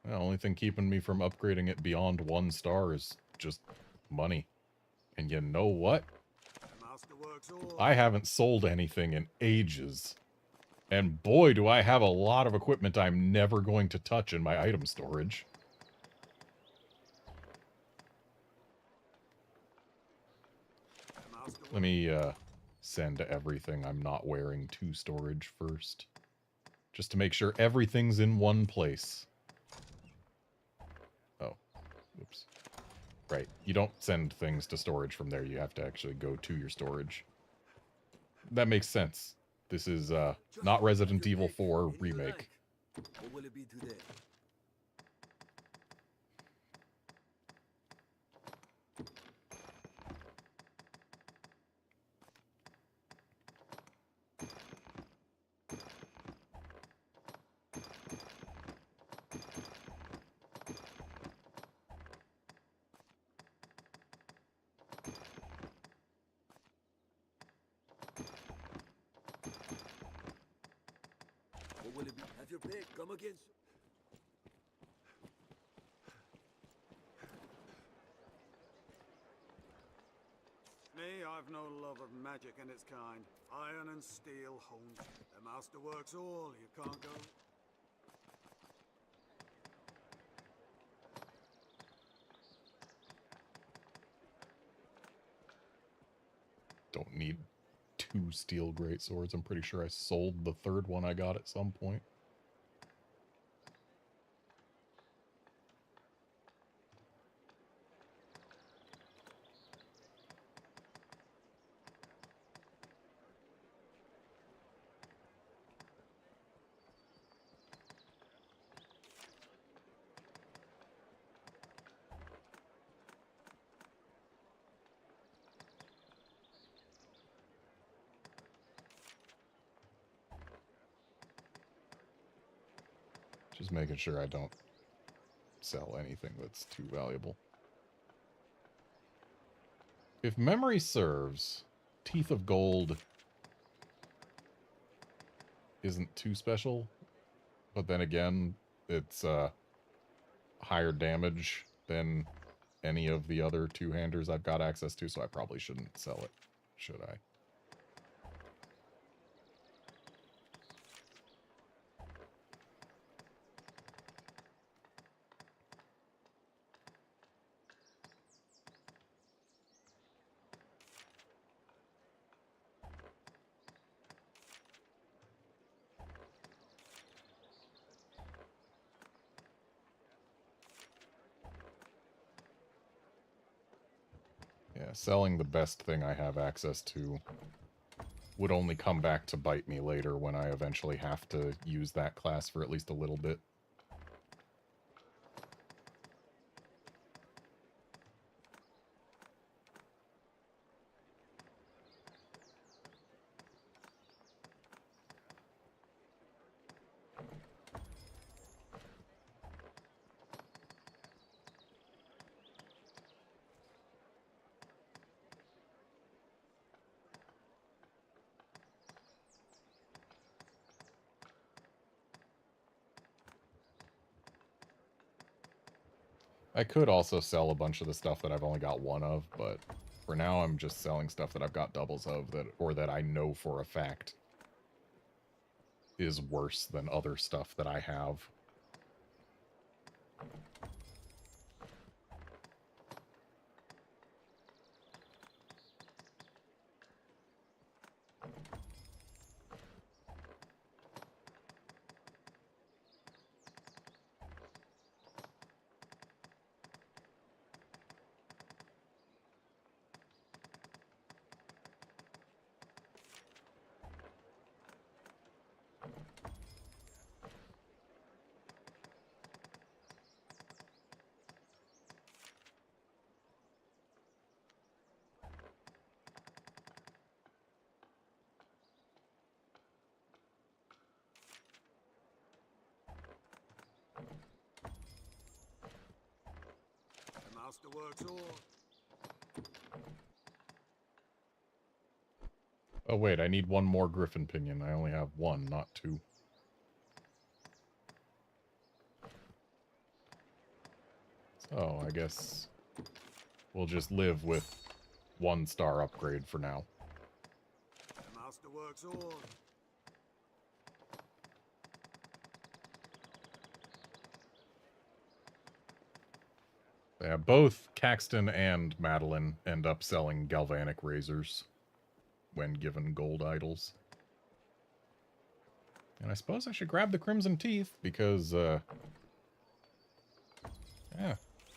The only thing keeping me from upgrading it beyond 1 star is just money. And you know what? I haven't sold anything in ages. And boy, do I have a lot of equipment I'm never going to touch in my item storage. Let me send everything I'm not wearing to storage first. Just to make sure everything's in one place. Oh, whoops. Right, you don't send things to storage from there. You have to actually go to your storage. That makes sense. This is not Resident Evil 4 Remake. What will it be today? your pick. Come again. Me, I've no love of magic in its kind. Iron and steel honed. The master works all. You can't go. Don't need 2 steel greatswords. I'm pretty sure I sold the 3rd one I got at some point. Just making sure I don't sell anything that's too valuable. If memory serves, Teeth of Gold isn't too special, but then again, it's higher damage than any of the other two-handers I've got access to, so I probably shouldn't sell it, should I? Yeah, selling the best thing I have access to would only come back to bite me later when I eventually have to use that class for at least a little bit. I could also sell a bunch of the stuff that I've only got one of, but for now I'm just selling stuff that I've got doubles of, or that I know for a fact is worse than other stuff that I have. Works all. Oh wait, I need one more Griffin pinion. I only have one, not 2. So I guess we'll just live with 1-star upgrade for now. The master works all. Yeah, both Caxton and Madeline end up selling galvanic razors when given gold idols. And I suppose I should grab the Crimson Teeth because, yeah,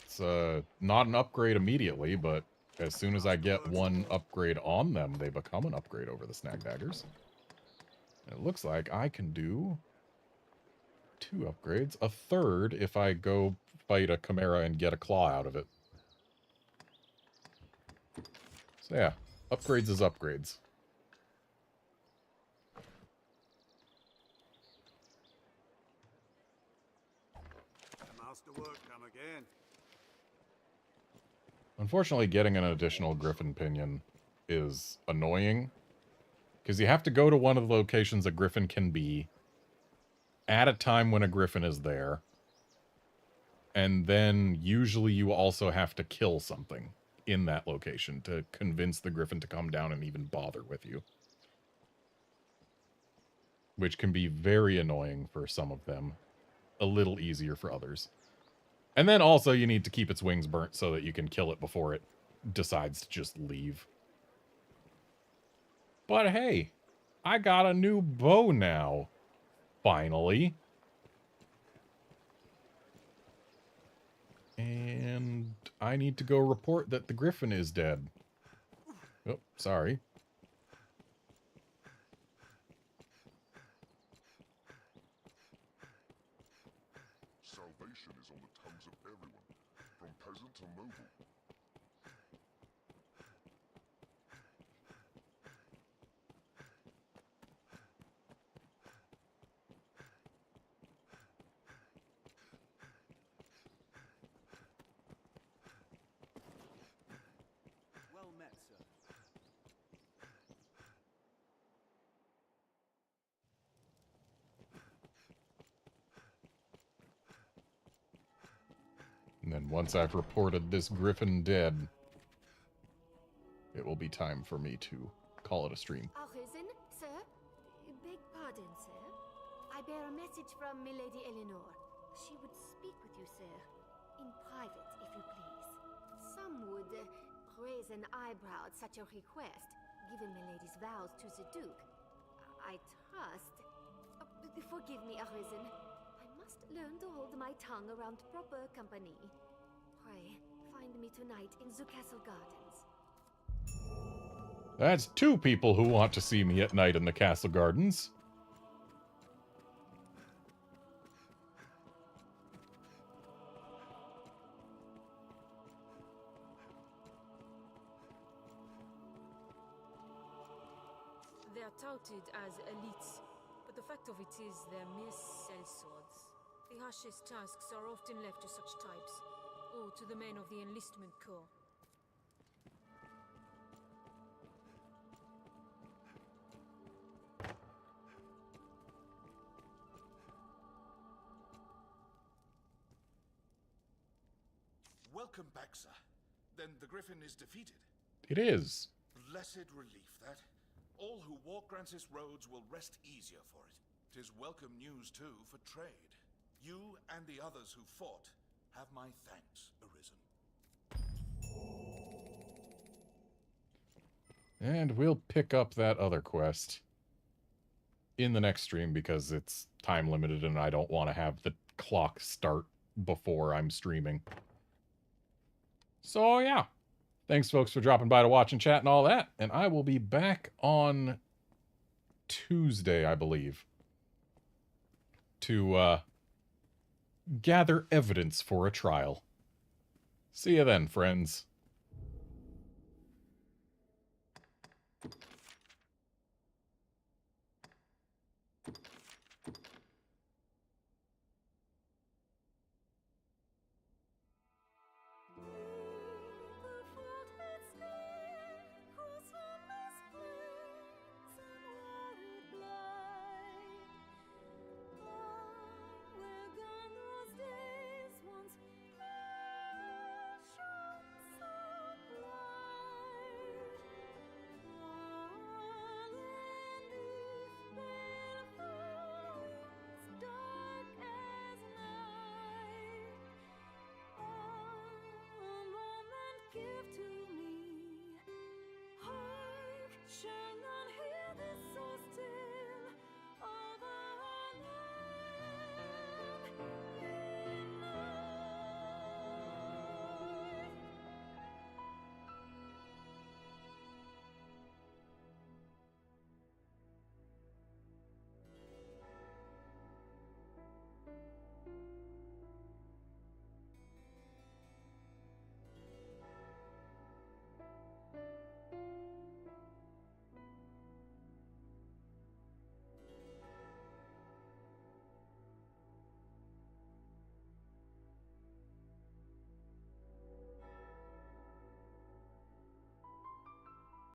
it's not an upgrade immediately, but as soon as I get one upgrade on them, they become an upgrade over the Snag Daggers. And it looks like I can do 2 upgrades, a 3rd if I go fight a Chimera and get a claw out of it. So yeah, upgrades is upgrades. The master work come again. Unfortunately, getting an additional Griffin pinion is annoying, because you have to go to one of the locations a Griffin can be, at a time when a griffin is there. And then usually you also have to kill something in that location to convince the griffin to come down and even bother with you. Which can be very annoying for some of them. A little easier for others. And then also you need to keep its wings burnt so that you can kill it before it decides to just leave. But hey, I got a new bow now. Finally. And I need to go report that the griffin is dead. Oh, sorry. Salvation is on the tongues of everyone, from peasant to noble. Well met, sir. And then once I've reported this griffin dead, it will be time for me to call it a stream. Arisen, sir? Beg pardon, sir. I bear a message from Milady Eleanor. She would speak with you, sir. In private, if you please. Some would raise an eyebrow at such a request, given Milady's vows to the Duke. I trust... forgive me, Arisen. I must learn to hold my tongue around proper company. Pray, find me tonight in the castle gardens. That's 2 people who want to see me at night in the castle gardens. They are touted as elites, but the fact of it is they're mere sellswords. The harshest tasks are often left to such types, or to the men of the enlistment corps. Welcome back, sir. Then the Griffin is defeated. It is. Blessed relief, that. All who walk Grancis roads will rest easier for it. 'Tis welcome news, too, for trade. You and the others who fought have my thanks, Arisen. And we'll pick up that other quest in the next stream because it's time limited and I don't want to have the clock start before I'm streaming. So yeah, thanks folks for dropping by to watch and chat and all that, and I will be back on Tuesday, I believe, to gather evidence for a trial. See you then, friends.